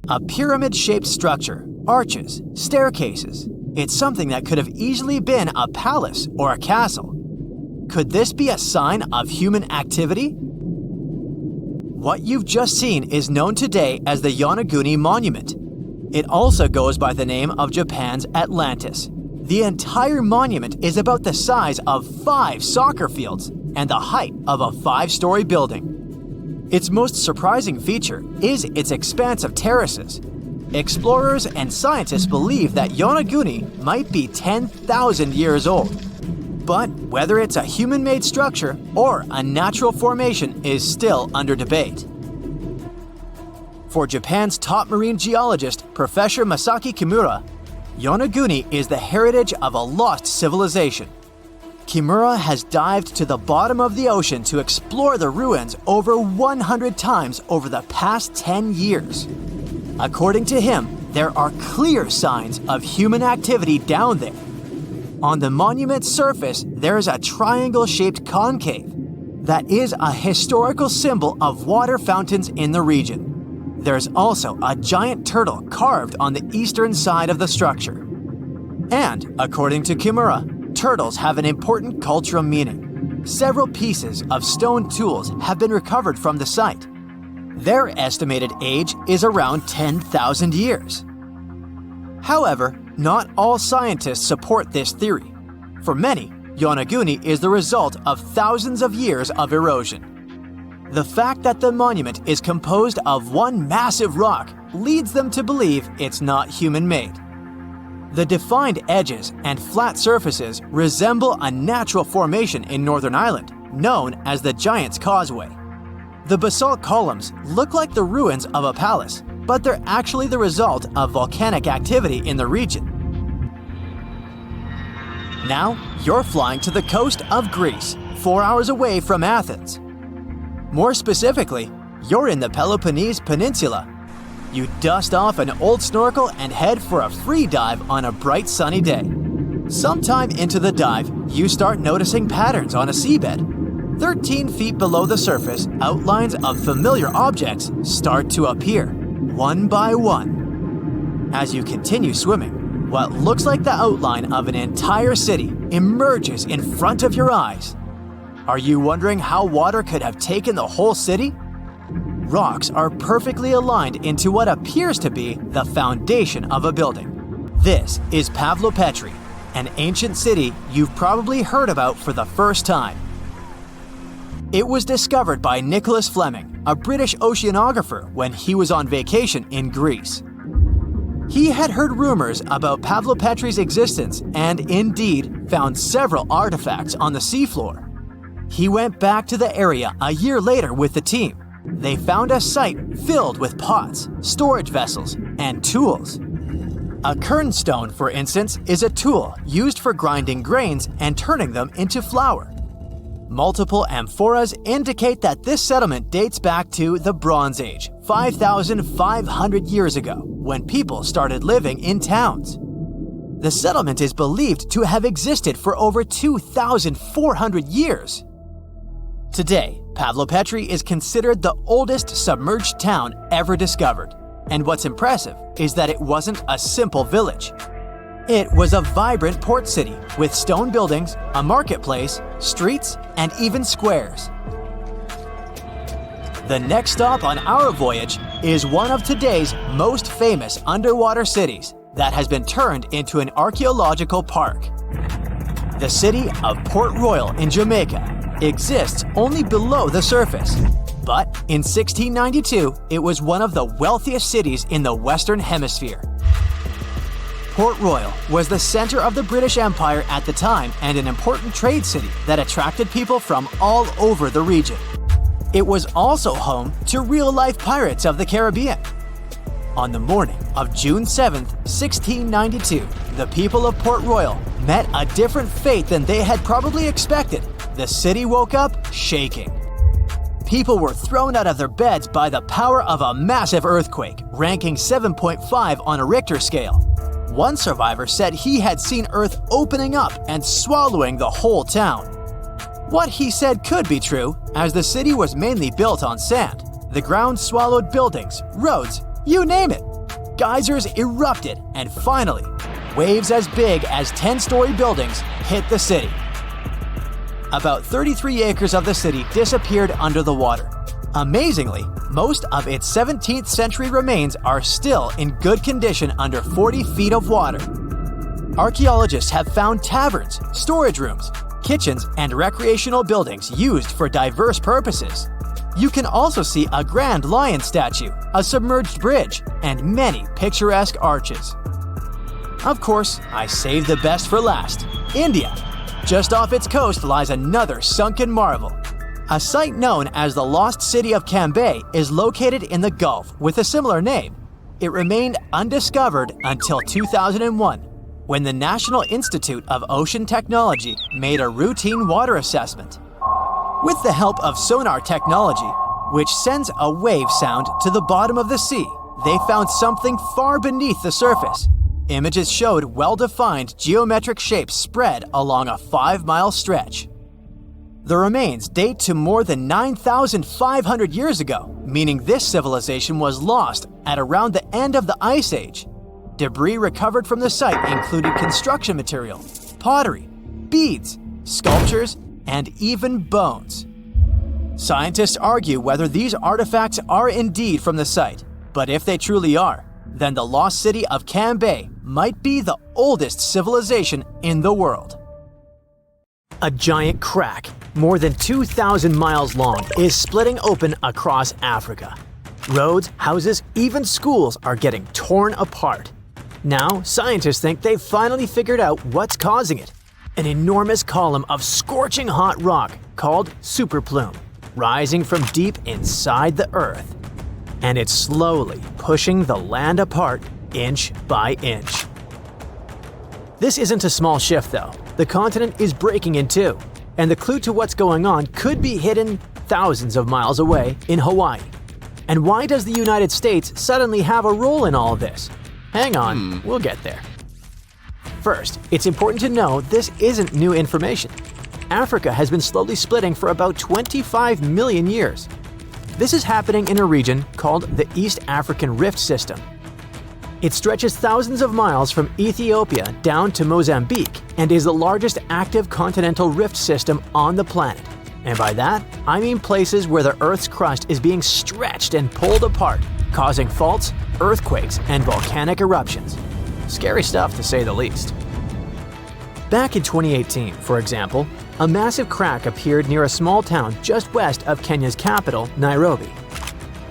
A pyramid-shaped structure, arches, staircases, It's something that could have easily been a palace or a castle. Could this be a sign of human activity? What you've just seen is known today as the Yonaguni Monument. It also goes by the name of Japan's Atlantis. The entire monument is about the size of 5 soccer fields and the height of a 5-story building. Its most surprising feature is its expanse of terraces. Explorers and scientists believe that Yonaguni might be 10,000 years old. But whether it's a human-made structure or a natural formation is still under debate. For Japan's top marine geologist, Professor Masaki Kimura, Yonaguni is the heritage of a lost civilization. Kimura has dived to the bottom of the ocean to explore the ruins over 100 times over the past 10 years. According to him, there are clear signs of human activity down there. On the monument's surface, there is a triangle-shaped concave that is a historical symbol of water fountains in the region. There's also a giant turtle carved on the eastern side of the structure. And, according to Kimura, turtles have an important cultural meaning. Several pieces of stone tools have been recovered from the site. Their estimated age is around 10,000 years. However, not all scientists support this theory. For many, Yonaguni is the result of thousands of years of erosion. The fact that the monument is composed of one massive rock leads them to believe it's not human-made. The defined edges and flat surfaces resemble a natural formation in Northern Ireland, known as the Giant's Causeway. The basalt columns look like the ruins of a palace, but they're actually the result of volcanic activity in the region. Now, you're flying to the coast of Greece, 4 hours away from Athens. More specifically, you're in the Peloponnese Peninsula. You dust off an old snorkel and head for a free dive on a bright sunny day. Sometime into the dive, you start noticing patterns on a seabed. 13 feet below the surface, outlines of familiar objects start to appear, one by one. As you continue swimming, what looks like the outline of an entire city emerges in front of your eyes. Are you wondering how water could have taken the whole city? Rocks are perfectly aligned into what appears to be the foundation of a building. This is Pavlopetri, an ancient city you've probably heard about for the first time. It was discovered by Nicholas Fleming, a British oceanographer, when he was on vacation in Greece. He had heard rumors about Pavlopetri's existence and indeed found several artifacts on the seafloor. He went back to the area a year later with the team. They found a site filled with pots, storage vessels, and tools. A kernstone, for instance, is a tool used for grinding grains and turning them into flour. Multiple amphoras indicate that this settlement dates back to the Bronze Age, 5,500 years ago, when people started living in towns. The settlement is believed to have existed for over 2,400 years. Today, Pavlopetri is considered the oldest submerged town ever discovered, and what's impressive is that it wasn't a simple village. It was a vibrant port city with stone buildings, a marketplace, streets, and even squares. The next stop on our voyage is one of today's most famous underwater cities that has been turned into an archaeological park. The city of Port Royal in Jamaica exists only below the surface, but in 1692 it was one of the wealthiest cities in the Western Hemisphere. Port Royal was the center of the British Empire at the time and an important trade city that attracted people from all over the region. It was also home to real-life pirates of the Caribbean. On the morning of June 7, 1692, the people of Port Royal met a different fate than they had probably expected. The city woke up shaking. People were thrown out of their beds by the power of a massive earthquake, ranking 7.5 on a Richter scale. One survivor said he had seen Earth opening up and swallowing the whole town. What he said could be true, as the city was mainly built on sand. The ground swallowed buildings, roads, you name it. Geysers erupted, and finally, waves as big as 10-story buildings hit the city. About 33 acres of the city disappeared under the water. Amazingly, most of its 17th century remains are still in good condition under 40 feet of water. Archaeologists have found taverns, storage rooms, kitchens, and recreational buildings used for diverse purposes. You can also see a grand lion statue, a submerged bridge, and many picturesque arches. Of course, I saved the best for last: India. Just off its coast lies another sunken marvel. A site known as the Lost City of Cambay is located in the Gulf with a similar name. It remained undiscovered until 2001, when the National Institute of Ocean Technology made a routine water assessment. With the help of sonar technology, which sends a wave sound to the bottom of the sea, they found something far beneath the surface. Images showed well-defined geometric shapes spread along a 5-mile stretch. The remains date to more than 9,500 years ago, meaning this civilization was lost at around the end of the Ice Age. Debris recovered from the site included construction material, pottery, beads, sculptures, and even bones. Scientists argue whether these artifacts are indeed from the site, but if they truly are, then the lost city of Cambay might be the oldest civilization in the world. A giant crack, more than 2,000 miles long, is splitting open across Africa. Roads, houses, even schools are getting torn apart. Now, scientists think they've finally figured out what's causing it. An enormous column of scorching hot rock called superplume, rising from deep inside the Earth. And it's slowly pushing the land apart inch by inch. This isn't a small shift though. The continent is breaking in two, and the clue to what's going on could be hidden thousands of miles away in Hawaii. And why does the United States suddenly have a role in all of this? Hang on, we'll get there. First, it's important to know this isn't new information. Africa has been slowly splitting for about 25 million years. This is happening in a region called the East African Rift System. It stretches thousands of miles from Ethiopia down to Mozambique and is the largest active continental rift system on the planet. And by that, I mean places where the Earth's crust is being stretched and pulled apart, causing faults, earthquakes, and volcanic eruptions. Scary stuff to say the least. Back in 2018, for example, a massive crack appeared near a small town just west of Kenya's capital, Nairobi.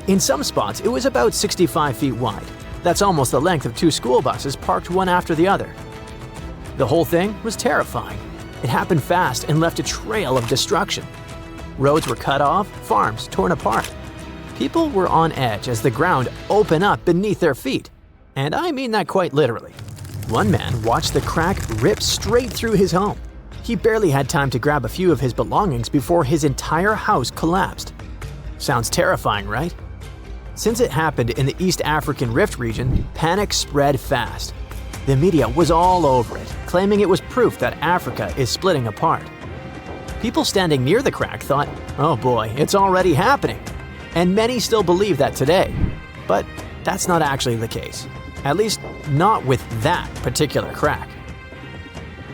In some spots, it was about 65 feet wide. That's almost the length of 2 school buses parked one after the other. The whole thing was terrifying. It happened fast and left a trail of destruction. Roads were cut off, farms torn apart. People were on edge as the ground opened up beneath their feet. And I mean that quite literally. One man watched the crack rip straight through his home. He barely had time to grab a few of his belongings before his entire house collapsed. Sounds terrifying, right? Since it happened in the East African Rift region, panic spread fast. The media was all over it, claiming it was proof that Africa is splitting apart. People standing near the crack thought, oh boy, it's already happening. And many still believe that today. But that's not actually the case. At least not with that particular crack.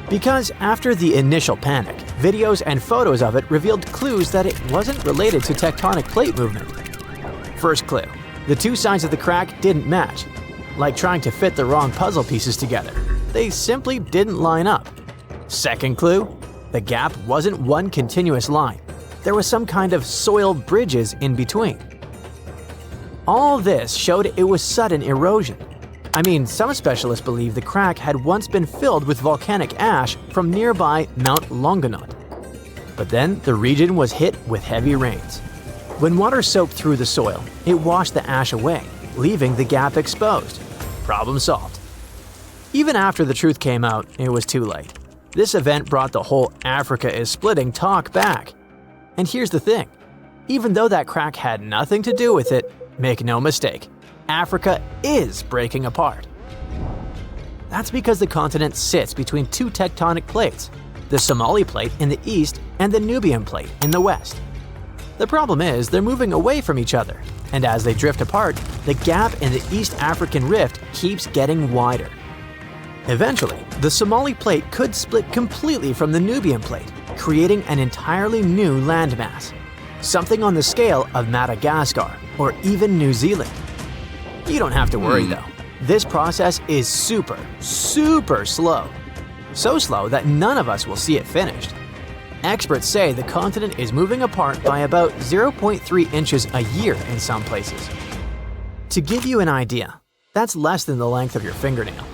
Because after the initial panic, videos and photos of it revealed clues that it wasn't related to tectonic plate movement. First clue, the 2 sides of the crack didn't match. Like trying to fit the wrong puzzle pieces together. They simply didn't line up. Second clue, the gap wasn't one continuous line. There was some kind of soil bridges in between. All this showed it was sudden erosion. I mean, some specialists believe the crack had once been filled with volcanic ash from nearby Mount Longonot. But then the region was hit with heavy rains. When water soaked through the soil, it washed the ash away, leaving the gap exposed. Problem solved. Even after the truth came out, it was too late. This event brought the whole Africa is splitting talk back. And here's the thing. Even though that crack had nothing to do with it, make no mistake, Africa is breaking apart. That's because the continent sits between 2 tectonic plates, the Somali plate in the east and the Nubian plate in the west. The problem is they're moving away from each other, and as they drift apart, the gap in the East African Rift keeps getting wider. Eventually, the Somali Plate could split completely from the Nubian Plate, creating an entirely new landmass, something on the scale of Madagascar or even New Zealand. You don't have to worry though. This process is super slow. So slow that none of us will see it finished. Experts say the continent is moving apart by about 0.3 inches a year in some places. To give you an idea, that's less than the length of your fingernail.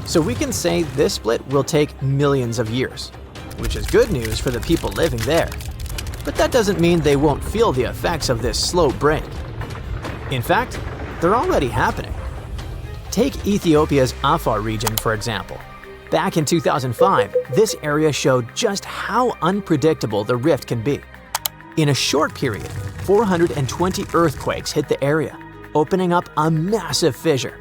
So we can say this split will take millions of years, which is good news for the people living there. But that doesn't mean they won't feel the effects of this slow break. In fact, they're already happening. Take Ethiopia's Afar region, for example. Back in 2005, this area showed just how unpredictable the rift can be. In a short period, 420 earthquakes hit the area, opening up a massive fissure.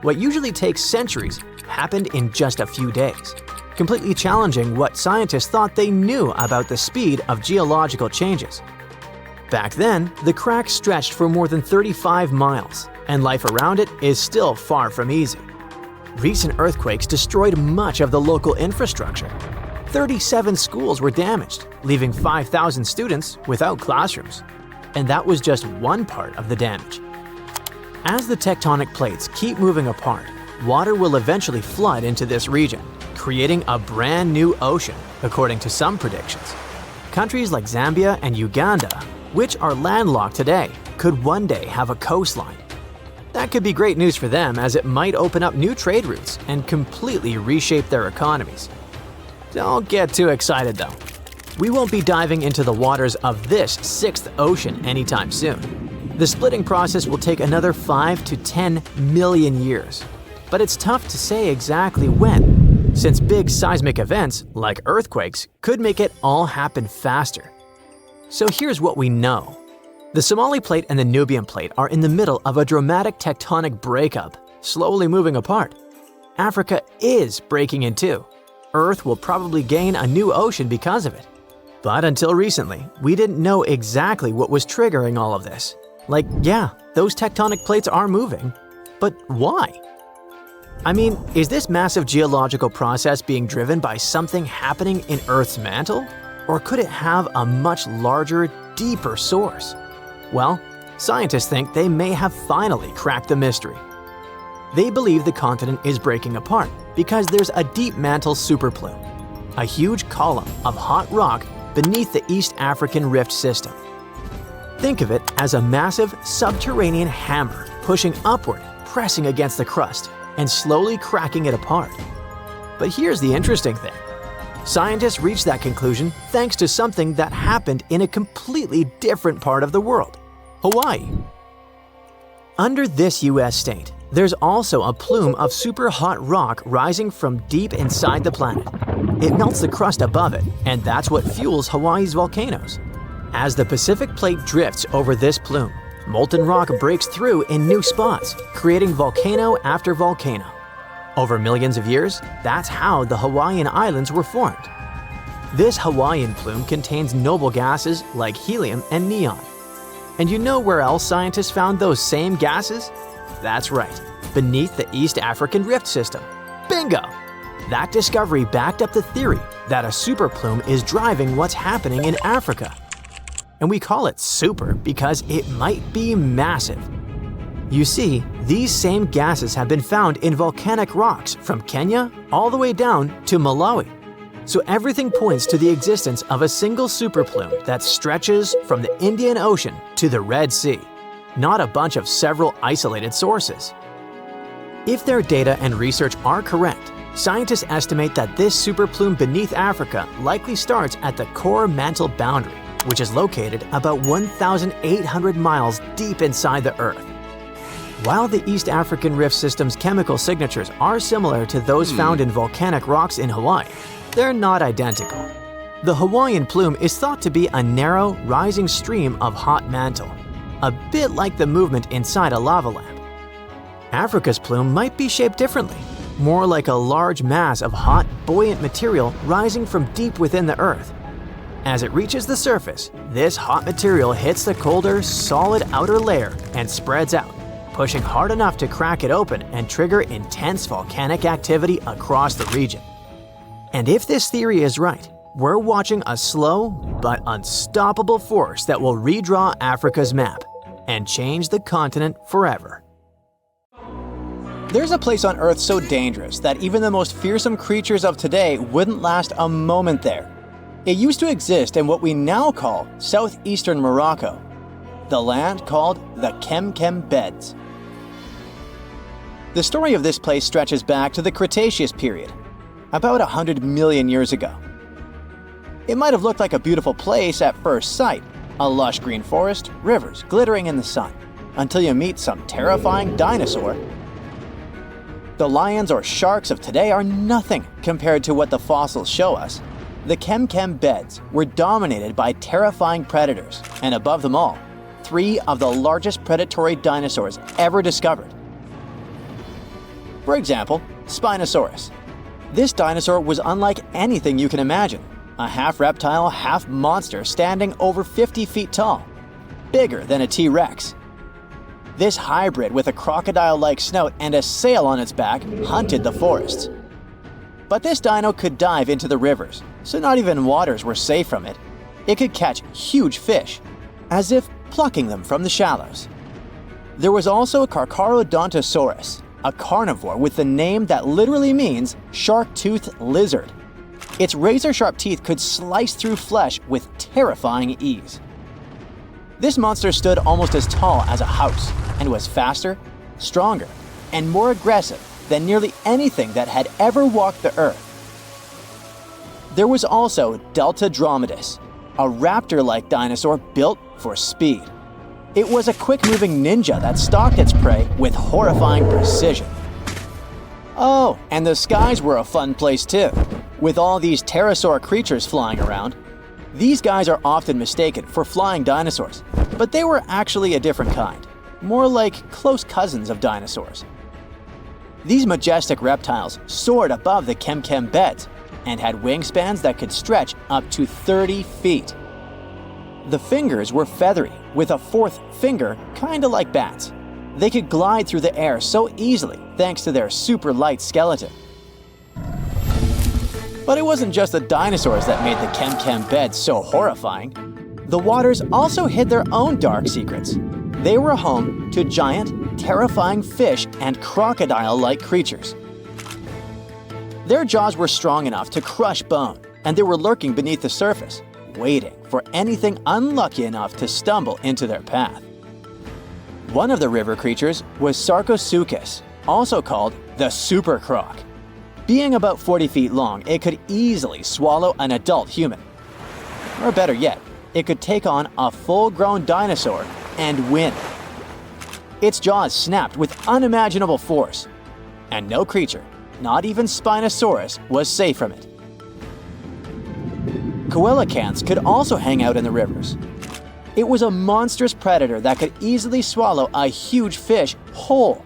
What usually takes centuries happened in just a few days, completely challenging what scientists thought they knew about the speed of geological changes. Back then, the crack stretched for more than 35 miles, and life around it is still far from easy. Recent earthquakes destroyed much of the local infrastructure. 37 schools were damaged, leaving 5,000 students without classrooms. And that was just one part of the damage. As the tectonic plates keep moving apart, water will eventually flood into this region, creating a brand new ocean, according to some predictions. Countries like Zambia and Uganda, which are landlocked today, could one day have a coastline. That could be great news for them, as it might open up new trade routes and completely reshape their economies. Don't get too excited though. We won't be diving into the waters of this sixth ocean anytime soon. The splitting process will take another 5 to 10 million years. But it's tough to say exactly when, since big seismic events, like earthquakes, could make it all happen faster. So here's what we know. The Somali Plate and the Nubian Plate are in the middle of a dramatic tectonic breakup, slowly moving apart. Africa is breaking in two. Earth will probably gain a new ocean because of it. But until recently, we didn't know exactly what was triggering all of this. Like, yeah, those tectonic plates are moving, but why? I mean, is this massive geological process being driven by something happening in Earth's mantle? Or could it have a much larger, deeper source? Well, scientists think they may have finally cracked the mystery. They believe the continent is breaking apart because there's a deep mantle superplume, a huge column of hot rock beneath the East African Rift system. Think of it as a massive subterranean hammer pushing upward, pressing against the crust, and slowly cracking it apart. But here's the interesting thing. Scientists reached that conclusion thanks to something that happened in a completely different part of the world, Hawaii. Under this US state, there's also a plume of super hot rock rising from deep inside the planet. It melts the crust above it, and that's what fuels Hawaii's volcanoes. As the Pacific Plate drifts over this plume, molten rock breaks through in new spots, creating volcano after volcano. Over millions of years, that's how the Hawaiian Islands were formed. This Hawaiian plume contains noble gases like helium and neon. And you know where else scientists found those same gases? That's right, beneath the East African Rift system. Bingo! That discovery backed up the theory that a superplume is driving what's happening in Africa. And we call it super because it might be massive. You see, these same gases have been found in volcanic rocks from Kenya all the way down to Malawi. So everything points to the existence of a single superplume that stretches from the Indian Ocean to the Red Sea, not a bunch of several isolated sources. If their data and research are correct, scientists estimate that this superplume beneath Africa likely starts at the core mantle boundary, which is located about 1,800 miles deep inside the Earth. While the East African Rift system's chemical signatures are similar to those found in volcanic rocks in Hawaii, they're not identical. The Hawaiian plume is thought to be a narrow, rising stream of hot mantle, a bit like the movement inside a lava lamp. Africa's plume might be shaped differently, more like a large mass of hot, buoyant material rising from deep within the Earth. As it reaches the surface, this hot material hits the colder, solid outer layer and spreads out, pushing hard enough to crack it open and trigger intense volcanic activity across the region. And if this theory is right, we're watching a slow but unstoppable force that will redraw Africa's map and change the continent forever. There's a place on Earth so dangerous that even the most fearsome creatures of today wouldn't last a moment there. It used to exist in what we now call southeastern Morocco, the land called the Chem Chem beds. The story of this place stretches back to the Cretaceous period, about 100 million years ago. It might have looked like a beautiful place at first sight, a lush green forest, rivers glittering in the sun, until you meet some terrifying dinosaur. The lions or sharks of today are nothing compared to what the fossils show us. The Chem Chem beds were dominated by terrifying predators, and above them all, 3 of the largest predatory dinosaurs ever discovered. For example, Spinosaurus. This dinosaur was unlike anything you can imagine. A half reptile, half monster standing over 50 feet tall, bigger than a T-Rex. This hybrid with a crocodile-like snout and a sail on its back hunted the forests. But this dino could dive into the rivers, so not even waters were safe from it. It could catch huge fish, as if plucking them from the shallows. There was also Carcharodontosaurus, a carnivore with the name that literally means shark-toothed lizard. Its razor-sharp teeth could slice through flesh with terrifying ease. This monster stood almost as tall as a house and was faster, stronger, and more aggressive than nearly anything that had ever walked the earth. There was also Deltadromedus, a raptor-like dinosaur built for speed. It was a quick-moving ninja that stalked its prey with horrifying precision. Oh, and the skies were a fun place too, with all these pterosaur creatures flying around. These guys are often mistaken for flying dinosaurs, but they were actually a different kind, more like close cousins of dinosaurs. These majestic reptiles soared above the Chem Chem beds and had wingspans that could stretch up to 30 feet. The fingers were feathery, with a 4th finger kinda like bats. They could glide through the air so easily thanks to their super light skeleton. But it wasn't just the dinosaurs that made the Chem Chem beds so horrifying. The waters also hid their own dark secrets. They were home to giant, terrifying fish and crocodile-like creatures. Their jaws were strong enough to crush bone, and they were lurking beneath the surface, waiting for anything unlucky enough to stumble into their path. One of the river creatures was Sarcosuchus, also called the super croc. Being about 40 feet long, it could easily swallow an adult human. Or better yet, it could take on a full-grown dinosaur and win. Its jaws snapped with unimaginable force, and no creature, not even Spinosaurus, was safe from it. Coelacanths could also hang out in the rivers. It was a monstrous predator that could easily swallow a huge fish whole.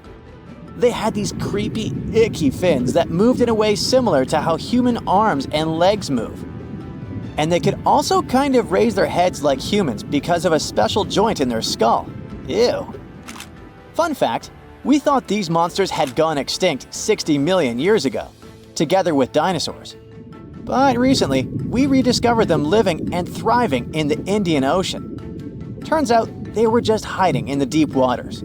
They had these creepy, icky fins that moved in a way similar to how human arms and legs move. And they could also kind of raise their heads like humans because of a special joint in their skull. Ew. Fun fact, we thought these monsters had gone extinct 60 million years ago, together with dinosaurs. But recently, we rediscovered them living and thriving in the Indian Ocean. Turns out they were just hiding in the deep waters.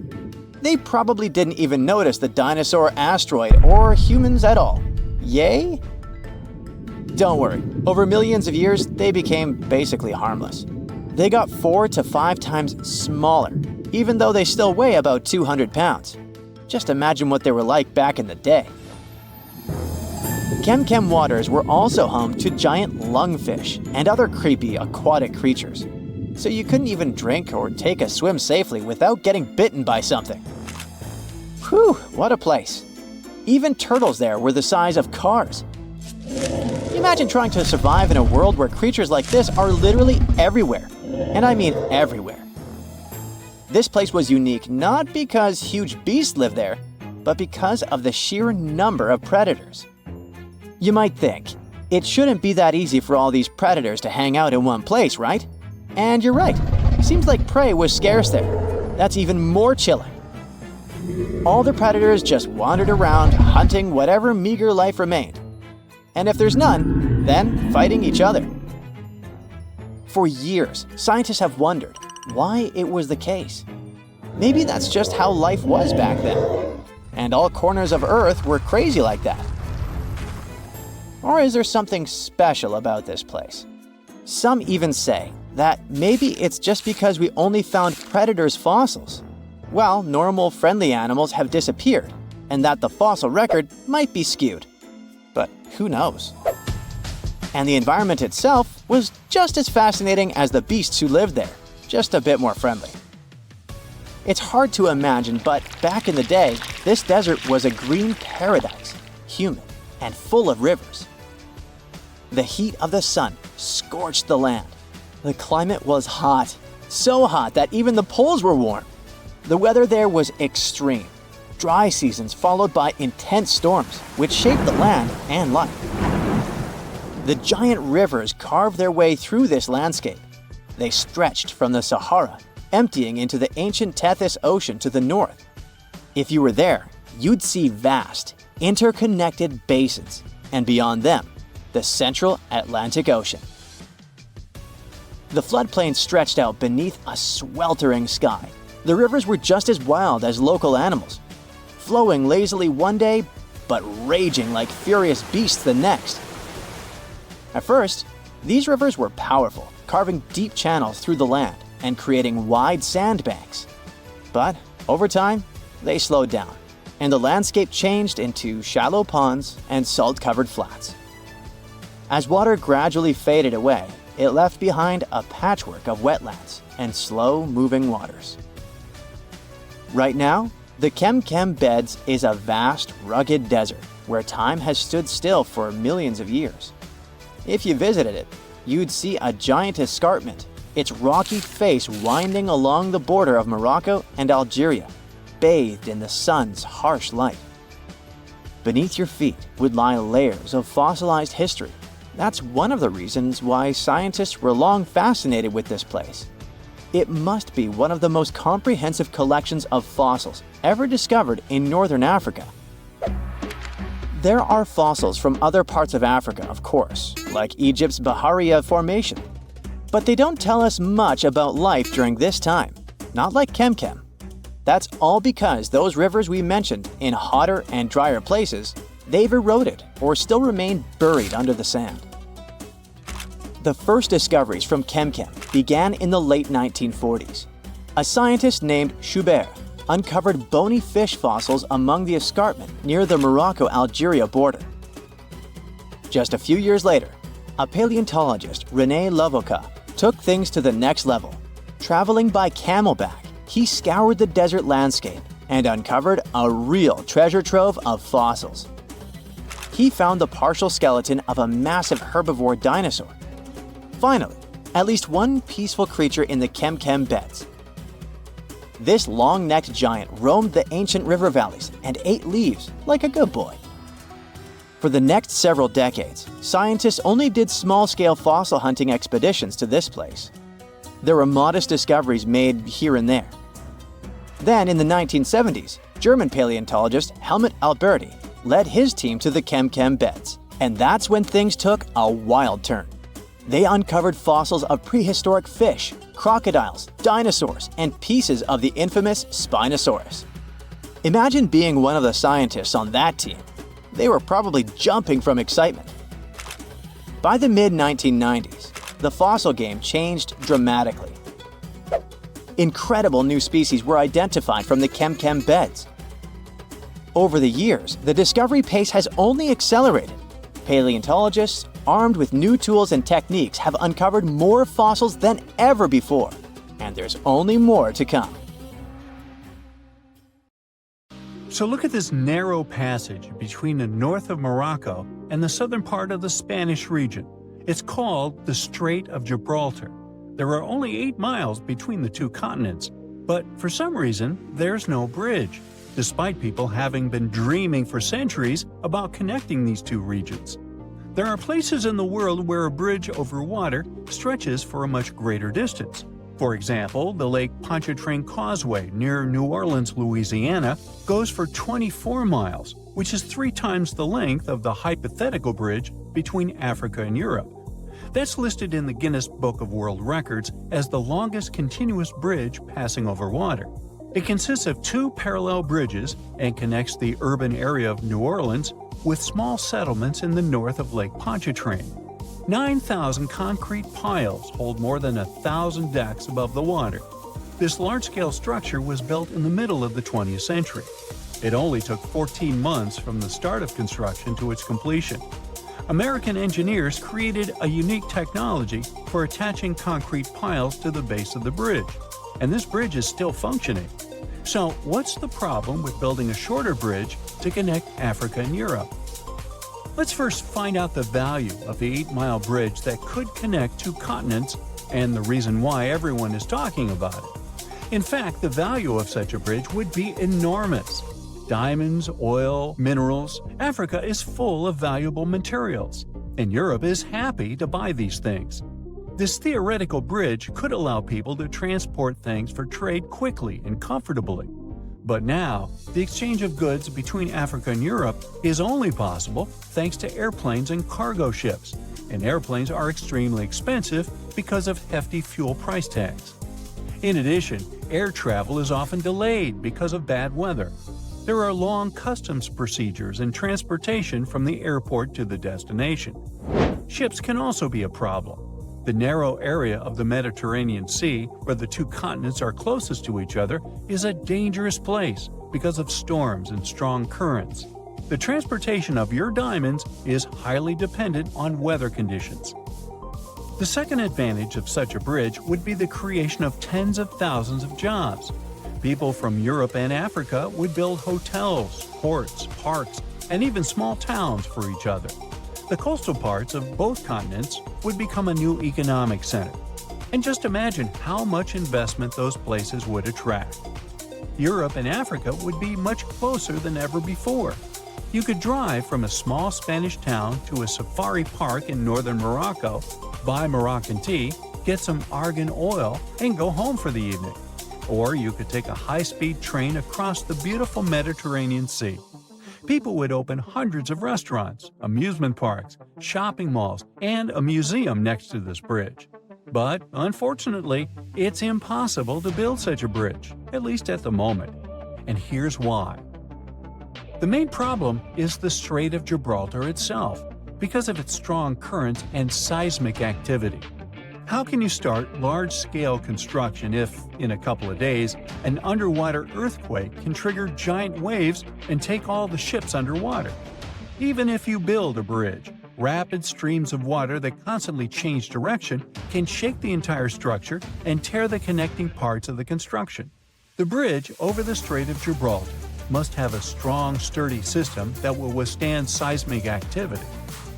They probably didn't even notice the dinosaur asteroid or humans at all. Yay? Don't worry, over millions of years, they became basically harmless. They got 4 to 5 times smaller, even though they still weigh about 200 pounds. Just imagine what they were like back in the day. Chem Chem waters were also home to giant lungfish and other creepy aquatic creatures. So you couldn't even drink or take a swim safely without getting bitten by something. Whew, what a place. Even turtles there were the size of cars. Imagine trying to survive in a world where creatures like this are literally everywhere. And I mean everywhere. This place was unique not because huge beasts lived there, but because of the sheer number of predators. You might think, it shouldn't be that easy for all these predators to hang out in one place, right? And you're right. Seems like prey was scarce there. That's even more chilling. all the predators just wandered around hunting whatever meager life remained. And if there's none, then fighting each other. For years, scientists have wondered why it was the case. Maybe that's just how life was back then, and all corners of Earth were crazy like that. Or is there something special about this place? Some even say that maybe it's just because we only found predators' fossils. Well, normal, friendly animals have disappeared, and that the fossil record might be skewed. But who knows? And the environment itself was just as fascinating as the beasts who lived there, just a bit more friendly. It's hard to imagine, but back in the day, this desert was a green paradise, humid and full of rivers. The heat of the sun scorched the land. The climate was hot, so hot that even the poles were warm. The weather there was extreme. Dry seasons followed by intense storms, which shaped the land and life. The giant rivers carved their way through this landscape. They stretched from the Sahara, emptying into the ancient Tethys Ocean to the north. If you were there, you'd see vast, interconnected basins, and beyond them, the central Atlantic Ocean. The floodplain stretched out beneath a sweltering sky. The rivers were just as wild as local animals, flowing lazily one day, but raging like furious beasts the next. At first, these rivers were powerful, carving deep channels through the land and creating wide sandbanks. But over time, they slowed down, and the landscape changed into shallow ponds and salt-covered flats. As water gradually faded away, it left behind a patchwork of wetlands and slow-moving waters. Right now, the Chem Chem beds is a vast, rugged desert where time has stood still for millions of years. If you visited it, you'd see a giant escarpment, its rocky face winding along the border of Morocco and Algeria, bathed in the sun's harsh light. Beneath your feet would lie layers of fossilized history. That's one of the reasons why scientists were long fascinated with this place. It must be one of the most comprehensive collections of fossils ever discovered in northern Africa. There are fossils from other parts of Africa, of course, like Egypt's Bahariya Formation. But they don't tell us much about life during this time, not like Chem Chem. That's all because those rivers we mentioned in hotter and drier places, they've eroded or still remain buried under the sand. The first discoveries from Chem Chem began in the late 1940s. A scientist named Schubert uncovered bony fish fossils among the escarpment near the Morocco-Algeria border. Just a few years later, a paleontologist, René Lavoca, took things to the next level. Traveling by camelback, he scoured the desert landscape and uncovered a real treasure trove of fossils. He found the partial skeleton of a massive herbivore dinosaur. Finally, at least one peaceful creature in the Chem Chem beds. This long-necked giant roamed the ancient river valleys and ate leaves like a good boy. For the next several decades, scientists only did small-scale fossil hunting expeditions to this place. There were modest discoveries made here and there. Then, in the 1970s, German paleontologist Helmut Alberti led his team to the Chem Chem beds, and that's when things took a wild turn. They uncovered fossils of prehistoric fish, crocodiles, dinosaurs, and pieces of the infamous Spinosaurus. Imagine being one of the scientists on that team. They were probably jumping from excitement. By the mid-1990s, the fossil game changed dramatically. Incredible new species were identified from the Chem Chem beds. Over the years, the discovery pace has only accelerated. Paleontologists, armed with new tools and techniques, have uncovered more fossils than ever before, and there's only more to come. So look at this narrow passage between the north of Morocco and the southern part of the Spanish region. It's called the Strait of Gibraltar. There are only 8 miles between the two continents, but for some reason, there's no bridge, despite people having been dreaming for centuries about connecting these two regions. There are places in the world where a bridge over water stretches for a much greater distance. For example, the Lake Pontchartrain Causeway near New Orleans, Louisiana, goes for 24 miles, which is 3 times the length of the hypothetical bridge between Africa and Europe. That's listed in the Guinness Book of World Records as the longest continuous bridge passing over water. It consists of 2 parallel bridges and connects the urban area of New Orleans with small settlements in the north of Lake Pontchartrain. 9,000 concrete piles hold more than 1,000 decks above the water. This large-scale structure was built in the middle of the 20th century. It only took 14 months from the start of construction to its completion. American engineers created a unique technology for attaching concrete piles to the base of the bridge, and this bridge is still functioning. So, what's the problem with building a shorter bridge to connect Africa and Europe? Let's first find out the value of the 8-mile bridge that could connect 2 continents and the reason why everyone is talking about it. In fact, the value of such a bridge would be enormous. Diamonds, oil, minerals. Africa is full of valuable materials, and Europe is happy to buy these things. This theoretical bridge could allow people to transport things for trade quickly and comfortably. But now, the exchange of goods between Africa and Europe is only possible thanks to airplanes and cargo ships, and airplanes are extremely expensive because of hefty fuel price tags. In addition, air travel is often delayed because of bad weather. There are long customs procedures and transportation from the airport to the destination. Ships can also be a problem. The narrow area of the Mediterranean Sea, where the 2 continents are closest to each other, is a dangerous place because of storms and strong currents. The transportation of your diamonds is highly dependent on weather conditions. The second advantage of such a bridge would be the creation of tens of thousands of jobs. People from Europe and Africa would build hotels, ports, parks, and even small towns for each other. The coastal parts of both continents would become a new economic center. And just imagine how much investment those places would attract. Europe and Africa would be much closer than ever before. You could drive from a small Spanish town to a safari park in northern Morocco, buy Moroccan tea, get some argan oil, and go home for the evening. Or you could take a high-speed train across the beautiful Mediterranean Sea. People would open hundreds of restaurants, amusement parks, shopping malls, and a museum next to this bridge. But, unfortunately, it's impossible to build such a bridge, at least at the moment. And here's why. The main problem is the Strait of Gibraltar itself, because of its strong currents and seismic activity. How can you start large-scale construction if, in a couple of days, an underwater earthquake can trigger giant waves and take all the ships underwater? Even if you build a bridge, rapid streams of water that constantly change direction can shake the entire structure and tear the connecting parts of the construction. The bridge over the Strait of Gibraltar must have a strong, sturdy system that will withstand seismic activity.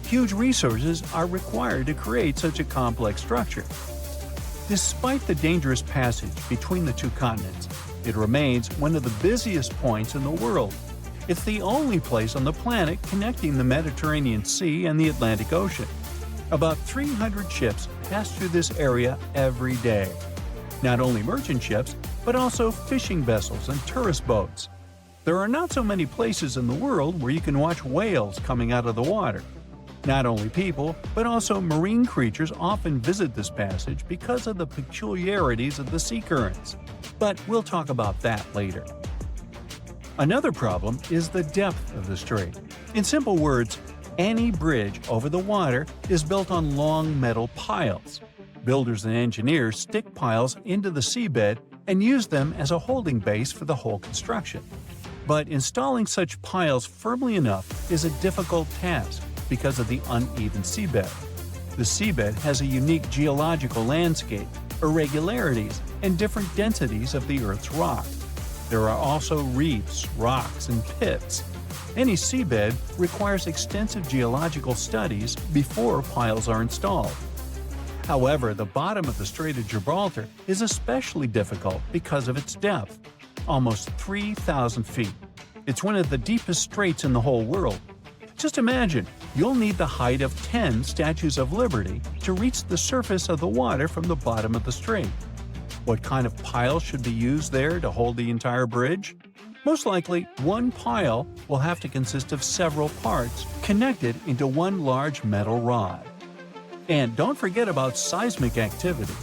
Huge resources are required to create such a complex structure. Despite the dangerous passage between the 2 continents, it remains one of the busiest points in the world. It's the only place on the planet connecting the Mediterranean Sea and the Atlantic Ocean. About 300 ships pass through this area every day. Not only merchant ships, but also fishing vessels and tourist boats. There are not so many places in the world where you can watch whales coming out of the water. Not only people, but also marine creatures often visit this passage because of the peculiarities of the sea currents. But we'll talk about that later. Another problem is the depth of the strait. In simple words, any bridge over the water is built on long metal piles. Builders and engineers stick piles into the seabed and use them as a holding base for the whole construction. But installing such piles firmly enough is a difficult task because of the uneven seabed. The seabed has a unique geological landscape, irregularities, and different densities of the Earth's rock. There are also reefs, rocks, and pits. Any seabed requires extensive geological studies before piles are installed. However, the bottom of the Strait of Gibraltar is especially difficult because of its depth, almost 3,000 feet. It's one of the deepest straits in the whole world. Just imagine, you'll need the height of 10 Statues of Liberty to reach the surface of the water from the bottom of the strait. What kind of pile should be used there to hold the entire bridge? Most likely, one pile will have to consist of several parts connected into one large metal rod. And don't forget about seismic activity.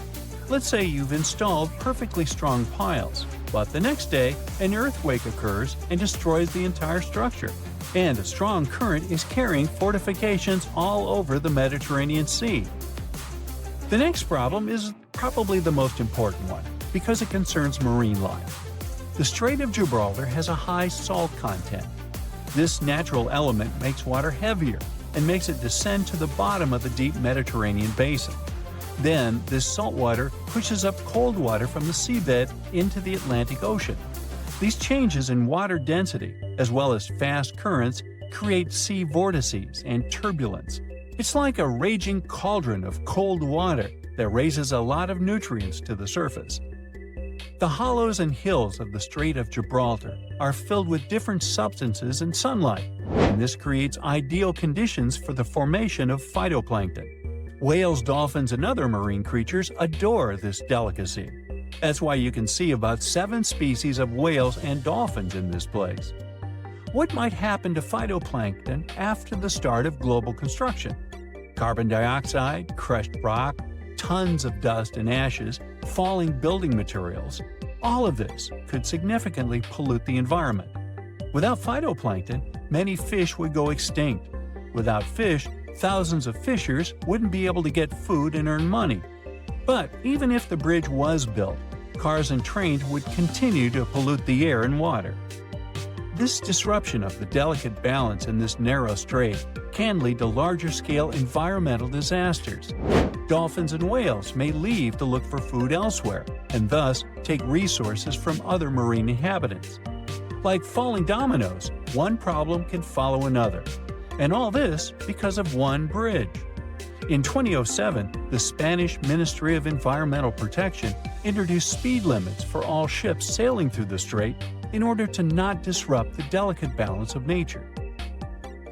Let's say you've installed perfectly strong piles, but the next day an earthquake occurs and destroys the entire structure. And a strong current is carrying fortifications all over the Mediterranean Sea. The next problem is probably the most important one, because it concerns marine life. The Strait of Gibraltar has a high salt content. This natural element makes water heavier and makes it descend to the bottom of the deep Mediterranean basin. Then, this salt water pushes up cold water from the seabed into the Atlantic Ocean. These changes in water density, as well as fast currents, create sea vortices and turbulence. It's like a raging cauldron of cold water that raises a lot of nutrients to the surface. The hollows and hills of the Strait of Gibraltar are filled with different substances and sunlight, and this creates ideal conditions for the formation of phytoplankton. Whales, dolphins, and other marine creatures adore this delicacy. That's why you can see about 7 species of whales and dolphins in this place. What might happen to phytoplankton after the start of global construction? Carbon dioxide, crushed rock, tons of dust and ashes, falling building materials. All of this could significantly pollute the environment. Without phytoplankton, many fish would go extinct. Without fish, thousands of fishers wouldn't be able to get food and earn money. But even if the bridge was built, cars and trains would continue to pollute the air and water. This disruption of the delicate balance in this narrow strait can lead to larger-scale environmental disasters. Dolphins and whales may leave to look for food elsewhere, and thus take resources from other marine inhabitants. Like falling dominoes, one problem can follow another. And all this because of one bridge. In 2007, the Spanish Ministry of Environmental Protection introduced speed limits for all ships sailing through the strait in order to not disrupt the delicate balance of nature.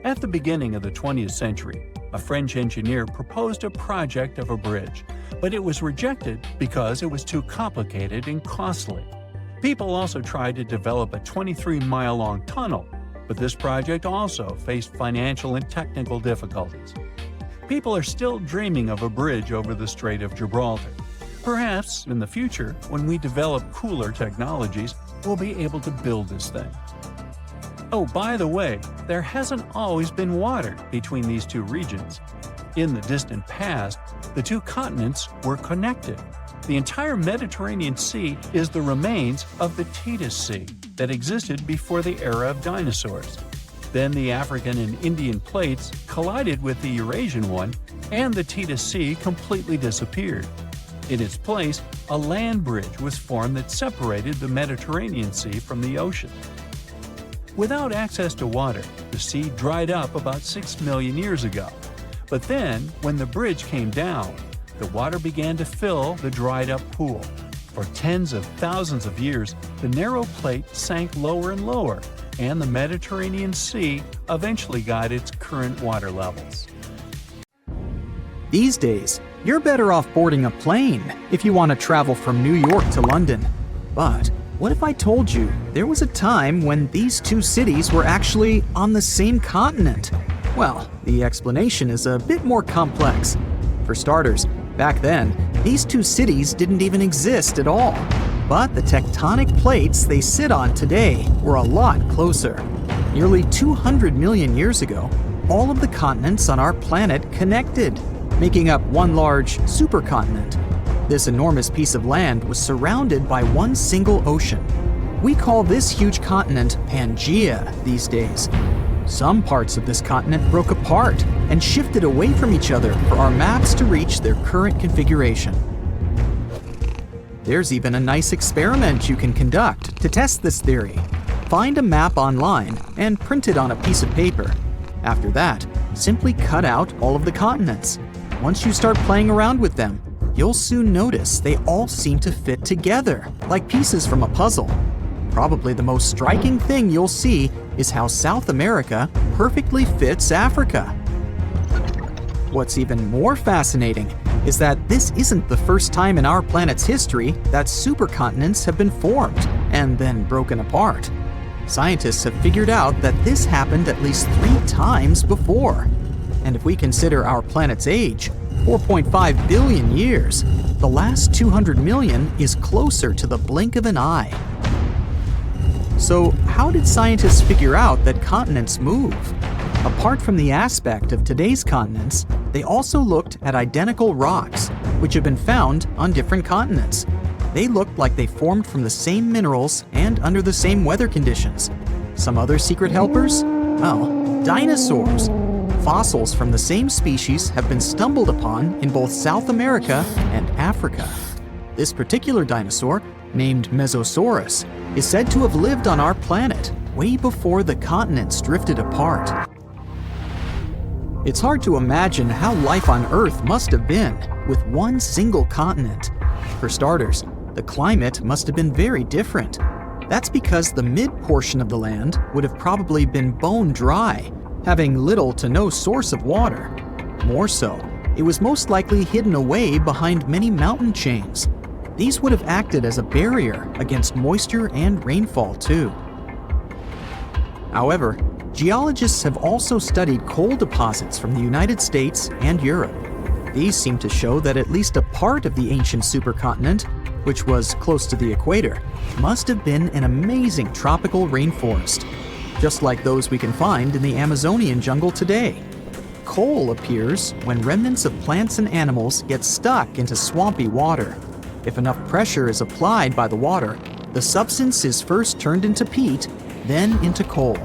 At the beginning of the 20th century, a French engineer proposed a project of a bridge, but it was rejected because it was too complicated and costly. People also tried to develop a 23-mile-long tunnel, but this project also faced financial and technical difficulties. People are still dreaming of a bridge over the Strait of Gibraltar. Perhaps, in the future, when we develop cooler technologies, we'll be able to build this thing. Oh, by the way, there hasn't always been water between these two regions. In the distant past, the two continents were connected. The entire Mediterranean Sea is the remains of the Tethys Sea that existed before the era of dinosaurs. Then the African and Indian plates collided with the Eurasian one, and the Tethys Sea completely disappeared. In its place, a land bridge was formed that separated the Mediterranean Sea from the ocean. Without access to water, the sea dried up about 6 million years ago. But then, when the bridge came down, the water began to fill the dried-up pool. For tens of thousands of years, the narrow plate sank lower and lower, and the Mediterranean Sea eventually got its current water levels. These days, you're better off boarding a plane if you want to travel from New York to London. But what if I told you there was a time when these two cities were actually on the same continent? Well, the explanation is a bit more complex. For starters, back then, these two cities didn't even exist at all. But the tectonic plates they sit on today were a lot closer. Nearly 200 million years ago, all of the continents on our planet connected, making up one large supercontinent. This enormous piece of land was surrounded by one single ocean. We call this huge continent Pangea these days. Some parts of this continent broke apart and shifted away from each other for our maps to reach their current configuration. There's even a nice experiment you can conduct to test this theory. Find a map online and print it on a piece of paper. After that, simply cut out all of the continents. Once you start playing around with them, you'll soon notice they all seem to fit together, like pieces from a puzzle. Probably the most striking thing you'll see is how South America perfectly fits Africa. What's even more fascinating is that this isn't the first time in our planet's history that supercontinents have been formed and then broken apart. Scientists have figured out that this happened at least 3 times before. And if we consider our planet's age, 4.5 billion years, the last 200 million is closer to the blink of an eye. So how did scientists figure out that continents move? Apart from the aspect of today's continents, they also looked at identical rocks, which have been found on different continents. They looked like they formed from the same minerals and under the same weather conditions. Some other secret helpers? Well, dinosaurs. Fossils from the same species have been stumbled upon in both South America and Africa. This particular dinosaur, named Mesosaurus, is said to have lived on our planet way before the continents drifted apart. It's hard to imagine how life on Earth must have been with one single continent. For starters, the climate must have been very different. That's because the mid-portion of the land would have probably been bone dry, having little to no source of water. More so, it was most likely hidden away behind many mountain chains. These would have acted as a barrier against moisture and rainfall too. However, geologists have also studied coal deposits from the United States and Europe. These seem to show that at least a part of the ancient supercontinent, which was close to the equator, must have been an amazing tropical rainforest, just like those we can find in the Amazonian jungle today. Coal appears when remnants of plants and animals get stuck into swampy water. If enough pressure is applied by the water, the substance is first turned into peat, then into coal.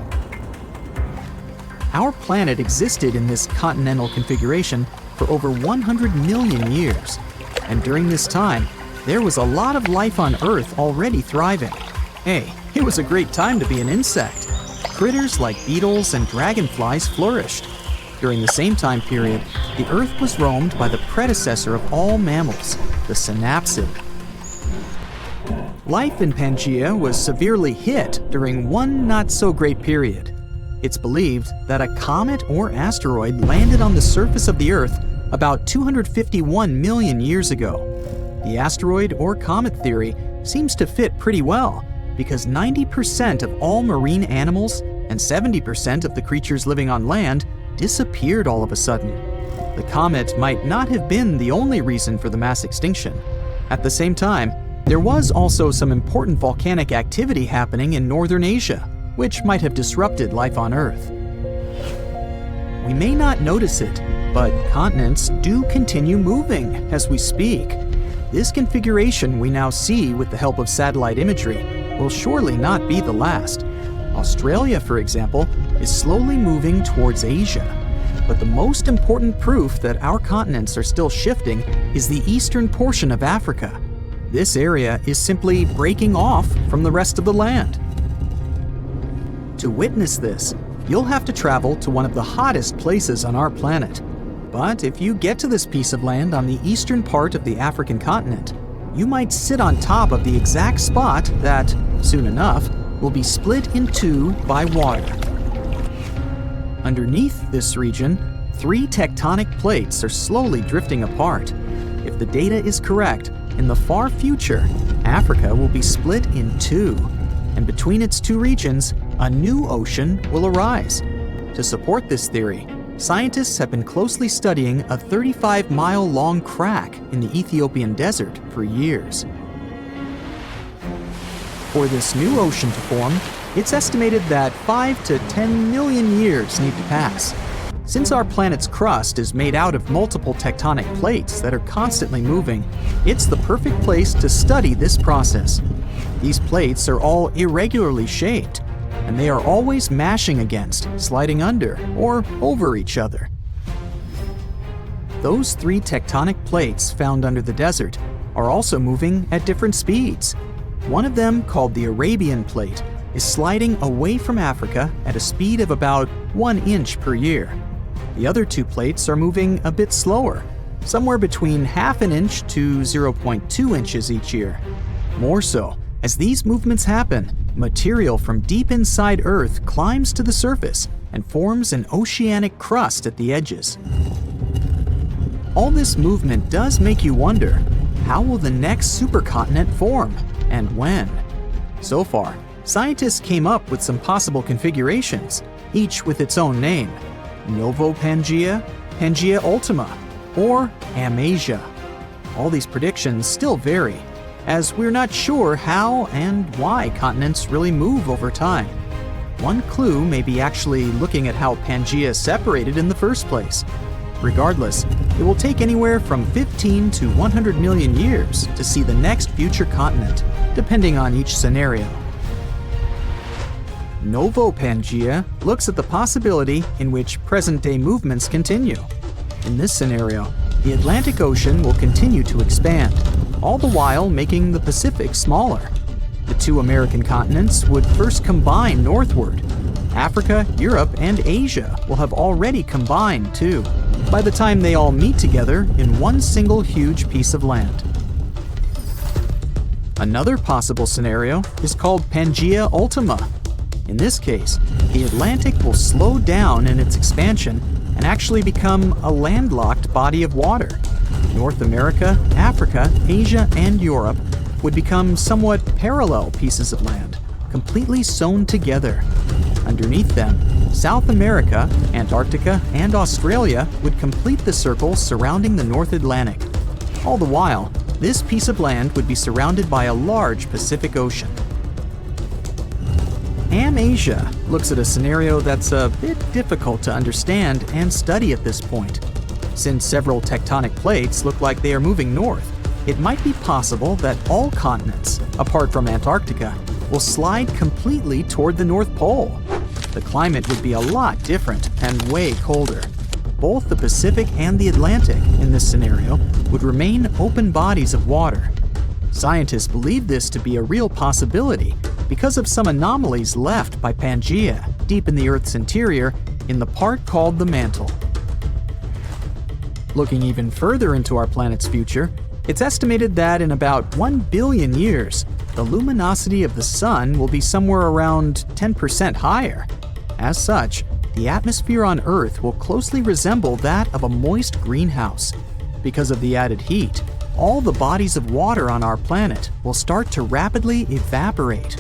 Our planet existed in this continental configuration for over 100 million years, and during this time, there was a lot of life on Earth already thriving. Hey, it was a great time to be an insect. Critters like beetles and dragonflies flourished. During the same time period, the Earth was roamed by the predecessor of all mammals, the synapsid. Life in Pangea was severely hit during one not-so-great period. It's believed that a comet or asteroid landed on the surface of the Earth about 251 million years ago. The asteroid or comet theory seems to fit pretty well because 90% of all marine animals and 70% of the creatures living on land disappeared all of a sudden. The comet might not have been the only reason for the mass extinction. At the same time, there was also some important volcanic activity happening in northern Asia, which might have disrupted life on Earth. We may not notice it, but continents do continue moving as we speak. This configuration we now see with the help of satellite imagery will surely not be the last. Australia, for example, is slowly moving towards Asia. But the most important proof that our continents are still shifting is the eastern portion of Africa. This area is simply breaking off from the rest of the land. To witness this, you'll have to travel to one of the hottest places on our planet. But if you get to this piece of land on the eastern part of the African continent, you might sit on top of the exact spot that, soon enough, will be split in two by water. Underneath this region, 3 tectonic plates are slowly drifting apart. If the data is correct, in the far future, Africa will be split in 2, and between its 2 regions, a new ocean will arise. To support this theory, scientists have been closely studying a 35-mile-long crack in the Ethiopian desert for years. For this new ocean to form, it's estimated that 5 to 10 million years need to pass. Since our planet's crust is made out of multiple tectonic plates that are constantly moving, it's the perfect place to study this process. These plates are all irregularly shaped, and they are always mashing against, sliding under, or over each other. Those 3 tectonic plates found under the desert are also moving at different speeds. One of them, called the Arabian Plate, is sliding away from Africa at a speed of about 1 inch per year. The other 2 plates are moving a bit slower, somewhere between half an inch to 0.2 inches each year. More so, as these movements happen, material from deep inside Earth climbs to the surface and forms an oceanic crust at the edges. All this movement does make you wonder, how will the next supercontinent form, and when? So far, scientists came up with some possible configurations, each with its own name: Novo Pangea, Pangea Ultima, or Amasia. All these predictions still vary, as we're not sure how and why continents really move over time. One clue may be actually looking at how Pangea separated in the first place. Regardless, it will take anywhere from 15 to 100 million years to see the next future continent, depending on each scenario. Novo Pangea looks at the possibility in which present-day movements continue. In this scenario, the Atlantic Ocean will continue to expand, all the while making the Pacific smaller. The two American continents would first combine northward. Africa, Europe, and Asia will have already combined too, by the time they all meet together in one single huge piece of land. Another possible scenario is called Pangea Ultima. In this case, the Atlantic will slow down in its expansion and actually become a landlocked body of water. North America, Africa, Asia, and Europe would become somewhat parallel pieces of land, completely sewn together. Underneath them, South America, Antarctica, and Australia would complete the circle surrounding the North Atlantic. All the while, this piece of land would be surrounded by a large Pacific Ocean. Amasia looks at a scenario that's a bit difficult to understand and study at this point. Since several tectonic plates look like they are moving north, it might be possible that all continents, apart from Antarctica, will slide completely toward the North Pole. The climate would be a lot different and way colder. Both the Pacific and the Atlantic, in this scenario, would remain open bodies of water. Scientists believe this to be a real possibility because of some anomalies left by Pangea deep in the Earth's interior in the part called the mantle. Looking even further into our planet's future, it's estimated that in about 1 billion years, the luminosity of the Sun will be somewhere around 10% higher. As such, the atmosphere on Earth will closely resemble that of a moist greenhouse. Because of the added heat, all the bodies of water on our planet will start to rapidly evaporate.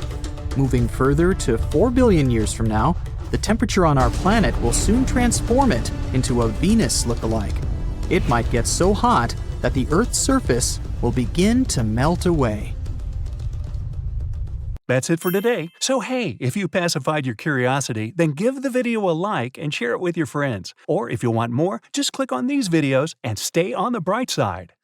Moving further to 4 billion years from now, the temperature on our planet will soon transform it into a Venus look-alike. It might get so hot that the Earth's surface will begin to melt away. That's it for today. So hey, if you pacified your curiosity, then give the video a like and share it with your friends. Or if you want more, just click on these videos and stay on the bright side.